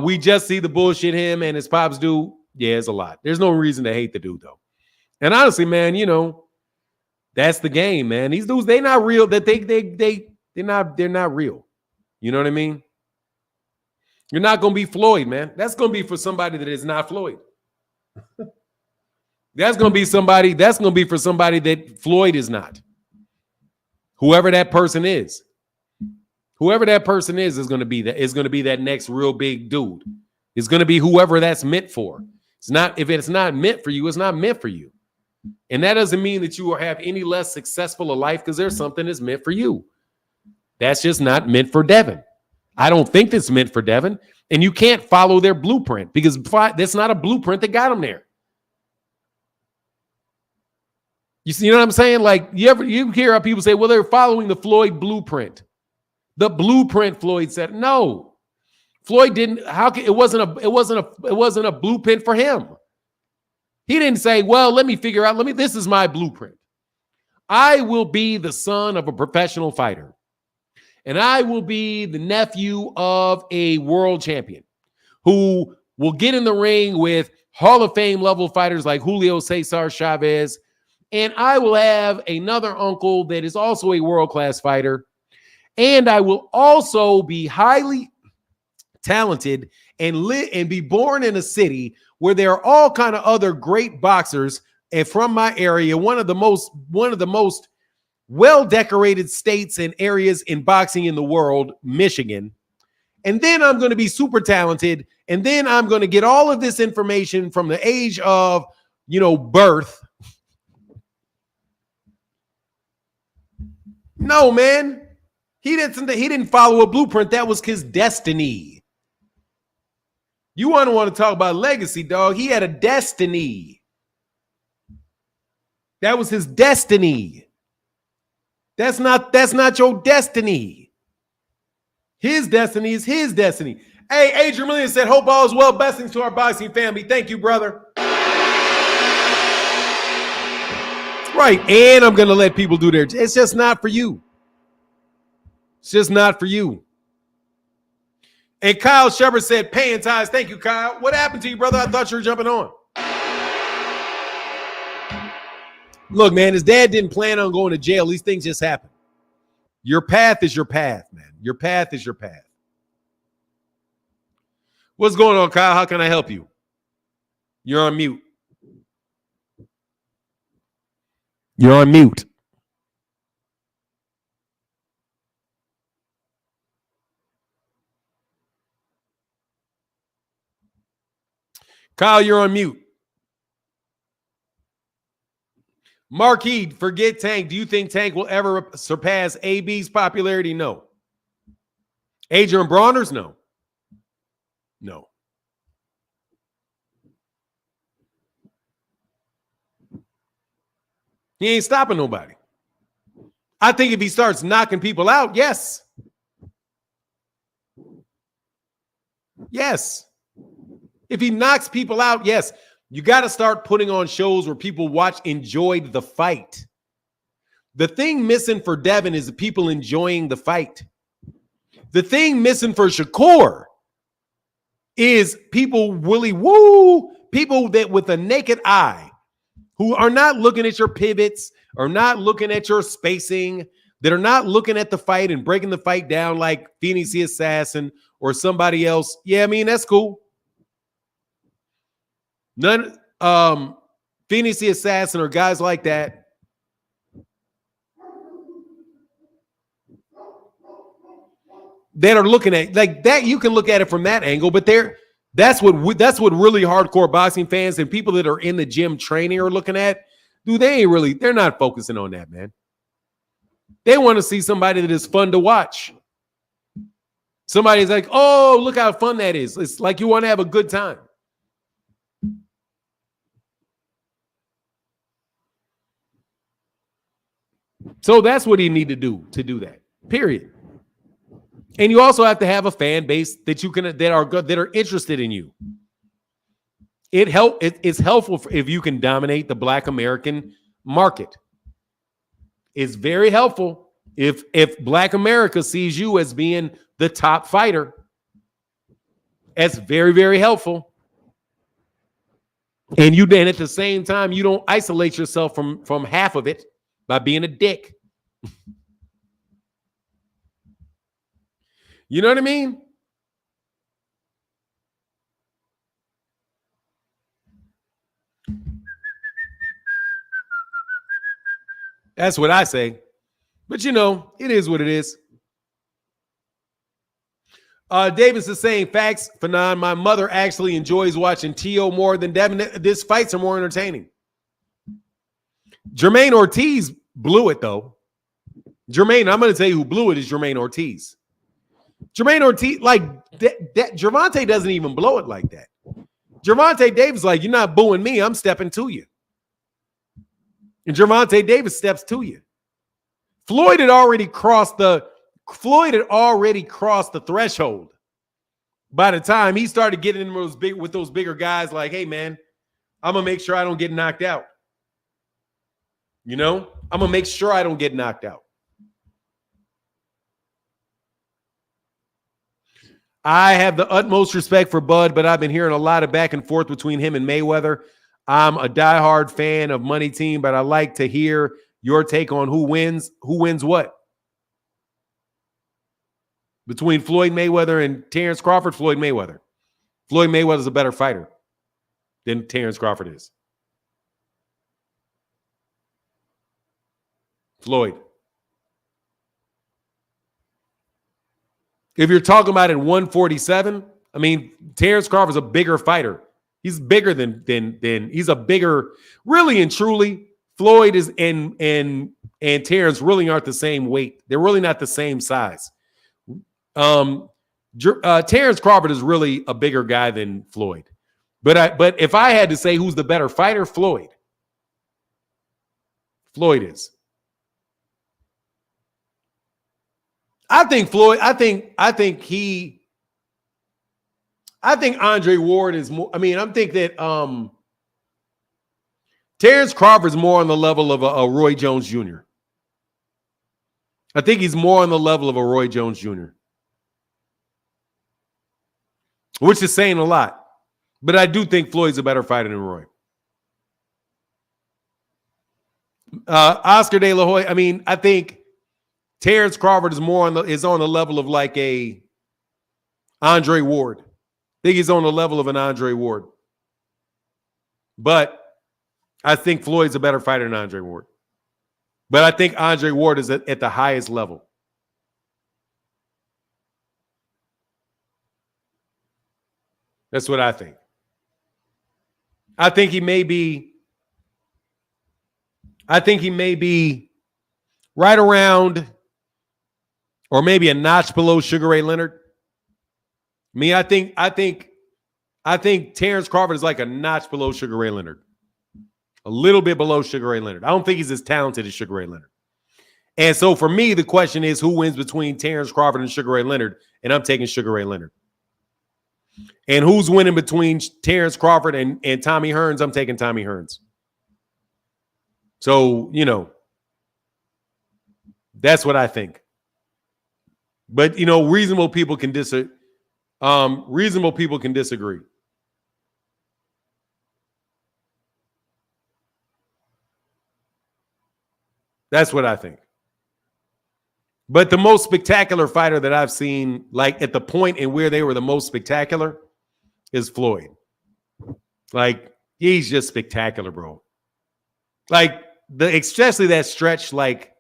We just see the bullshit him and his pops do. Yeah, it's a lot. There's no reason to hate the dude, though. And honestly, man, that's the game, man. These dudes, they're not real. That they're not real. You know what I mean? You're not gonna be Floyd, man. That's gonna be for somebody that is not Floyd. That's gonna be for somebody that Floyd is not. Whoever that person is. Whoever that person is going to be that next real big dude. It's going to be whoever that's meant for. If it's not meant for you, it's not meant for you. And that doesn't mean that you will have any less successful a life because there's something that's meant for you. That's just not meant for Devin. I don't think that's meant for Devin. And you can't follow their blueprint because that's not a blueprint that got them there. You know what I'm saying? Like you hear how people say, well, they're following the Floyd blueprint. The blueprint, Floyd said. No. Floyd didn't. How could it wasn't a blueprint for him. He didn't say, well, let me figure out, this is my blueprint. I will be the son of a professional fighter. And I will be the nephew of a world champion who will get in the ring with Hall of Fame level fighters like Julio Cesar Chavez. And I will have another uncle that is also a world-class fighter. And I will also be highly talented and be born in a city where there are all kind of other great boxers. And from my area, one of the most well-decorated states and areas in boxing in the world, Michigan. And then I'm going to be super talented. And then I'm going to get all of this information from the age of, birth. No, man. He didn't follow a blueprint. That was his destiny. You want to talk about legacy, dog. He had a destiny. That was his destiny. That's not your destiny. His destiny is his destiny. Hey, Adrian Million said, hope all is well. Blessings to our boxing family. Thank you, brother. Right. And I'm going to let people do their, it's just not for you. It's just not for you. And Kyle Shepard said, paying ties. Thank you, Kyle. What happened to you, brother? I thought you were jumping on. Look, man, his dad didn't plan on going to jail. These things just happen. Your path is your path, man. Your path is your path. What's going on, Kyle? How can I help you? You're on mute. You're on mute. Kyle, you're on mute. Marquis, forget Tank. Do you think Tank will ever surpass AB's popularity? No. Adrian Bronner's? No. No. He ain't stopping nobody. I think if he starts knocking people out, yes. Yes. If he knocks people out, yes. You got to start putting on shows where people enjoyed the fight. The thing missing for Devin is the people enjoying the fight. The thing missing for Shakur is people really people that with a naked eye who are not looking at your pivots, are not looking at your spacing, that are not looking at the fight and breaking the fight down like Phoenix the Assassin or somebody else. Yeah, I mean, that's cool. Phoenix the Assassin or guys like that. That are looking at like that. You can look at it from that angle, but that's what really hardcore boxing fans and people that are in the gym training are looking at. Dude, they're not focusing on that, man. They want to see somebody that is fun to watch. Somebody's like, oh, look how fun that is. It's like you want to have a good time. So that's what you need to do that. Period. And you also have to have a fan base that are interested in you. It's helpful if you can dominate the Black American market. It's very helpful if Black America sees you as being the top fighter. That's very, very helpful. And then at the same time, you don't isolate yourself from half of it by being a dick. You know what I mean? That's what I say. But it is what it is. Davis is saying, facts, Fanon. My mother actually enjoys watching T.O. more than Devin. These fights are more entertaining. Jermaine Ortiz blew it, though. I'm going to tell you who blew it is Jermaine Ortiz. Jermaine Ortiz, Gervonta doesn't even blow it like that. Gervonta Davis, you're not booing me. I'm stepping to you. And Gervonta Davis steps to you. Floyd had already crossed the Floyd had already crossed the threshold by the time he started getting in with those bigger guys. Like, hey, man, I'm going to make sure I don't get knocked out. You know, I'm going to make sure I don't get knocked out. I have the utmost respect for Bud, but I've been hearing a lot of back and forth between him and Mayweather. I'm a diehard fan of Money Team, but I like to hear your take on who wins what? Between Floyd Mayweather and Terrence Crawford, Floyd Mayweather. Floyd Mayweather's a better fighter than Terrence Crawford is. Floyd. If you're talking about at 147, I mean, Terrence Crawford's a bigger fighter. He's bigger than he's a bigger, really and truly. Floyd is and Terrence really aren't the same weight. They're really not the same size. Terrence Crawford is really a bigger guy than Floyd. But if I had to say who's the better fighter, Floyd. Floyd is. I think Andre Ward is more. I mean, I think that Terrence Crawford's more on the level of a Roy Jones Jr. I think he's more on the level of a Roy Jones Jr. Which is saying a lot. But I do think Floyd's a better fighter than Roy. Oscar De La Hoya, I mean, I think Terrence Crawford is more is on the level of like a Andre Ward. I think he's on the level of an Andre Ward. But I think Floyd's a better fighter than Andre Ward. But I think Andre Ward is at the highest level. That's what I think. I think he may be right around or maybe a notch below Sugar Ray Leonard. I mean, I think Terrence Crawford is like a notch below Sugar Ray Leonard. A little bit below Sugar Ray Leonard. I don't think he's as talented as Sugar Ray Leonard. And so for me, the question is who wins between Terrence Crawford and Sugar Ray Leonard? And I'm taking Sugar Ray Leonard. And who's winning between Terrence Crawford and Tommy Hearns? I'm taking Tommy Hearns. So, you know, that's what I think. But, you know, reasonable people can disagree. That's what I think. But the most spectacular fighter that I've seen, like at the point in where they were the most spectacular, is Floyd. Like, he's just spectacular, bro. Like, especially that stretch, like,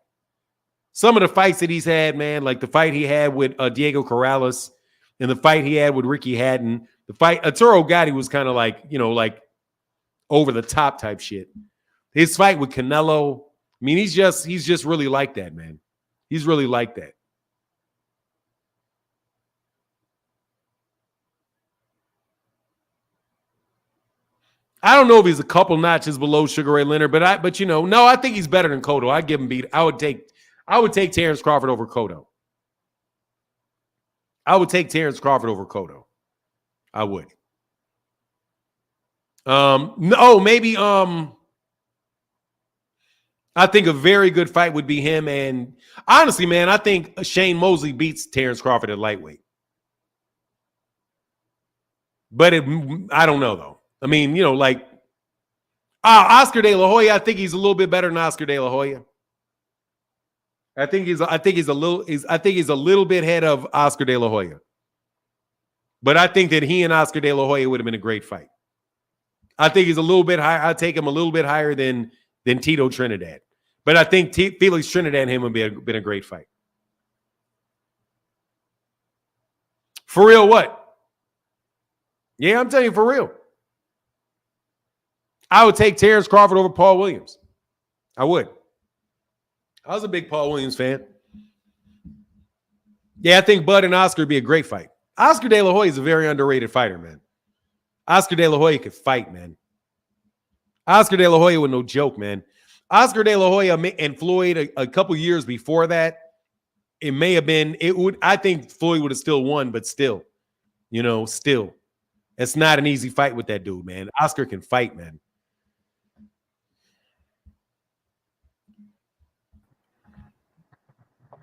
some of the fights that he's had, man, like the fight he had with Diego Corrales and the fight he had with Ricky Hatton, the fight, Arturo Gatti was kind of like, you know, like over the top type shit. His fight with Canelo, I mean, he's just really like that, man. He's really like that. I don't know if he's a couple notches below Sugar Ray Leonard, but you know, no, I think he's better than Cotto. I give him beat. I would take Terrence Crawford over Cotto. I would take Terrence Crawford over Cotto. I would. No, maybe I think a very good fight would be him. And honestly, man, I think Shane Mosley beats Terrence Crawford at lightweight. But I don't know, though. I mean, you know, like Oscar De La Hoya, I think he's a little bit better than Oscar De La Hoya. I think he's a little bit ahead of Oscar De La Hoya. But I think that he and Oscar De La Hoya would have been a great fight. I think he's a little bit higher. I'd take him a little bit higher than Tito Trinidad. But I think Felix Trinidad and him would been a great fight. For real, what? Yeah, I'm telling you, for real. I would take Terrence Crawford over Paul Williams. I would. I was a big Paul Williams fan. Yeah, I think Bud and Oscar would be a great fight. Oscar De La Hoya is a very underrated fighter, man. Oscar De La Hoya could fight, man. Oscar De La Hoya was no joke, man. Oscar De La Hoya and Floyd a couple years before that, it may have been, I think Floyd would have still won, but still, still. It's not an easy fight with that dude, man. Oscar can fight, man.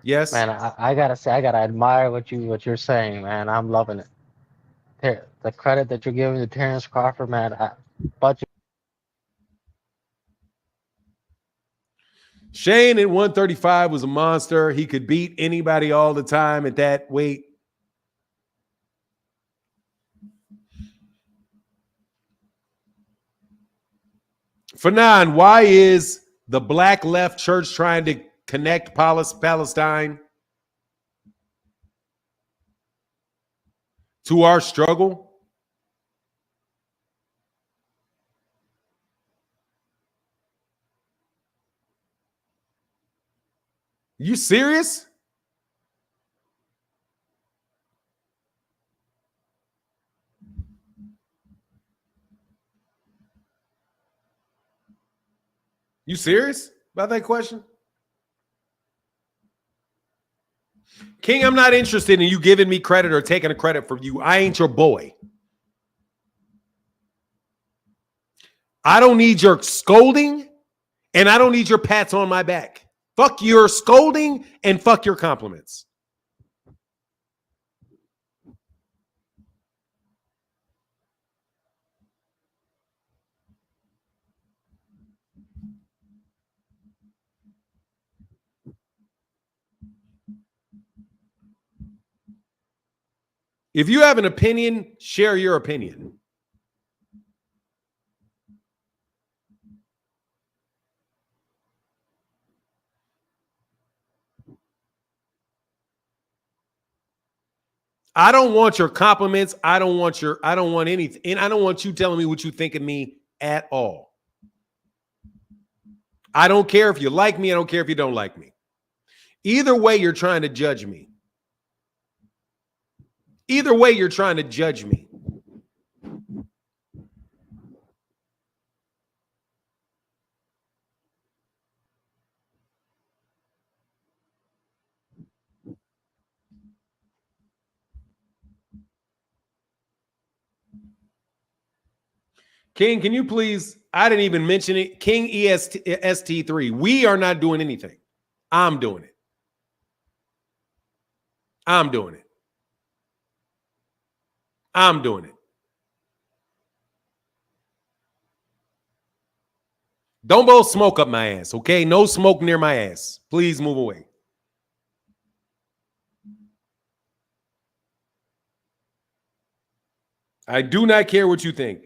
Yes. Man, I gotta say, I gotta admire what you're saying, man. I'm loving it. The credit that you're giving to Terrence Crawford, man. Shane at 135 was a monster. He could beat anybody all the time at that weight. Fanan, why is the Black Left Church trying to connect Palestine to our struggle? You serious? You serious about that question? King, I'm not interested in you giving me credit or taking a credit from you. I ain't your boy. I don't need your scolding, and I don't need your pats on my back. Fuck your scolding and fuck your compliments. If you have an opinion, share your opinion. I don't want your compliments. I don't want anything. And I don't want you telling me what you think of me at all. I don't care if you like me. I don't care if you don't like me. Either way, you're trying to judge me. Either way, you're trying to judge me. King, can you please? I didn't even mention it. King EST3. We are not doing anything. I'm doing it. I'm doing it. I'm doing it. Don't blow smoke up my ass, okay? No smoke near my ass. Please move away. I do not care what you think.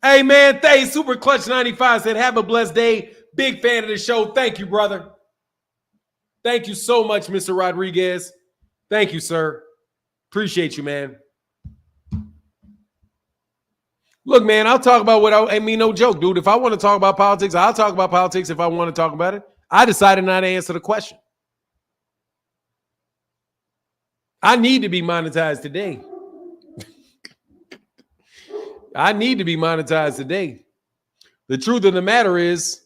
Hey, man, thanks. Super Clutch 95 said, have a blessed day. Big fan of the show. Thank you, brother. Thank you so much, Mr. Rodriguez. Thank you, sir. Appreciate you, man. Look, man, I'll talk about what I mean, no joke, dude. If I want to talk about politics, I'll talk about politics if I want to talk about it. I decided not to answer the question. I need to be monetized today. I need to be monetized today. The truth of the matter is,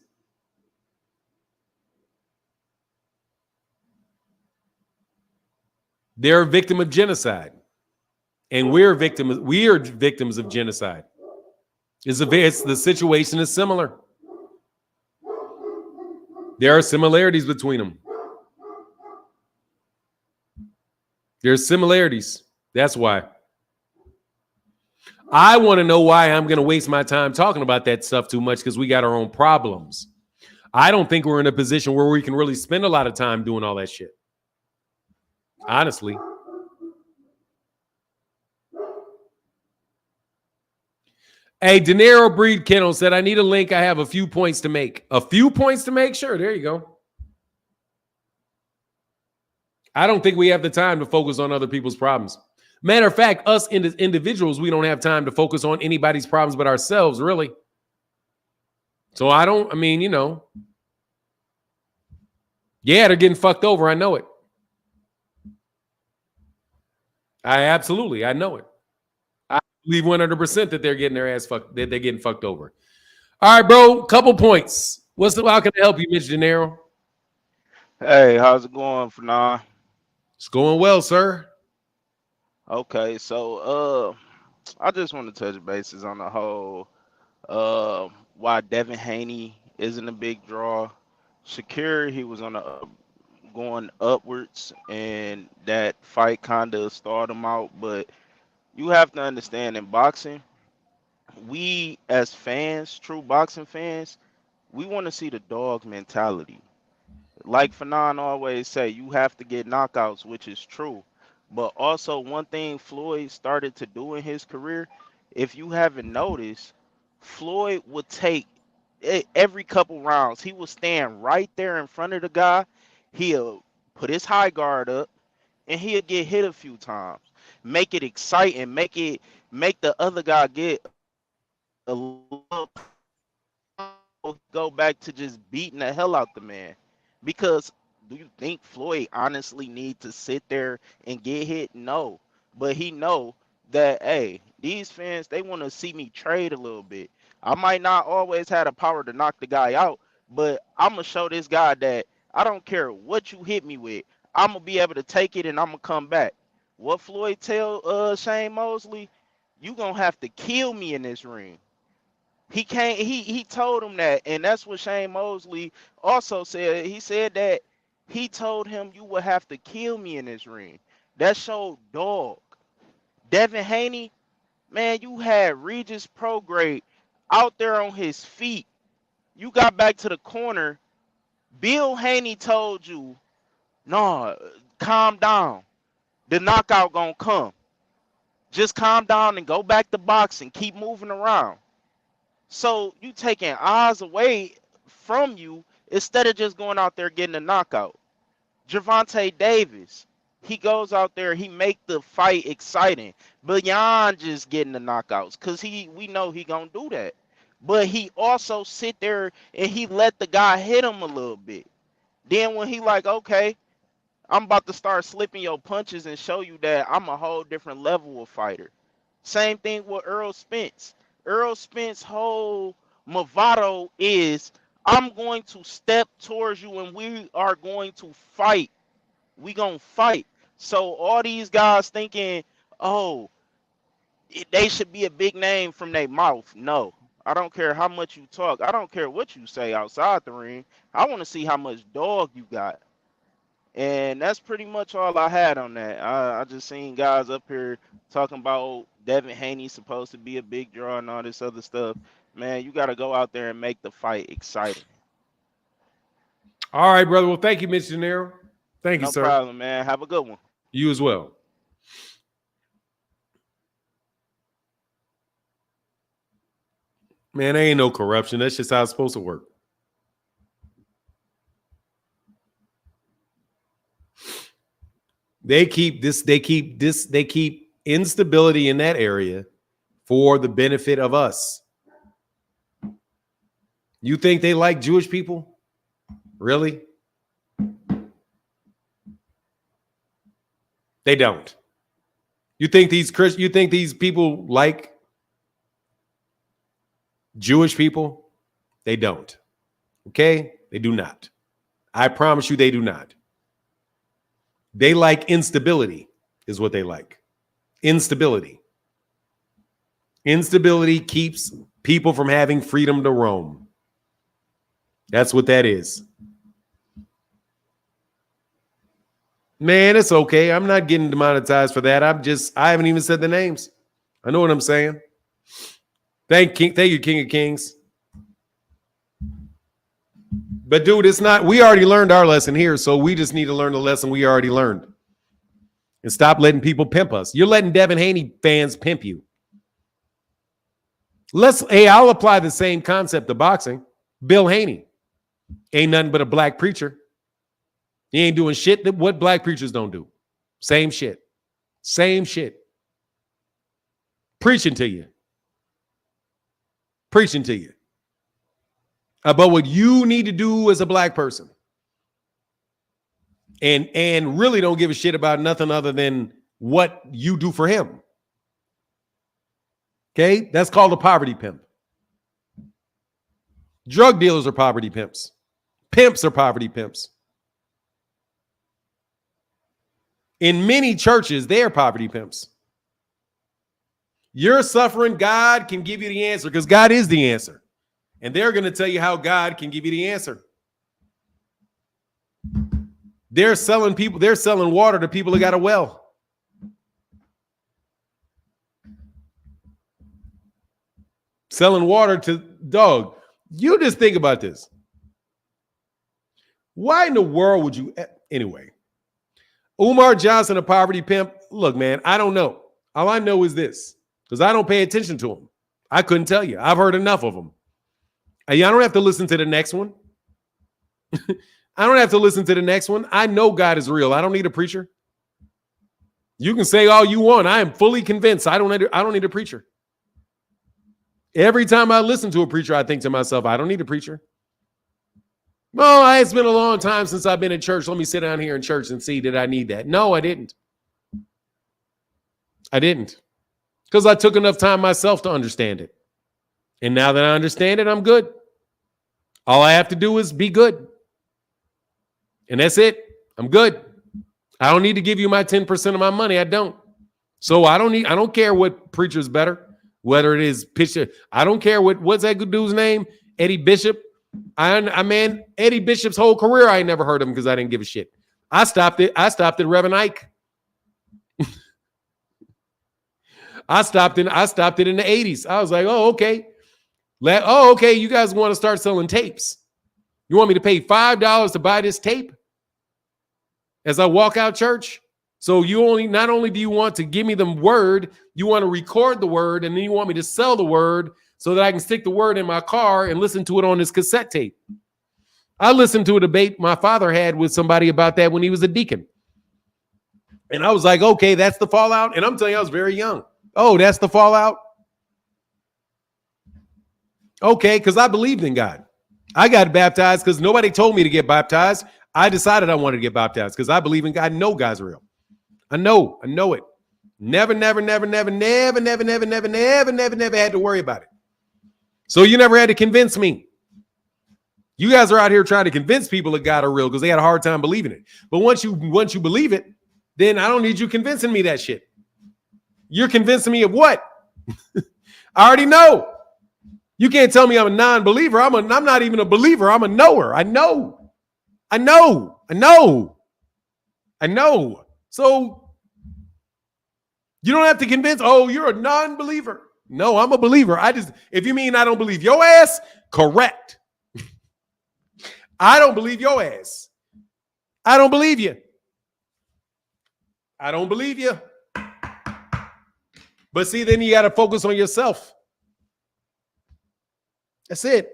they're a victim of genocide. And we're victims of genocide. The situation is similar. There are similarities between them. There's similarities. That's why. I want to know why I'm going to waste my time talking about that stuff too much, because we got our own problems. I don't think we're in a position where we can really spend a lot of time doing all that shit. Honestly. Hey, De Niro Breed Kennel said, I need a link. I have a few points to make. A few points to make? Sure, there you go. I don't think we have the time to focus on other people's problems. Matter of fact, us individuals, we don't have time to focus on anybody's problems but ourselves, really. So yeah, they're getting fucked over. I know it. I know it. I believe 100% that they're getting their ass fucked, that they're getting fucked over. All right, bro, couple points. How can I help you, Mitch De Niro? Hey, how's it going, Fanon? It's going well, sir. Okay, so I just want to touch bases on the whole why Devin Haney isn't a big draw. Shakur, he was on the going upwards, and that fight kind of stalled him out. But you have to understand, in boxing, we as fans, true boxing fans, we want to see the dog mentality. Like Fanon always say, you have to get knockouts, which is true. But also one thing Floyd started to do in his career, if you haven't noticed, Floyd would take every couple rounds, he would stand right there in front of the guy. He'll put his high guard up and he'll get hit a few times. Make it exciting, make the other guy get a little go back to just beating the hell out the man. Because do you think Floyd honestly need to sit there and get hit? No. But he know that hey, these fans they want to see me trade a little bit. I might not always have the power to knock the guy out, but I'm gonna show this guy that I don't care what you hit me with. I'm gonna be able to take it and I'm gonna come back. What Floyd tell Shane Mosley, you gonna have to kill me in this ring. He can't. He told him that, and that's what Shane Mosley also said. He said that he told him you would have to kill me in this ring. That showed dog. Devin Haney, man, you had Regis Prograde out there on his feet. You got back to the corner. Bill Haney told you, no, calm down. The knockout gonna come. Just calm down and go back to boxing. Keep moving around. So you taking eyes away from you instead of just going out there getting a knockout. Gervonta Davis, he goes out there, he make the fight exciting beyond just getting the knockouts, cause we know he gonna do that. But he also sit there and he let the guy hit him a little bit. Then when he like, okay, I'm about to start slipping your punches and show you that I'm a whole different level of fighter. Same thing with Errol Spence. Errol Spence whole Movado is I'm going to step towards you and we are going to fight. We gonna fight. So all these guys thinking, oh, they should be a big name from their mouth. No. I don't care how much you talk. I don't care what you say outside the ring. I want to see how much dog you got. And that's pretty much all I had on that. I just seen guys up here talking about Devin Haney supposed to be a big draw and all this other stuff. Man, you got to go out there and make the fight exciting. All right, brother. Well, thank you, Mr. Nero. Thank you, No sir. problem, man. Have a good one. You as well. Man, there ain't no corruption. That's just how it's supposed to work. They keep instability in that area for the benefit of us. You think they like Jewish people? Really? They don't. You think these people like Jewish people? They don't. Okay? They do not. I promise you they do not. They like instability is what they like. Instability. Instability keeps people from having freedom to roam. That's what that is. Man, it's okay. I'm not getting demonetized for that. I haven't even said the names. I know what I'm saying. Thank you, King of Kings. But dude, it's not, we already learned our lesson here, so we just need to learn the lesson we already learned. And stop letting people pimp us. You're letting Devin Haney fans pimp you. I'll apply the same concept to boxing. Bill Haney ain't nothing but a black preacher. He ain't doing shit that what black preachers don't do. Same shit. Same shit. Preaching to you. Preaching to you. About what you need to do as a black person. And really don't give a shit about nothing other than what you do for him. Okay? That's called a poverty pimp. Drug dealers are poverty pimps. Pimps are poverty pimps. In many churches, they are poverty pimps. You're suffering, God can give you the answer because God is the answer. And they're going to tell you how God can give you the answer. They're selling water to people that got a well. Selling water to dog. You just think about this. Why in the world would you anyway? Umar Johnson, a poverty pimp. Look, man, I don't know. All I know is this, because I don't pay attention to him. I couldn't tell you. I've heard enough of them. I don't have to listen to the next one. I don't have to listen to the next one. I know God is real. I don't need a preacher. You can say all you want. I am fully convinced. I don't need a preacher. Every time I listen to a preacher, I think to myself, I don't need a preacher. Oh, it's been a long time since I've been in church. Let me sit down here in church and see, did I need that? No, I didn't. I didn't. Because I took enough time myself to understand it. And now that I understand it, I'm good. All I have to do is be good. And that's it. I'm good. I don't need to give you my 10% of my money. I don't. So I don't care what preacher's better, whether it is Bishop. I don't care what's that good dude's name? Eddie Bishop. Man, Eddie Bishop's whole career, I ain't never heard of him because I didn't give a shit. I stopped at Reverend Ike. I stopped it in the 80s. I was like, oh, okay. Okay, you guys want to start selling tapes. You want me to pay $5 to buy this tape as I walk out church? So not only do you want to give me the word, you want to record the word, and then you want me to sell the word so that I can stick the word in my car and listen to it on this cassette tape. I listened to a debate my father had with somebody about that when he was a deacon. And I was like, okay, that's the fallout. And I'm telling you, I was very young. Oh, that's the fallout? Okay, because I believed in God. I got baptized because nobody told me to get baptized. I decided I wanted to get baptized because I believe in God. I know God's real. I know it. Never had to worry about it. So you never had to convince me. You guys are out here trying to convince people that God are real because they had a hard time believing it. But once you believe it, then I don't need you convincing me that shit. You're convincing me of what? I already know. You can't tell me I'm a non-believer. I'm not even a believer. I'm a knower. I know. So you don't have to convince, oh, you're a non-believer. No, I'm a believer. If you mean I don't believe your ass, correct. I don't believe your ass. I don't believe you. I don't believe you. But see, then you got to focus on yourself. That's it.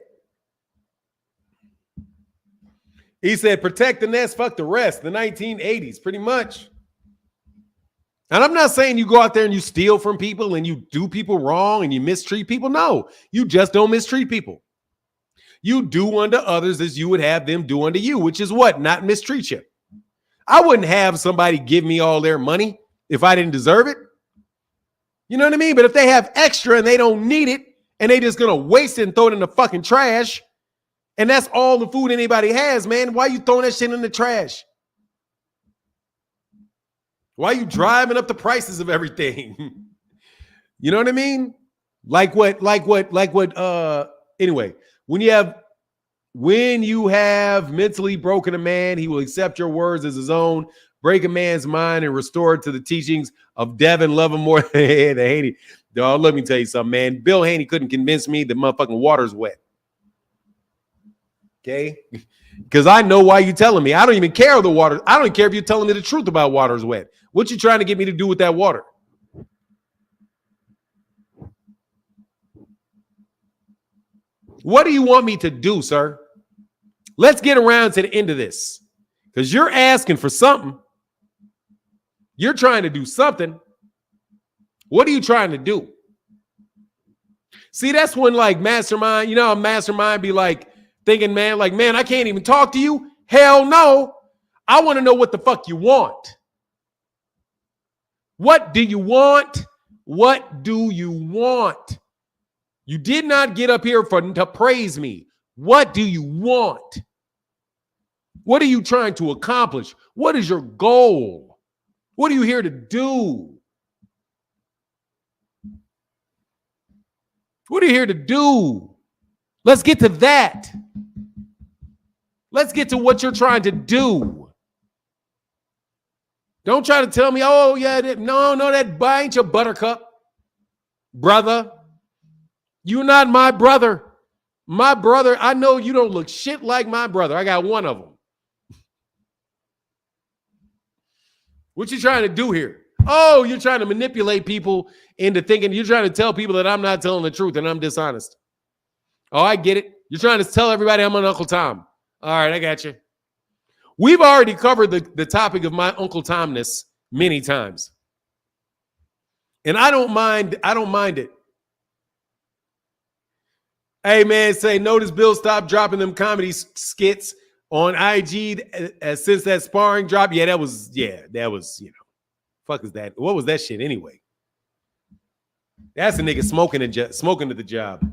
He said, protect the nest, fuck the rest. The 1980s, pretty much. And I'm not saying you go out there and you steal from people and you do people wrong and you mistreat people. No, you just don't mistreat people. You do unto others as you would have them do unto you, which is what? Not mistreat you. I wouldn't have somebody give me all their money if I didn't deserve it. You know what I mean? But if they have extra and they don't need it and they just going to waste it and throw it in the fucking trash, and that's all the food anybody has, man, why you throwing that shit in the trash? Why are you driving up the prices of everything? You know what I mean? Anyway, when you have mentally broken a man, he will accept your words as his own, break a man's mind and restore it to the teachings of Devin, love him more than Haney. Dog, let me tell you something, man. Bill Haney couldn't convince me the motherfucking water's wet. Okay? Because I know why you're telling me. I don't even care the water. I don't care if you're telling me the truth about water's wet. What you trying to get me to do with that water? What do you want me to do, sir? Let's get around to the end of this. Because you're asking for something. You're trying to do something. What are you trying to do? See, that's when like mastermind, you know how mastermind be like thinking, man, I can't even talk to you. Hell no. I want to know what the fuck you want. What do you want? What do you want? You did not get up here to praise me. What do you want? What are you trying to accomplish? What is your goal? What are you here to do? What are you here to do? Let's get to that. Let's get to what you're trying to do. Don't try to tell me, oh, yeah, no, that ain't your buttercup. Brother, you're not my brother. My brother, I know you don't look shit like my brother. I got one of them. What you trying to do here? Oh, you're trying to manipulate people into thinking, you're trying to tell people that I'm not telling the truth and I'm dishonest. Oh, I get it. You're trying to tell everybody I'm an Uncle Tom. All right, I got you. We've already covered the topic of my Uncle Tomness many times. And I don't mind it. Hey, man, say, notice Bill stopped dropping them comedy skits on IG since that sparring drop. Yeah, that was, fuck is that? What was that shit anyway? That's a nigga smoking at the job.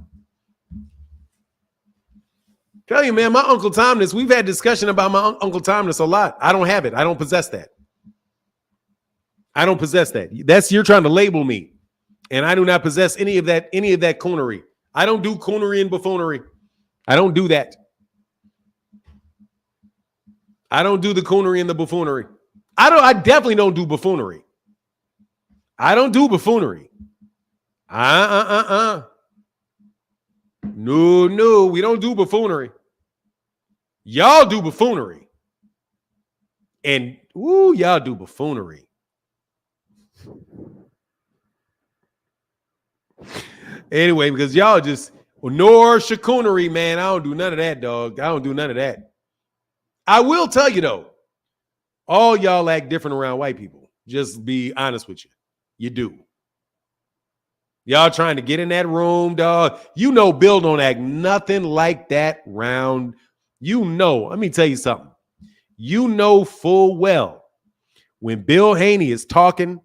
Tell you, man, my Uncle Tomness, we've had discussion about my Uncle Tomness a lot. I don't have it. I don't possess that. You're trying to label me. And I do not possess any of that coonery. I don't do coonery and buffoonery. I don't do that. I don't do the coonery and the buffoonery. I definitely don't do buffoonery. I don't do buffoonery. No, we don't do buffoonery. Y'all do buffoonery. And, y'all do buffoonery. Anyway, because y'all just, nor shakoonery, man. I don't do none of that, dog. I don't do none of that. I will tell you, though, all y'all act different around white people. Just be honest with you. You do. Y'all trying to get in that room, dog. You know Bill don't act nothing like that round. You know, let me tell you something. You know full well when Bill Haney is talking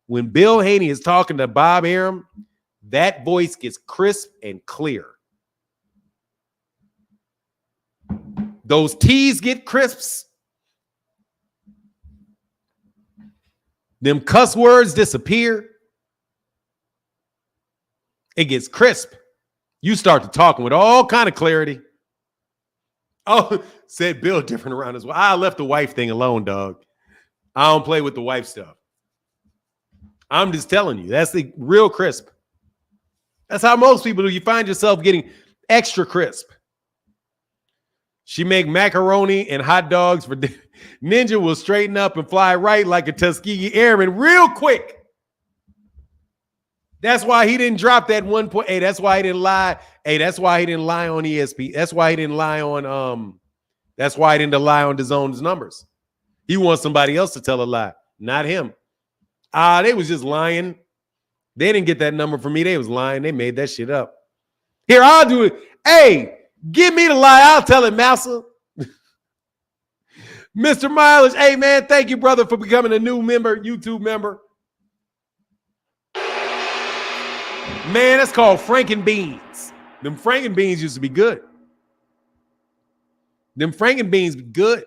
to Bob Arum, that voice gets crisp and clear. Those T's get crisps. Them cuss words disappear. It gets crisp. You start to talking with all kind of clarity. Oh, said Bill different around as well. I left the wife thing alone, dog. I don't play with the wife stuff. I'm just telling you, that's the real crisp. That's how most people do. You find yourself getting extra crisp. She make macaroni and hot dogs for Ninja will straighten up and fly right like a Tuskegee Airman real quick. That's why he didn't drop that 1 point. Hey, that's why he didn't lie. Hey, that's why he didn't lie on ESP. That's why he didn't lie on that's why he didn't lie on DAZN's numbers. He wants somebody else to tell a lie, not him. They was just lying. They didn't get that number from me. They was lying. They made that shit up. Here, I'll do it. Hey, give me the lie. I'll tell it, massa. Mr. Mileage, hey, man, thank you, brother, for becoming a new member, YouTube member. Man, that's called Frankenbeans. Them Frankenbeans used to be good. Them Frankenbeans be good.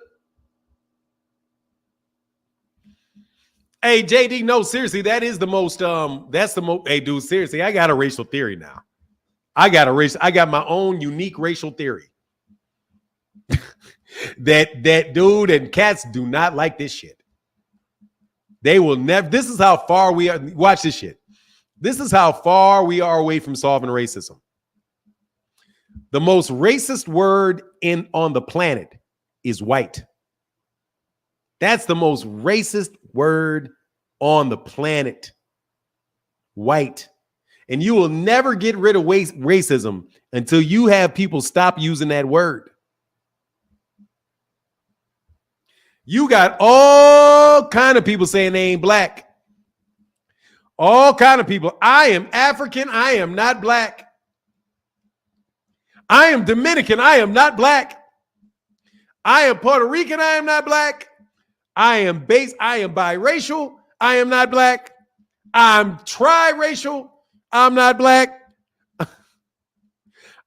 Hey, JD, no, seriously, that is the most, that's the most, hey, dude, seriously, I got a racial theory now. I got my own unique racial theory. that dude and cats do not like this shit. They will never, this is how far we are, watch this shit. This is how far we are away from solving racism. The most racist word on the planet is white. That's the most racist word on the planet. White. And you will never get rid of racism until you have people stop using that word. You got all kind of people saying they ain't black. All kind of people. I am African. I am not black. I am Dominican. I am not black. I am Puerto Rican. I am not black. I am biracial. I am not black. I'm triracial. I'm not black.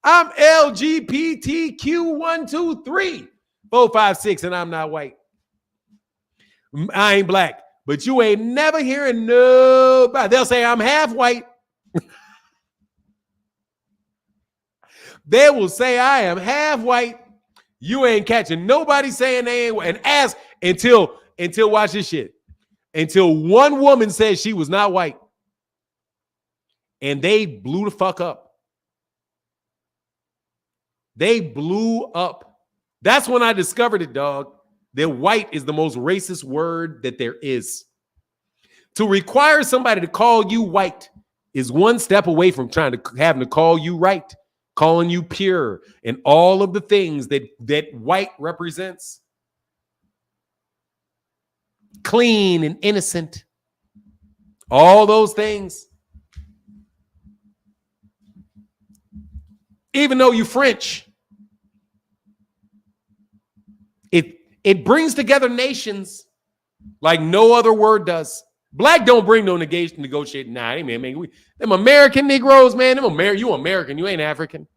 I'm LGBTQ 1, 2, 3, 4, 5, 6, and I'm not white. I ain't black. But you ain't never hearing nobody. They'll say, I'm half white. They will say, I am half white. You ain't catching nobody saying they ain't white. And ask until watch this shit. Until one woman says she was not white. And they blew the fuck up. They blew up. That's when I discovered it, dog. That white is the most racist word that there is. To require somebody to call you white is one step away from having to call you right, calling you pure, and all of the things that white represents. Clean and innocent. All those things. Even though you French, it brings together nations like no other word does. Black don't bring no negotiating. Nah, man, them American Negroes, man. You American, you ain't African.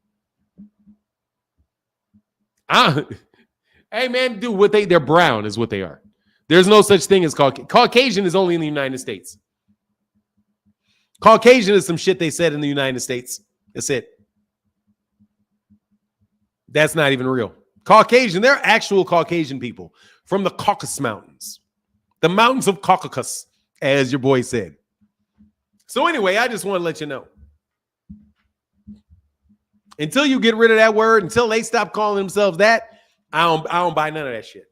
Hey, man, dude, they're brown is what they are. There's no such thing as Caucasian is only in the United States. Caucasian is some shit they said in the United States. That's it. That's not even real. Caucasian, they're actual Caucasian people from the Caucasus Mountains. The mountains of Caucasus, as your boy said. So anyway, I just want to let you know. Until you get rid of that word, until they stop calling themselves that, I don't buy none of that shit.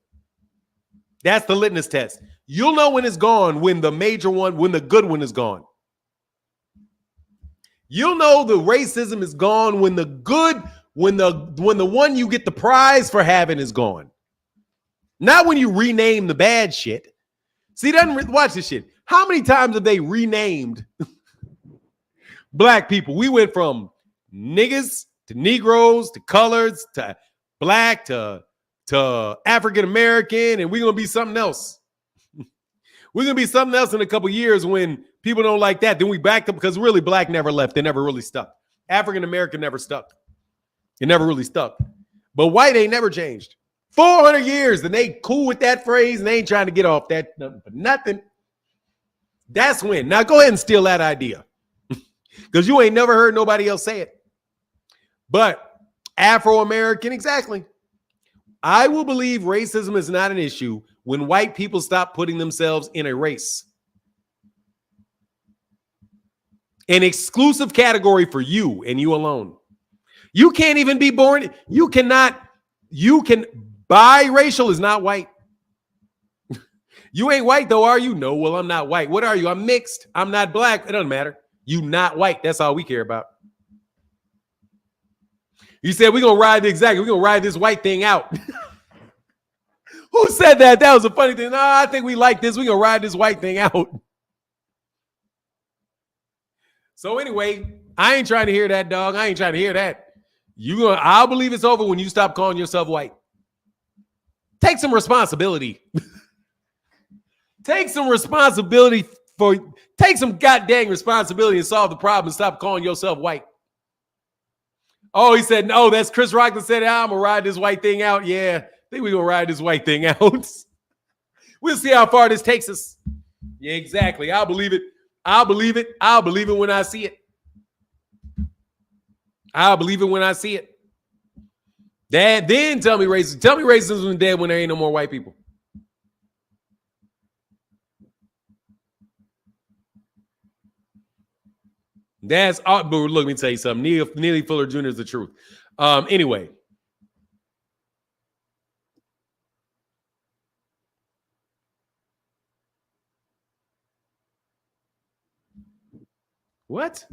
That's the litmus test. You'll know when it's gone, when the major one, when the good one is gone. You'll know the racism is gone when the good, when the one you get the prize for having is gone. Not when you rename the bad shit. See, watch this shit. How many times have they renamed black people? We went from niggas to Negroes to coloreds to black to African American, and we're gonna be something else. We're gonna be something else in a couple years when people don't like that. Then we backed up because really black never left. They never really stuck. African American never stuck. It never really stuck. But white ain't never changed. 400 years, and they cool with that phrase, and they ain't trying to get off that nothing. That's when. Now go ahead and steal that idea. Because you ain't never heard nobody else say it. But Afro-American, exactly. I will believe racism is not an issue when white people stop putting themselves in a race. An exclusive category for you and you alone. You can't even be born. Biracial is not white. You ain't white though, are you? No, well, I'm not white. What are you? I'm mixed. I'm not black. It doesn't matter. You not white. That's all we care about. You said we're going to ride this white thing out. Who said that? That was a funny thing. No, I think we like this. We're going to ride this white thing out. So anyway, I ain't trying to hear that, dog. I ain't trying to hear that. I'll believe it's over when you stop calling yourself white. Take some responsibility. Take some goddamn responsibility and solve the problem and stop calling yourself white. Oh, he said, no, that's Chris Rock that said, I'm going to ride this white thing out. Yeah, I think we're going to ride this white thing out. We'll see how far this takes us. Yeah, exactly. I'll believe it. I'll believe it when I see it. I'll believe it when I see it. Then tell me racism. Tell me racism is dead when there ain't no more white people. That's but look, let me tell you something. Neely Fuller Jr. is the truth. Anyway. What?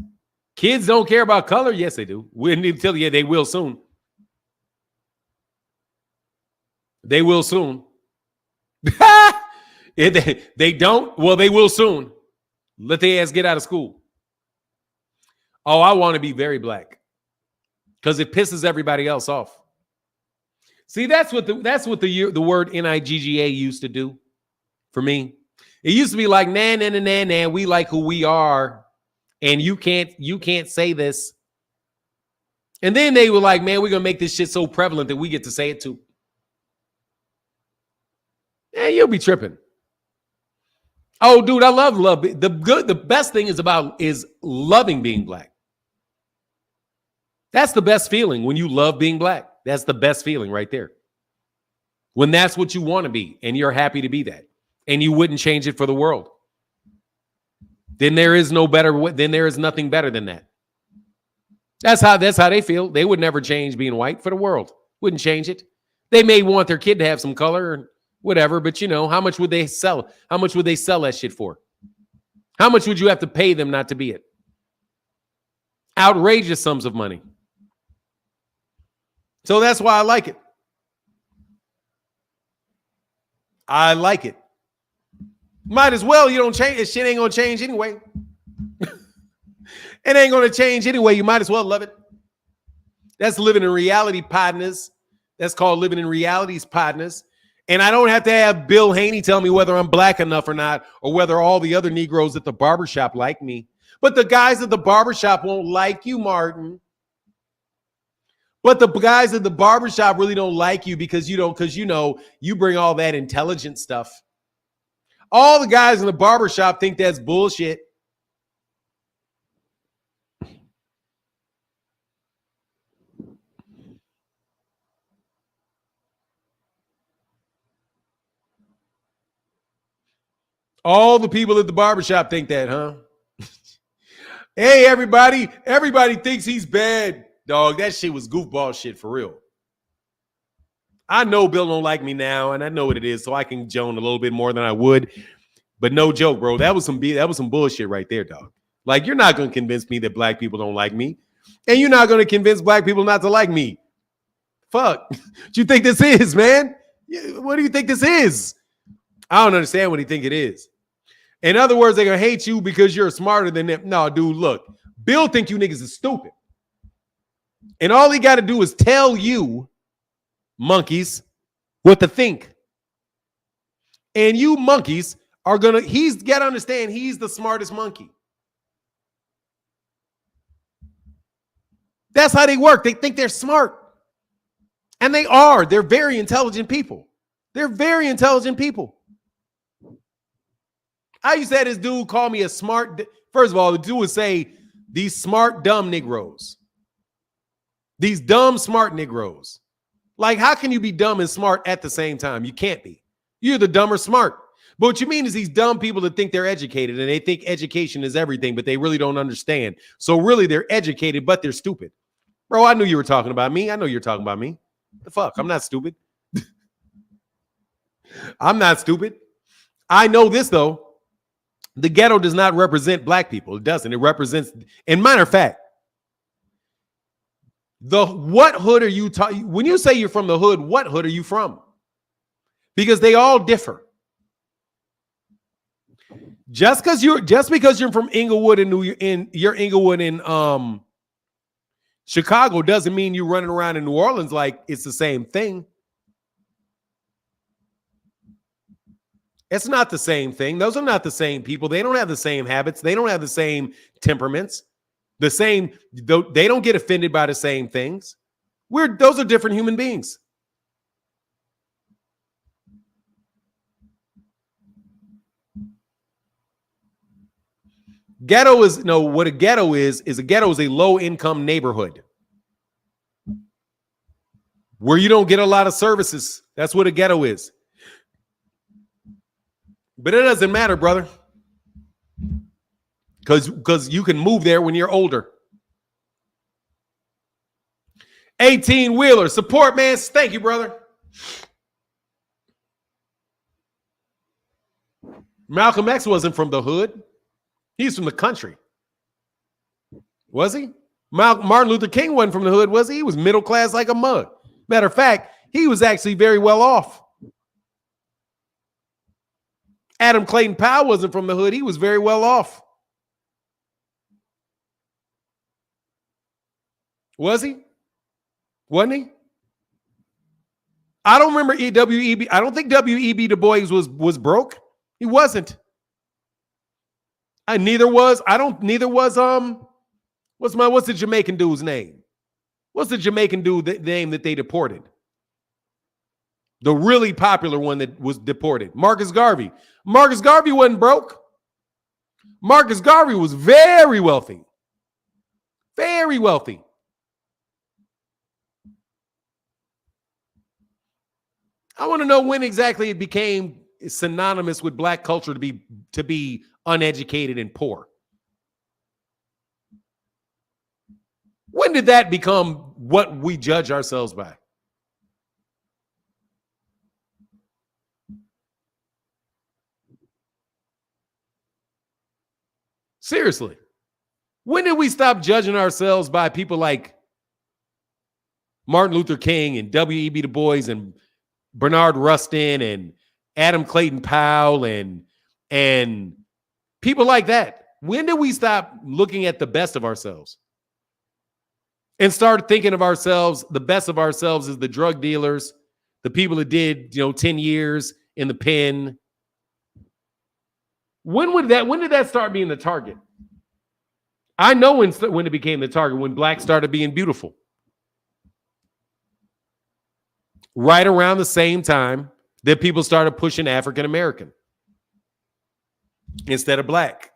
Kids don't care about color? Yes, they do. We need to tell you, they will soon. They will soon. If they don't, well, they will soon. Let their ass get out of school. Oh, I want to be very black because it pisses everybody else off. See, that's what the word NIGGA used to do for me. It used to be like, nah, we like who we are, and you can't say this. And then they were like, man, we're gonna make this shit so prevalent that we get to say it too. Yeah, you'll be tripping. Oh, dude, I love. The best thing is loving being black. That's the best feeling when you love being black. That's the best feeling right there. When that's what you want to be and you're happy to be that and you wouldn't change it for the world. Then there is nothing better than that. That's how they feel. They would never change being white for the world. Wouldn't change it. They may want their kid to have some color or whatever, but how much would they sell? How much would they sell that shit for? How much would you have to pay them not to be it? Outrageous sums of money. So that's why I like it. I like it. Might as well. You don't change. This shit ain't going to change anyway. It ain't going to change anyway. You might as well love it. That's living in reality, partners. That's called living in reality's partners. And I don't have to have Bill Haney tell me whether I'm black enough or not, or whether all the other Negroes at the barbershop like me. But the guys at the barbershop won't like you, Martin. But the guys at the barbershop really don't like you because you bring all that intelligent stuff. All the guys in the barbershop think that's bullshit. All the people at the barbershop think that, huh? Hey, everybody thinks he's bad. Dog, that shit was goofball shit for real. I know Bill don't like me now, and I know what it is, so I can joan a little bit more than I would. But no joke, bro. That was some bullshit right there, dog. Like, you're not going to convince me that black people don't like me, and you're not going to convince black people not to like me. Fuck. What you think this is, man? What do you think this is? I don't understand what you think it is. In other words, they're going to hate you because you're smarter than them. No, dude, look. Bill think you niggas is stupid. And all he got to do is tell you, monkeys, what to think. And you monkeys are going to, he's got to understand he's the smartest monkey. That's how they work. They think they're smart. And they are. They're very intelligent people. They're very intelligent people. I used to have this dude call me a smart. First of all, the dude would say, these smart, dumb Negroes. These dumb, smart Negroes. Like, how can you be dumb and smart at the same time? You can't be. You're the dumb or smart. But what you mean is these dumb people that think they're educated and they think education is everything, but they really don't understand. So really, they're educated, but they're stupid. Bro, I knew you were talking about me. I know you're talking about me. The fuck? I'm not stupid. I'm not stupid. I know this, though. The ghetto does not represent black people. It doesn't. It represents, in matter of fact, what hood are you talking? When you say you're from the hood, what hood are you from? Because they all differ. Just because you're from Inglewood you're Inglewood in Chicago doesn't mean you're running around in New Orleans like it's the same thing. It's not the same thing. Those are not the same people. They don't have the same habits. They don't have the same temperaments. They don't get offended by the same things. Those are different human beings. What a ghetto is a low income neighborhood where you don't get a lot of services. That's what a ghetto is. But it doesn't matter, brother. Because you can move there when you're older. 18-wheeler support, man. Thank you, brother. Malcolm X wasn't from the hood. He's from the country. Was he? Martin Luther King wasn't from the hood, was he? He was middle class like a mug. Matter of fact, he was actually very well off. Adam Clayton Powell wasn't from the hood. He was very well off. Was he? Wasn't he? I don't remember W.E.B. I don't think W.E.B. Du Bois was broke. He wasn't. Neither was what's the Jamaican dude's name? What's the Jamaican dude name that they deported? The really popular one that was deported. Marcus Garvey. Marcus Garvey wasn't broke. Marcus Garvey was very wealthy. Very wealthy. I want to know when exactly it became synonymous with black culture to be uneducated and poor. When did that become what we judge ourselves by? Seriously. When did we stop judging ourselves by people like Martin Luther King and W.E.B. Du Bois and Bernard Rustin and Adam Clayton Powell and people like that? When did we stop looking at the best of ourselves and start thinking of ourselves, the best of ourselves as the drug dealers, the people that did, 10 years in the pen? When did that start being the target? I know when it became the target, when black started being beautiful. Right around the same time that people started pushing African American instead of black.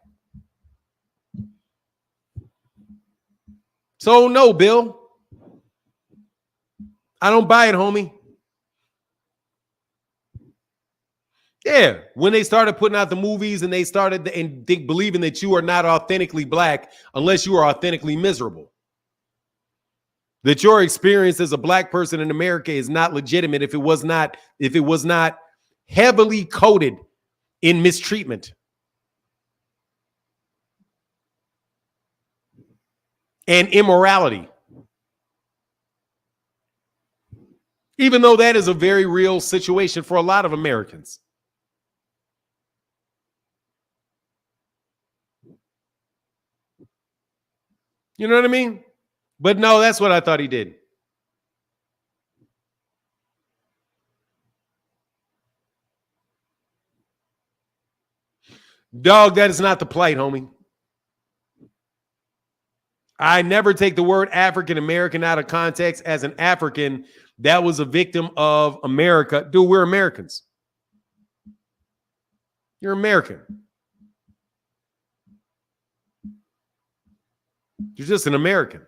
So no, Bill. I don't buy it, homie. Yeah, when they started putting out the movies and they started believing that you are not authentically black unless you are authentically miserable. That your experience as a black person in America is not legitimate if it was not heavily coded in mistreatment and immorality. Even though that is a very real situation for a lot of Americans. You know what I mean? But no, that's what I thought he did. Dog, that is not the plight, homie. I never take the word African American out of context as an African that was a victim of America. Dude, we're Americans. You're American. You're just an American.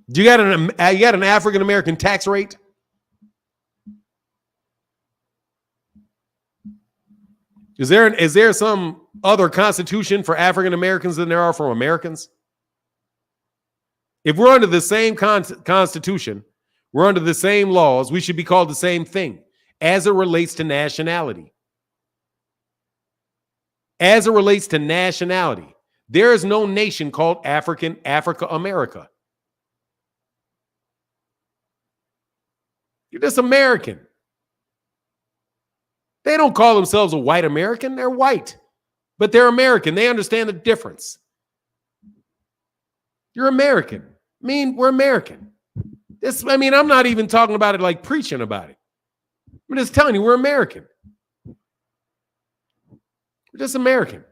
You got an African American tax rate? Is there some other constitution for African Americans than there are for Americans? If we're under the same constitution, we're under the same laws, we should be called the same thing as it relates to nationality. As it relates to nationality, there is no nation called Africa America. You're just American. They don't call themselves a white American. They're white, but they're American. They understand the difference. You're American. I mean, we're American. I'm not even talking about it like preaching about it. I'm just telling you, we're American. We're just American.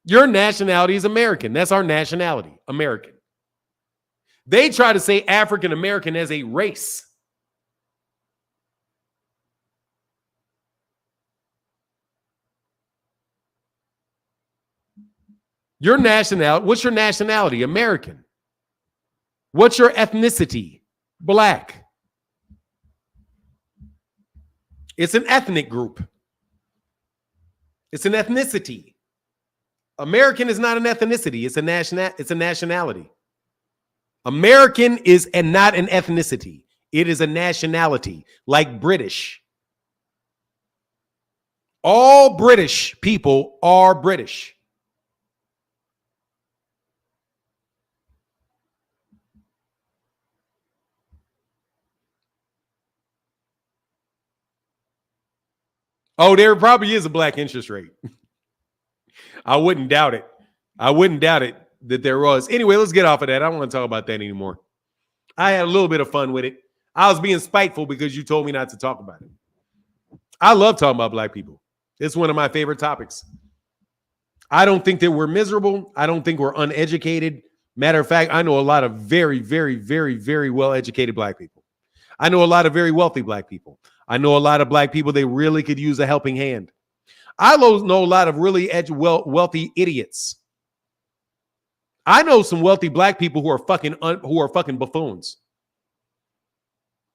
Your nationality is American. That's our nationality, American. They try to say African American as a race. Your nationality, what's your nationality? American. What's your ethnicity? Black. It's an ethnic group. It's an ethnicity. American is not an ethnicity. It's a nationality. American is not an ethnicity. It is a nationality, like British. All British people are British. Oh, there probably is a black interest rate. I wouldn't doubt it. I wouldn't doubt it that there was. Anyway, let's get off of that. I don't want to talk about that anymore. I had a little bit of fun with it. I was being spiteful because you told me not to talk about it. I love talking about black people. It's one of my favorite topics. I don't think that we're miserable. I don't think we're uneducated. Matter of fact, I know a lot of very, very, very, very well-educated black people. I know a lot of very wealthy black people. I know a lot of black people, they really could use a helping hand. I know a lot of really wealthy idiots. I know some wealthy black people who are fucking buffoons,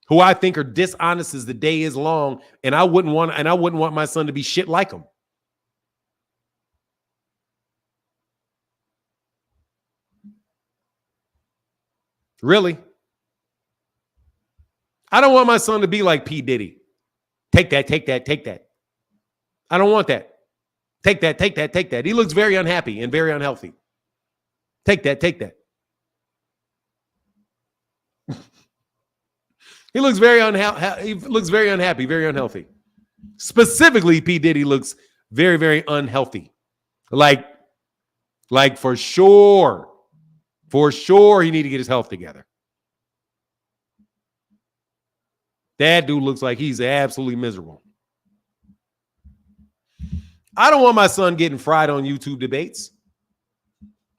who I think are dishonest as the day is long, and I wouldn't want my son to be shit like them. Really? I don't want my son to be like P. Diddy. Take that, take that, take that. I don't want that. Take that, take that, take that. He looks very unhappy and very unhealthy. Take that, take that. He looks very unhappy. He looks very unhappy, very unhealthy. Specifically, P. Diddy looks very, very unhealthy. Like for sure, he need to get his health together. That dude looks like he's absolutely miserable. I don't want my son getting fried on YouTube debates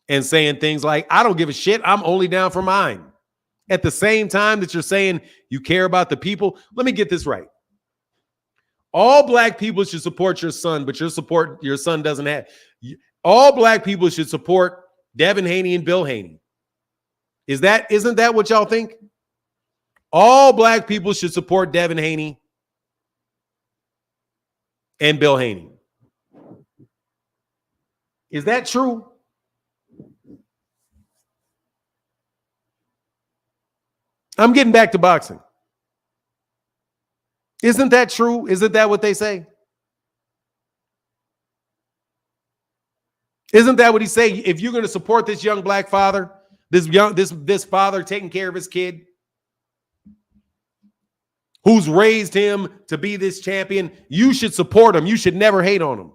and saying things like, I don't give a shit, I'm only down for mine. At the same time that you're saying you care about the people, let me get this right. All black people should support your son, but your son doesn't have. All black people should support Devin Haney and Bill Haney. Isn't that what y'all think? All black people should support Devin Haney and Bill Haney. Is that true? I'm getting back to boxing. Isn't that true? Isn't that what they say? Isn't that what he say? If you're going to support this young black father, this father taking care of his kid, who's raised him to be this champion, you should support him. You should never hate on him.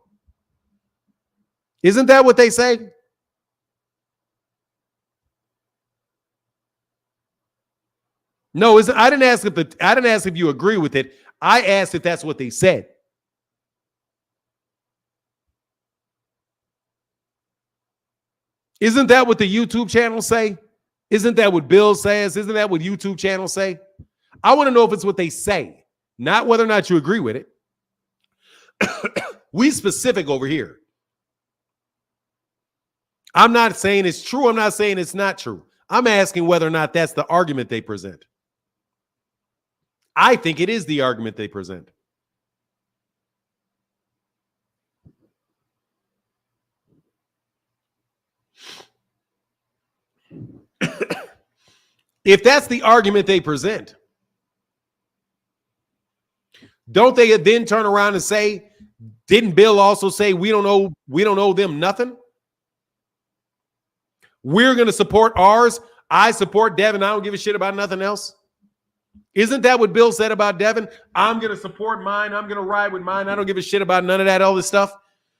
Isn't that what they say? No, I didn't ask if you agree with it. I asked if that's what they said. Isn't that what the YouTube channels say? Isn't that what Bill says? Isn't that what YouTube channels say? I want to know if it's what they say, not whether or not you agree with it. We specific over here. I'm not saying it's true. I'm not saying it's not true. I'm asking whether or not that's the argument they present. I think it is the argument they present. If that's the argument they present, don't they then turn around and say, didn't Bill also say we don't owe them nothing? We're going to support ours. I support Devin. I don't give a shit about nothing else. Isn't that what Bill said about Devin? I'm going to support mine. I'm going to ride with mine. I don't give a shit about none of that, all this stuff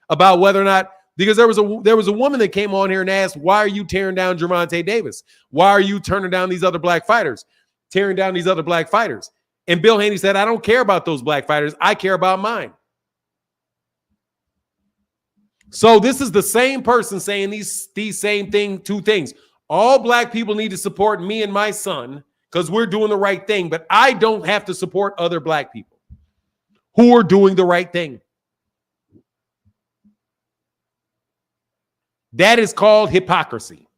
about whether or not, because there was a woman that came on here and asked, why are you tearing down Gervonta Davis? Why are you turning down these other black fighters? Tearing down these other black fighters. And Bill Haney said, I don't care about those black fighters. I care about mine. So this is the same person saying these same two things. All black people need to support me and my son because we're doing the right thing, but I don't have to support other black people who are doing the right thing. That is called hypocrisy.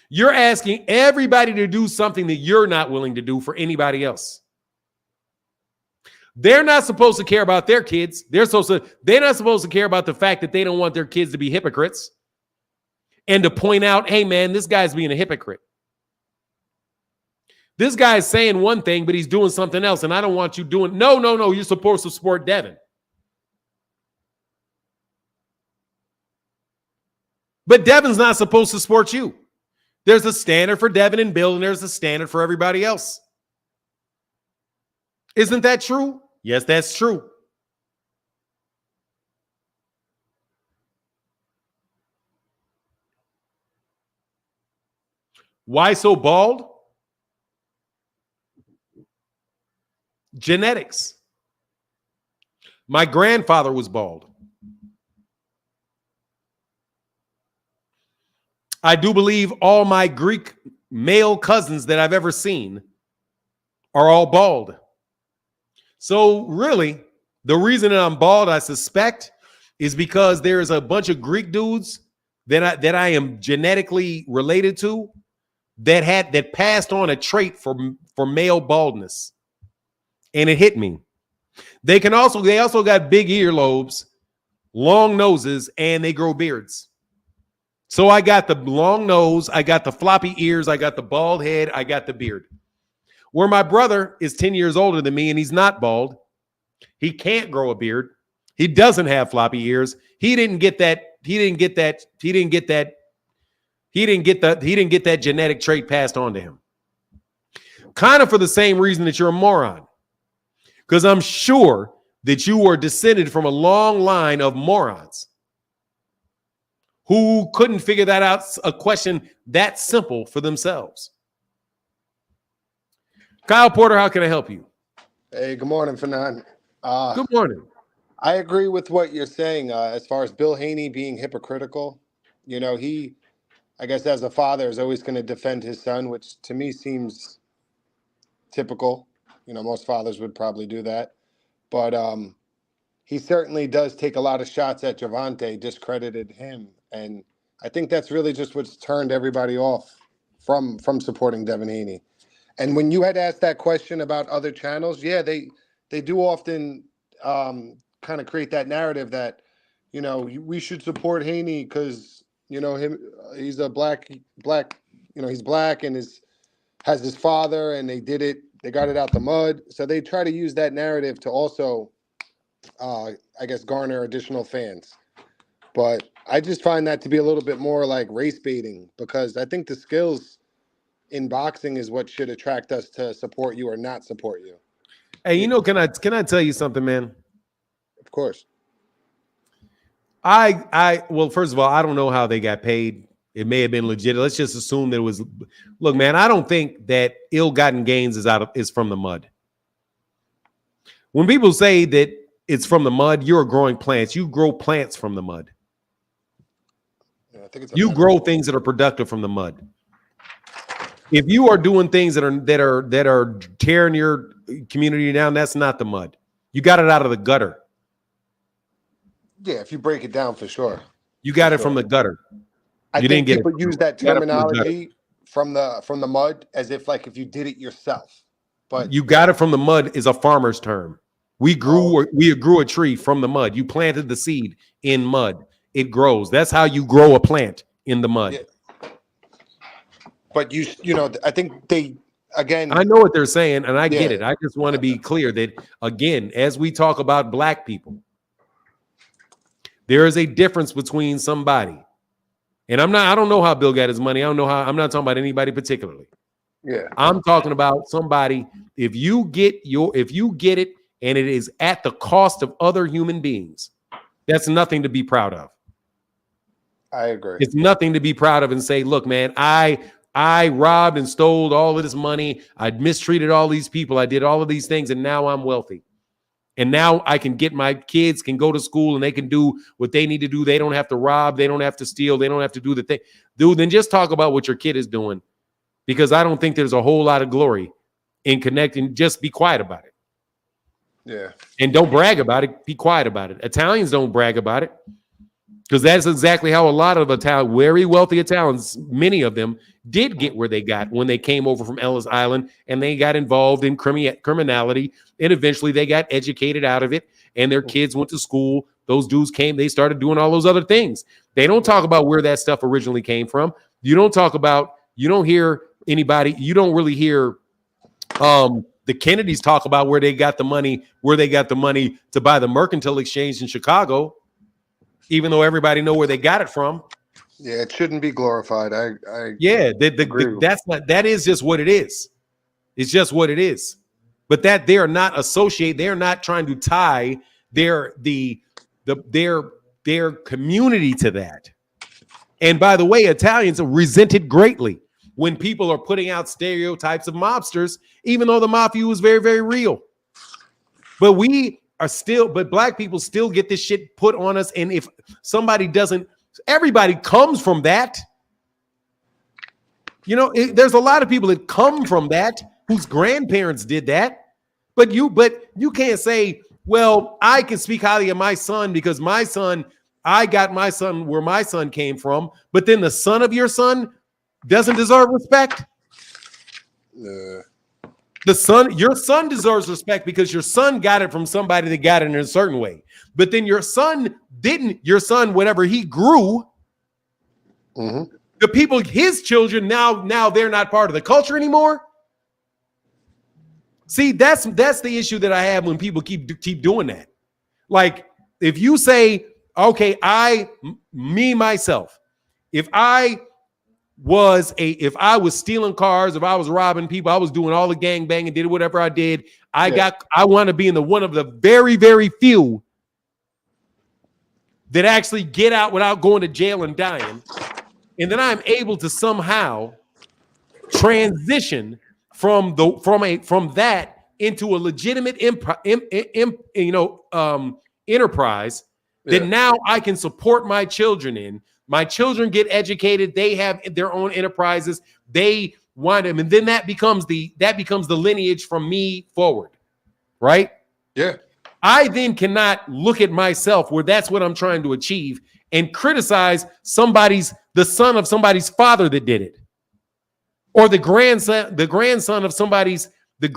You're asking everybody to do something that you're not willing to do for anybody else. They're not supposed to care about their kids. They're not supposed to care about the fact that they don't want their kids to be hypocrites and to point out, hey, man, this guy's being a hypocrite. This guy's saying one thing, but he's doing something else, and I don't want you doing. No. You're supposed to support Devin. But Devin's not supposed to support you. There's a standard for Devin and Bill, and there's a standard for everybody else. Isn't that true? Yes, that's true. Why so bald? Genetics. My grandfather was bald. I do believe all my Greek male cousins that I've ever seen are all bald. So really, the reason that I'm bald, I suspect, is because there's a bunch of Greek dudes that I am genetically related to that passed on a trait for male baldness, and it hit me. They also got big earlobes, long noses, and they grow beards. So I got the long nose, I got the floppy ears, I got the bald head, I got the beard. Where my brother is 10 years older than me and he's not bald. He can't grow a beard. He doesn't have floppy ears. He didn't get that genetic trait passed on to him. Kind of for the same reason that you're a moron. Because I'm sure that you were descended from a long line of morons who couldn't figure that out, a question that simple for themselves. Kyle Porter, how can I help you? Hey, good morning, Fanan. Good morning. I agree with what you're saying as far as Bill Haney being hypocritical. You know, he, I guess as a father, is always going to defend his son, which to me seems typical. You know, most fathers would probably do that. But he certainly does take a lot of shots at Javante, discredited him. And I think that's really just what's turned everybody off from supporting Devin Haney. And when you had asked that question about other channels, yeah, they do often kind of create that narrative that, you know, we should support Haney because, you know, he's a black, you know, he's black and has his father and they got it out the mud. So they try to use that narrative to also, I guess, garner additional fans. But I just find that to be a little bit more like race baiting because I think the skills in boxing is what should attract us to support you or not support you. Hey, you know, can I tell you something, man? Of course. Well, first of all, I don't know how they got paid. It may have been legit. Let's just assume that it was. Look, man, I don't think that ill-gotten gains is from the mud. When people say that it's from the mud, you're growing plants. You grow plants from the mud. Yeah, I think You grow things that are productive from the mud. If you are doing things that are tearing your community down, that's not the mud. You got it out of the gutter. Yeah, if you break it down, for sure. You got it from the gutter. I think people use that terminology from from the mud as if like if you did it yourself. But you got it from the mud is a farmer's term. We grew a tree from the mud. You planted the seed in mud. It grows. That's how you grow a plant, in the mud. Yeah. But you know, I think again. I know what they're saying, and I get it. I just want to be clear that, again, as we talk about black people, there is a difference between somebody. And I don't know how Bill got his money. I'm not talking about anybody particularly. Yeah. I'm talking about somebody, if you get it and it is at the cost of other human beings, that's nothing to be proud of. I agree. It's nothing to be proud of and say, look, man, I robbed and stole all of this money. I mistreated all these people. I did all of these things, and now I'm wealthy. And now I can get my kids can go to school and they can do what they need to do. They don't have to rob. They don't have to steal. They don't have to do the thing. Dude, then just talk about what your kid is doing, because I don't think there's a whole lot of glory in connecting. Just be quiet about it. Yeah. And don't brag about it. Be quiet about it. Italians don't brag about it, because that's exactly how a lot of very wealthy Italians, many of them, did get where they got when they came over from Ellis Island and they got involved in criminality, and eventually they got educated out of it, and their kids went to school. Those dudes came, they started doing all those other things. They don't talk about where that stuff originally came from. You don't hear anybody, you don't really hear the Kennedys talk about where they got the money to buy the Mercantile Exchange in Chicago, even though everybody know where they got it from. Yeah, it shouldn't be glorified. That is just what it is. It's just what it is. But that they are not they are not trying to tie their community to that. And by the way, Italians resent it greatly when people are putting out stereotypes of mobsters, even though the mafia was very, very real. But black people still get this shit put on us. And if somebody doesn't, everybody comes from that. You know, there's a lot of people that come from that, whose grandparents did that. But you can't say, well, I can speak highly of my son because my son, I got my son where my son came from, but then the son of your son doesn't deserve respect. Your son deserves respect because your son got it from somebody that got it in a certain way. But then your son, whenever he grew, the people, his children, now they're not part of the culture anymore. See, that's the issue that I have when people keep doing that. Like, if you say, okay, myself, if I was stealing cars, if I was robbing people, I was doing all the gang banging, did whatever I did. I want to be in one of the very, very few that actually get out without going to jail and dying. And then I'm able to somehow transition from that into a legitimate enterprise that now I can support my children in. My children get educated. They have their own enterprises. They want them, and then that becomes the lineage from me forward, right? Yeah. I then cannot look at myself where that's what I'm trying to achieve and criticize the son of somebody's father that did it, or the grandson of somebody that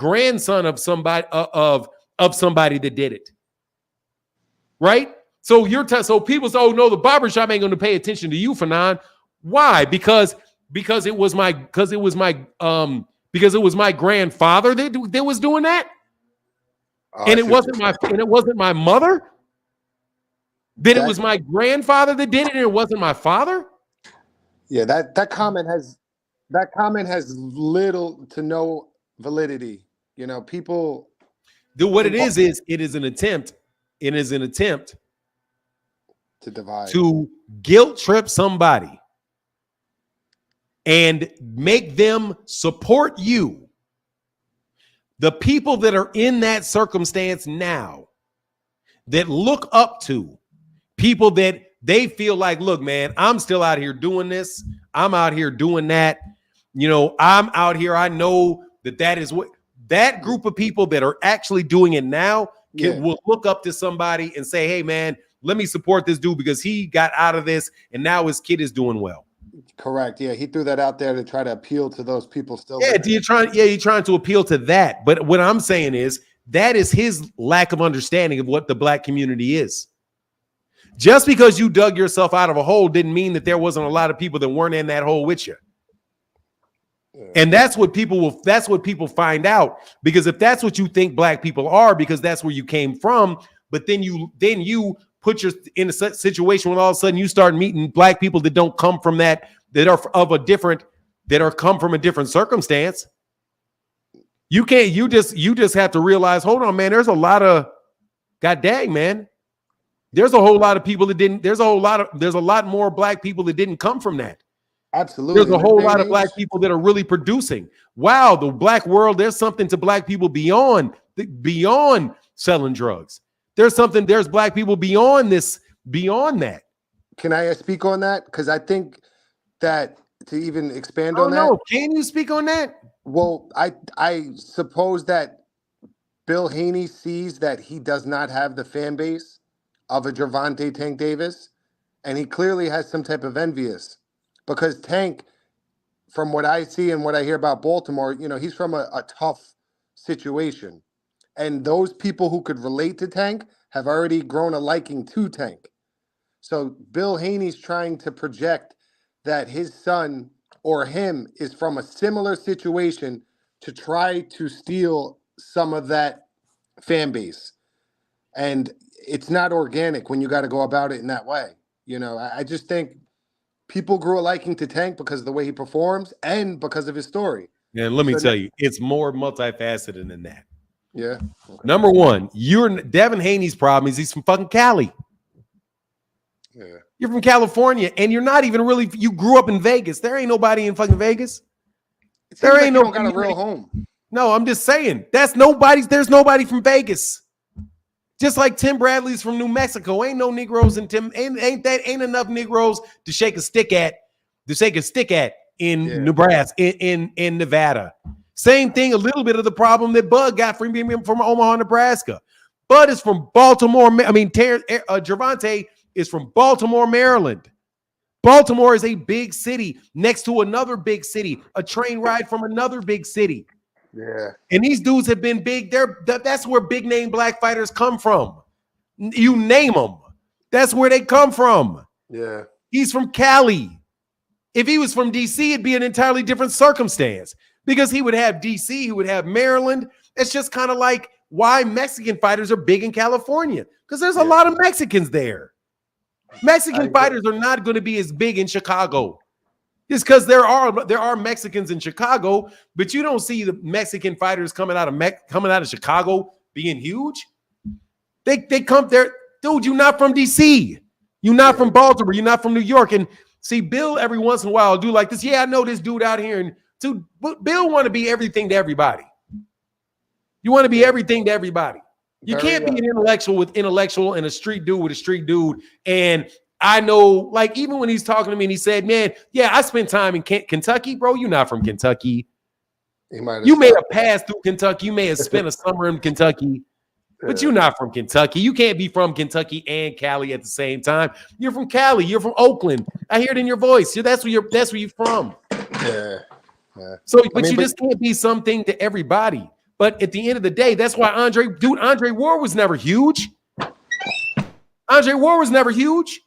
did it, right? So so people say, oh no, the barbershop ain't going to pay attention to you, Fanon. Why? Because it was my grandfather that was doing that, and it wasn't my mother. Then it was my grandfather that did it, and it wasn't my father. Yeah, that comment has little to no validity. You know, people. What it is it is an attempt. It is an attempt to divide, to guilt trip somebody and make them support you. The people that are in that circumstance now, that look up to people that they feel like, look, man, I'm still out here doing this. I'm out here doing that. You know, I'm out here. I know that is what that group of people that are actually doing it now will look up to somebody and say, hey, man, let me support this dude because he got out of this and now his kid is doing well. Correct. Yeah, he threw that out there to try to appeal to those people still. Yeah, you're trying to appeal to that. But what I'm saying is that is his lack of understanding of what the black community is. Just because you dug yourself out of a hole didn't mean that there wasn't a lot of people that weren't in that hole with you. And that's what people find out, because if that's what you think black people are, because that's where you came from, but then you put your in a situation when all of a sudden you start meeting black people that don't come from that are come from a different circumstance. You just have to realize, hold on, man, there's a lot of god dang, man. There's a whole lot of people that didn't, there's a lot more black people that didn't come from that. Absolutely. There's a whole lot of black people that are really producing. Wow, the black world, there's something to black people beyond selling drugs. There's black people beyond that. Can I speak on that? Because I think that to even expand on that. No, can you speak on that? Well, I suppose that Bill Haney sees that he does not have the fan base of a Gervonta Tank Davis, and he clearly has some type of envious, because Tank, from what I see and what I hear about Baltimore, you know, he's from a tough situation, and those people who could relate to Tank have already grown a liking to Tank. So Bill Haney's trying to project that his son or him is from a similar situation to try to steal some of that fan base. And it's not organic when you got to go about it in that way. You know, I just think people grew a liking to Tank because of the way he performs and because of his story. And let me tell you, it's more multifaceted than that. Yeah. Okay. Number one, Devin Haney's problem is he's from fucking Cali. Yeah. You're from California, and you're not even really. You grew up in Vegas. There ain't nobody in fucking Vegas. There ain't no. Got a real home. No, I'm just saying. There's nobody from Vegas. Just like Tim Bradley's from New Mexico. Ain't no Negroes in Tim. Ain't enough Negroes to shake a stick at in Nebraska, in Nevada. Same thing, a little bit of the problem that Bud got from being from Omaha, Nebraska. Bud is from Baltimore. I mean, Gervonta is from Baltimore, Maryland. Baltimore is a big city next to another big city, a train ride from another big city. Yeah. And these dudes have been big. That's where big name black fighters come from. You name them. That's where they come from. Yeah. He's from Cali. If he was from DC, it'd be an entirely different circumstance because he would have DC, he would have Maryland. It's just kind of like why Mexican fighters are big in California because there's a lot of Mexicans there. Mexican fighters are not going to be as big in Chicago. Just because there are Mexicans in Chicago, but you don't see the Mexican fighters coming out of Chicago being huge. They come there, dude. You're not from DC. You're not from Baltimore. You're not from New York. And see, Bill every once in a while do like this. Yeah, I know this dude out here, and dude, Bill want to be everything to everybody. You want to be everything to everybody. You can't be an intellectual with intellectual and a street dude with a street dude. And I know, like, even when he's talking to me and he said, man, yeah, I spent time in Kentucky, bro. You're not from Kentucky. You may have passed through Kentucky. You may have spent a summer in Kentucky, but you're not from Kentucky. You can't be from Kentucky and Cali at the same time. You're from Cali. You're from Oakland. I hear it in your voice. That's where you're from. Yeah. So, but you just can't be something to everybody. But at the end of the day, that's why Andre Ward was never huge. Andre Ward was never huge.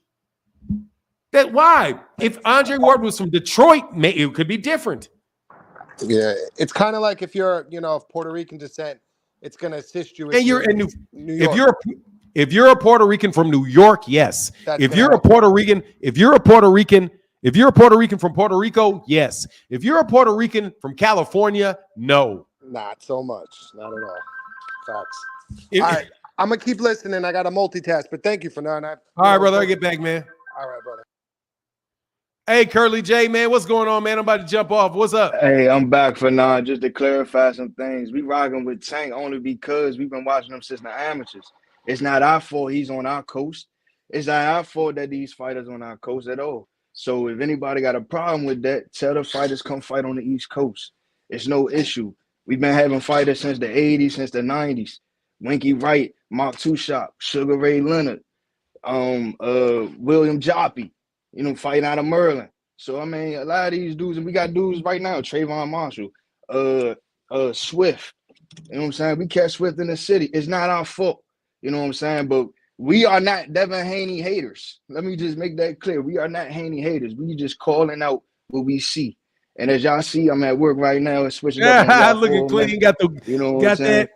That why? If Andre Ward was from Detroit, it could be different. Yeah, it's kind of like if you're, of Puerto Rican descent, it's going to assist you. And you're in New York. If you're a Puerto Rican from New York, yes. If you're a Puerto Rican from Puerto Rico, yes. If you're a Puerto Rican from California, no. Not so much. Not at all. Facts. All right. I'm going to keep listening. I got to multitask, but thank you for now. All right, brother. I'll get back, man. All right, brother. Hey, Curly J, man. What's going on, man? I'm about to jump off. What's up? Hey, I'm back for now. Just to clarify some things. We rocking with Tank only because we've been watching him since the amateurs. It's not our fault he's on our coast. It's not our fault that these fighters on our coast at all. So if anybody got a problem with that, tell the fighters come fight on the East Coast. It's no issue. We've been having fighters since the 80s, since the 90s. Winky Wright, Mark Tushop, Sugar Ray Leonard, William Joppy, fighting out of Maryland. So, I mean, a lot of these dudes, and we got dudes right now, Trayvon Marshall, Swift. You know what I'm saying? We catch Swift in the city. It's not our fault. You know what I'm saying? But we are not Devin Haney haters. Let me just make that clear. We are not Haney haters. We just calling out what we see. And as y'all see, I'm at work right now and switching up. Looking clean. Got that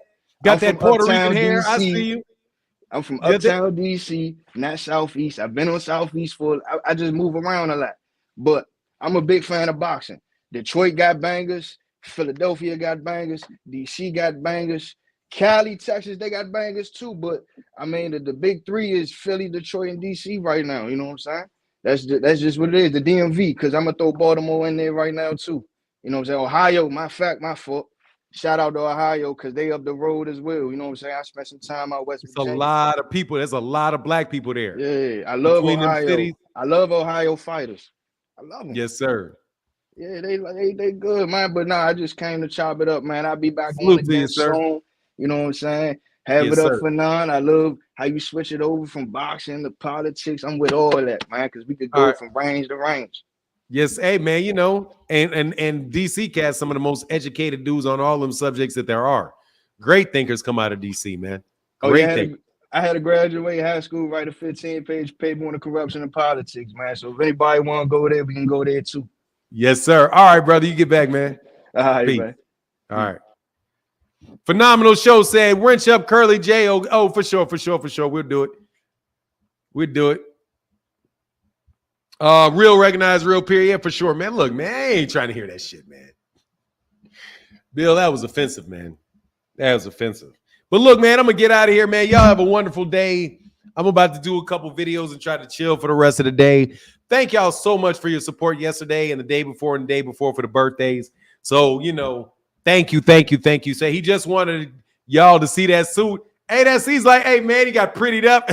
Puerto Rican hair. DC. I see you. I'm from uptown DC, not Southeast. I've been on Southeast I just move around a lot. But I'm a big fan of boxing. Detroit got bangers. Philadelphia got bangers. DC got bangers. Cali, Texas, they got bangers too. But, I mean, the big three is Philly, Detroit, and DC right now. You know what I'm saying? That's just what it is, the DMV, because I'm going to throw Baltimore in there right now, too. You know what I'm saying? Ohio, my fault. Shout out to Ohio, because they up the road as well. You know what I'm saying? I spent some time out West Virginia. There's a lot of people. There's a lot of black people there. Yeah, I love Ohio. I love Ohio fighters. I love them. Yes, sir. Yeah, they good, man. But I just came to chop it up, man. I'll be back on again soon. You know what I'm saying? Have it up for none. I love how you switch it over from boxing to politics. I'm with all that, man, because we could go from range to range. Yes, hey man, and DC cast some of the most educated dudes on all them subjects that there are. Great thinkers come out of DC, man. Great thinkers. I had to graduate high school, write a 15-page paper on the corruption and politics, man. So if anybody want to go there, we can go there too. Yes, sir. All right, brother, you get back, man. All right, man. All right. Phenomenal show, said wrench up Curly J. Oh, for sure. We'll do it. Real recognize, real period. Yeah, for sure, man. Look, man, I ain't trying to hear that shit, man. Bill, that was offensive, man. That was offensive. But look, man, I'm going to get out of here, man. Y'all have a wonderful day. I'm about to do a couple videos and try to chill for the rest of the day. Thank y'all so much for your support yesterday and the day before for the birthdays. So, thank you. Say he just wanted y'all to see that suit. Hey, he's like, hey, man, he got prettied up.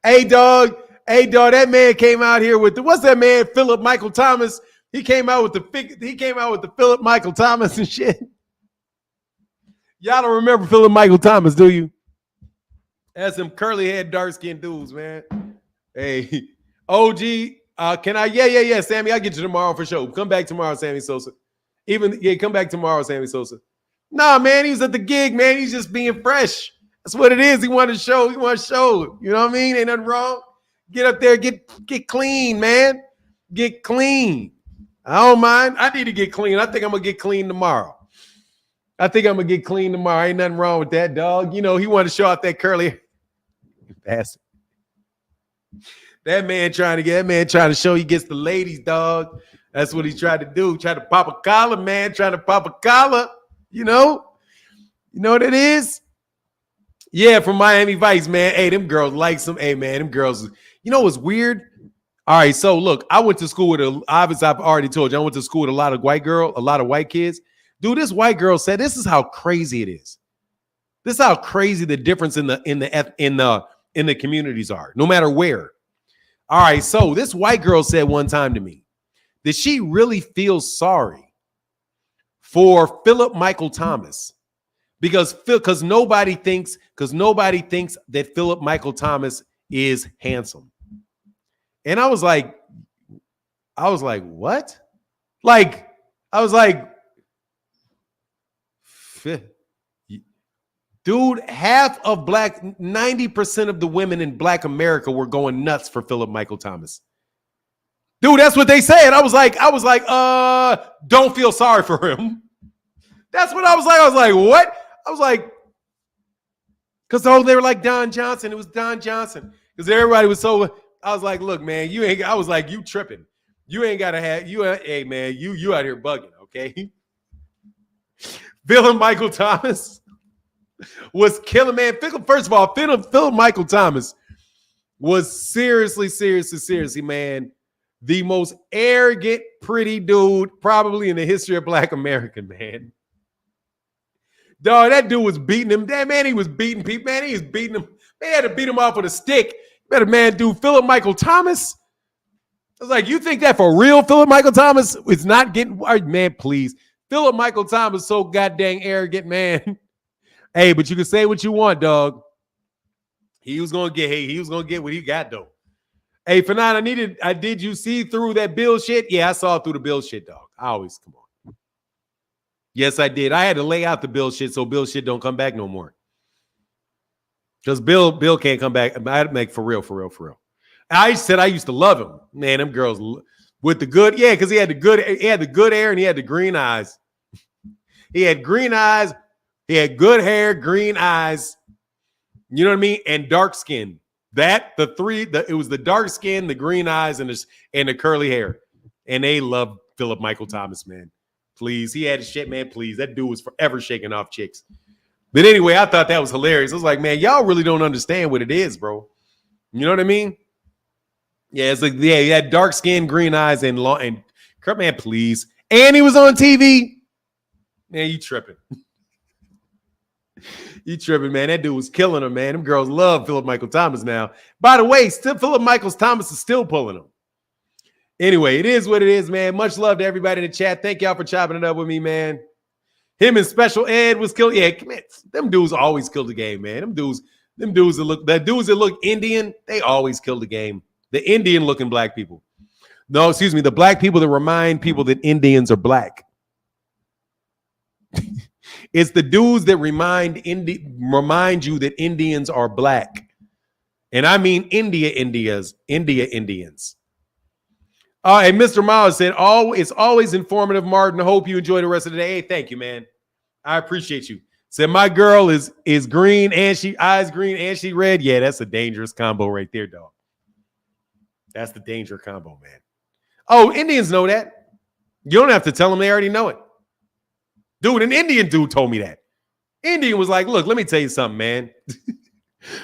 Hey, dog, that man came out here with what's that man, Philip Michael Thomas? He came out with the Philip Michael Thomas and shit. Y'all don't remember Philip Michael Thomas, do you? That's some curly head, dark skinned dudes, man. Hey, OG, can I? Yeah, Sammy, I'll get you tomorrow for sure. Come back tomorrow, Sammy Sosa. Come back tomorrow, Sammy Sosa. Nah, man, he was at the gig, man. He's just being fresh. That's what it is. He wanted to show. You know what I mean? Ain't nothing wrong. Get up there, get clean, man. Get clean. I don't mind. I need to get clean. I think I'm gonna get clean tomorrow. Ain't nothing wrong with that, dog. You know, he wanted to show off that curly bastard. That man trying to show he gets the ladies, dog. That's what he tried to do. Try to pop a collar, man. Trying to pop a collar. You know what it is? Yeah, from Miami Vice, man. Hey, them girls like some. Hey, man, them girls. You know what's weird? All right, so look, I went to school with obviously I've already told you, I went to school with a lot of white kids. Dude, this white girl said, this is how crazy it is. This is how crazy the difference in the communities are, no matter where. All right, so this white girl said one time to me that she really feels sorry for Philip Michael Thomas because nobody thinks that Philip Michael Thomas is handsome. And I was like, what? Like, I was like, dude, 90% of the women in Black America were going nuts for Philip Michael Thomas. Dude, that's what they said. I was like, don't feel sorry for him. That's what I was like. I was like, what? I was like, because they were like Don Johnson. It was Don Johnson. Because everybody was so, I was like, look, man, you tripping. You ain't got to have, hey, man, you out here bugging, okay? Philip Michael Thomas was killing, man. First of all, Philip Michael Thomas was seriously, man, the most arrogant, pretty dude probably in the history of Black America, man. Dog, that dude was beating him. Damn, man, he was beating people. Man, he was beating him. They had to beat him off with a stick. Better, man, dude, Philip Michael Thomas. I was like, you think that for real, Philip Michael Thomas is not getting, man, please. Philip Michael Thomas so goddamn arrogant, man. Hey, but you can say what you want, dog. He was gonna get what he got, though. Hey, Fanon, did you see through that Bill shit? Yeah, I saw through the Bill shit, dog. I always come on. Yes, I did. I had to lay out the Bill shit so Bill shit don't come back no more. Because Bill can't come back. I had to make for real. I said I used to love him. Man, them girls with the good, yeah, because he had the good hair and he had the green eyes. He had green eyes, he had good hair, green eyes, you know what I mean? And dark skin. It was the dark skin, the green eyes, and the curly hair. And they loved Philip Michael Thomas, man. Please. He had his shit, man. Please. That dude was forever shaking off chicks. But anyway, I thought that was hilarious. I was like, man, y'all really don't understand what it is, bro. You know what I mean? Yeah, it's like, yeah, he had dark skin, green eyes, and man, please. And he was on TV. Man, you tripping. You tripping, man. That dude was killing him, man. Them girls love Philip Michael Thomas now. By the way, Philip Michael Thomas is still pulling him. Anyway, it is what it is, man. Much love to everybody in the chat. Thank y'all for chopping it up with me, man. Him and Special Ed was killed. Yeah, man, them dudes always kill the game, man. Them dudes that look Indian, they always kill the game. The Indian-looking black people. No, excuse me, the black people that remind people that Indians are black. It's the dudes that remind you that Indians are black. And I mean Indians. And Mr. Miles said, it's always informative, Martin. I hope you enjoy the rest of the day. Hey, thank you, man. I appreciate you. Said my girl is green and eyes green and she red. Yeah, that's a dangerous combo right there, dog. That's the danger combo, man. Oh, Indians know that. You don't have to tell them, they already know it. Dude, an Indian dude told me that. Indian was like, look, let me tell you something, man.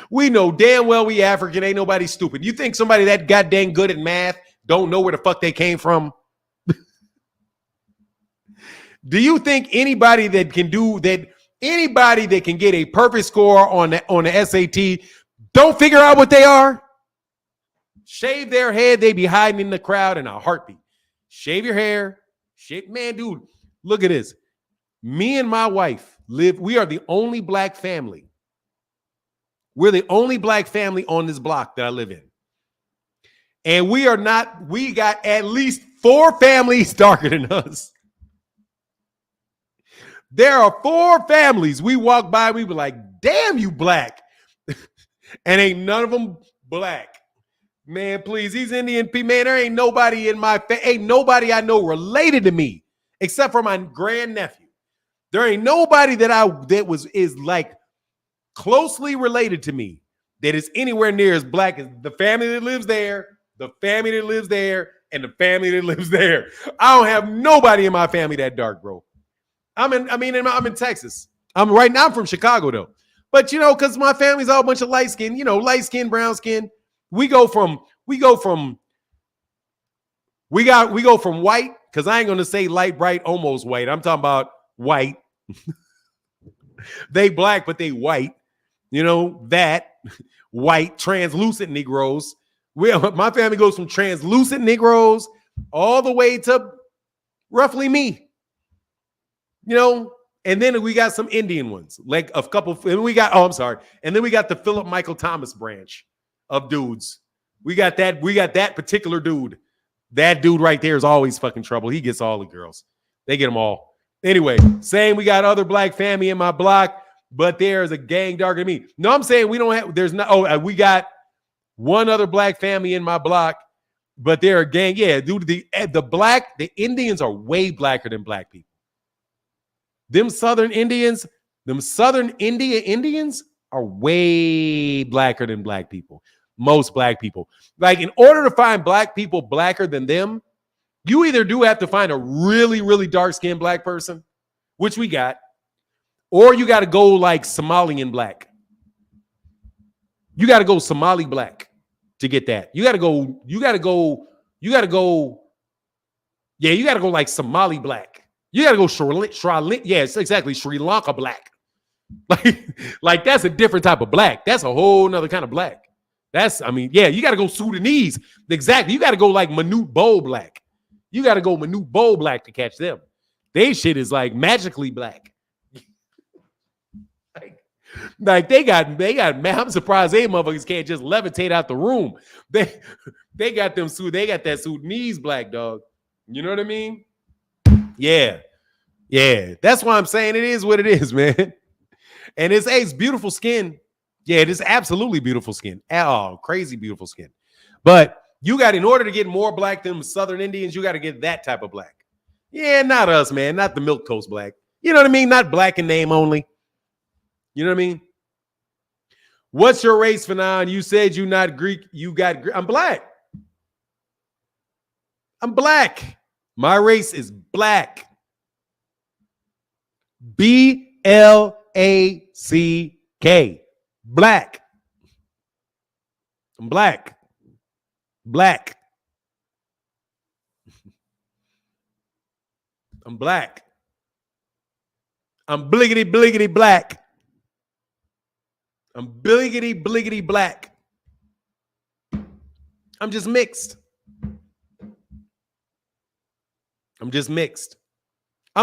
We know damn well we African. Ain't nobody stupid. You think somebody that goddamn good at math don't know where the fuck they came from? Do you think anybody that can get a perfect score on the SAT don't figure out what they are? Shave their head, they be hiding in the crowd in a heartbeat. shave your hair, man, dude, look at this. Me and my wife we are the only black family. We're the only black family on this block that I live in. And we got at least 4 families darker than us. There are 4 families we walk by, we be like, damn, you black. And ain't none of them black. Man, please, these Indian people, man, there ain't nobody ain't nobody I know related to me except for my grandnephew. There ain't nobody that is like closely related to me that is anywhere near as black as the family that lives there, the family that lives there, and the family that lives there. I don't have nobody in my family that dark, bro. I'm in Texas. I'm from Chicago though. But because my family's all a bunch of light skin, light skin, brown skin. We go from white, because I ain't gonna say light, bright, almost white. I'm talking about white. They black, but they white. That white, translucent Negroes. My family goes from translucent Negroes all the way to roughly me. And then we got some Indian ones, like a couple. And we got, and then we got the Philip Michael Thomas branch of dudes. We got that particular dude. That dude right there is always fucking trouble. He gets all the girls. They get them all. Anyway, saying we got other black family in my block, but there's a gang darker than me. No, I'm saying we don't have, we got one other black family in my block, but they're a gang. Yeah, dude, the Indians are way blacker than black people. Them Southern Indians are way blacker than black people. Most black people. Like, in order to find black people blacker than them, you either do have to find a really, really dark-skinned black person, which we got, or you got to go like Somalian black. You got to go Somali black to get that. You got to go like Somali black. You got to go Sri Lanka black. Like that's a different type of black. That's a whole nother kind of black. You got to go Sudanese. Exactly. You got to go like Manute Bol black. You got to go Manute Bol black to catch them. They shit is like magically black. Like they got, man, I'm surprised they motherfuckers can't just levitate out the room. They got that Sudanese black, dog. You know what I mean? Yeah. That's why I'm saying it is what it is, man. And it's beautiful skin. Yeah, it is absolutely beautiful skin. Oh, crazy beautiful skin. But in order to get more black than Southern Indians, you got to get that type of black. Yeah, not us, man. Not the Milk Toast black. You know what I mean? Not black in name only. You know what I mean? What's your race, Fanon? You said you're not Greek. You got Greek. I'm black. My race is black. B-L-A-C-K. Black. I'm black. I'm black. I'm bliggity black. I'm bliggity black. I'm just mixed. I'm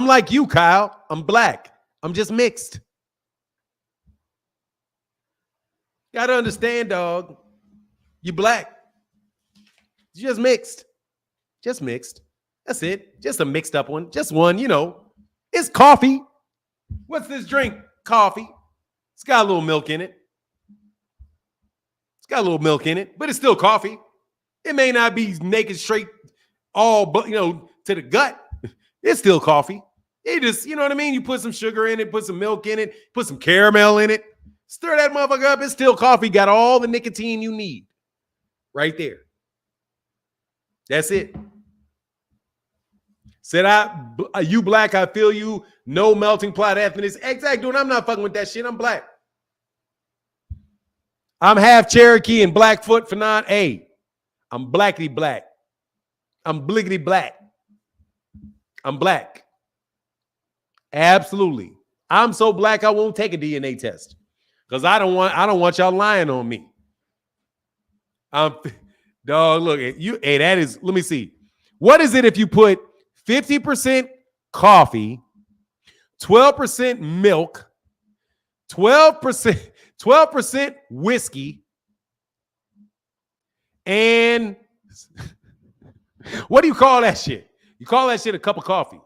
like you, Kyle. I'm black. I'm just mixed. Gotta understand, dog. You black. You just mixed. That's it. Just a mixed up one. Just one, It's coffee. What's this drink? Coffee. It's got a little milk in it. But it's still coffee. It may not be naked straight all, but to the gut. It's still coffee. It just, you know what I mean? You put some sugar in it, put some milk in it, put some caramel in it, stir that motherfucker up. It's still coffee. Got all the nicotine you need right there. That's it. Said you black, I feel you. No melting pot ethnicity. Exactly, dude. I'm not fucking with that shit. I'm black. I'm half Cherokee and Blackfoot for non-A. I'm blackity black. I'm bliggity black. I'm black. Absolutely. I'm so black I won't take a DNA test because I don't want y'all lying on me. Dog, look, that is. Let me see. What is it if you put 50% coffee, 12% milk, 12% whiskey, and what do you call that shit? You call that shit a cup of coffee.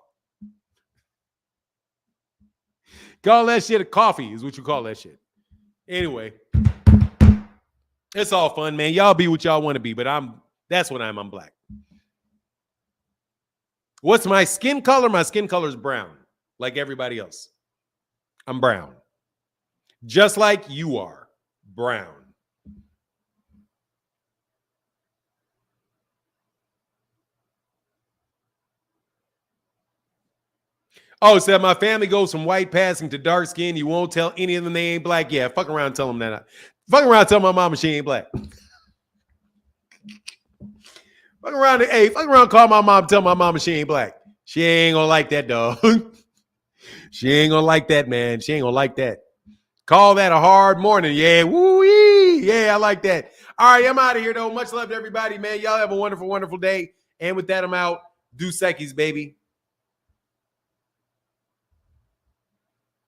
Call that shit a coffee is what you call that shit. Anyway, it's all fun, man. Y'all be what y'all want to be, but that's what I'm black. What's my skin color? My skin color is brown, like everybody else. I'm brown. Just like you are brown. Oh, so my family goes from white passing to dark skin. You won't tell any of them they ain't black. Yeah, fuck around and tell them that. Fuck around and tell my mama she ain't black. Fuck around and call my mom, tell my mama she ain't black. She ain't gonna like that, dog. She ain't gonna like that, man. She ain't gonna like that. Call that a hard morning. Yeah, woo-wee. Yeah, I like that. All right, I'm out of here, though. Much love to everybody, man. Y'all have a wonderful, wonderful day. And with that, I'm out. Do Seckies, baby.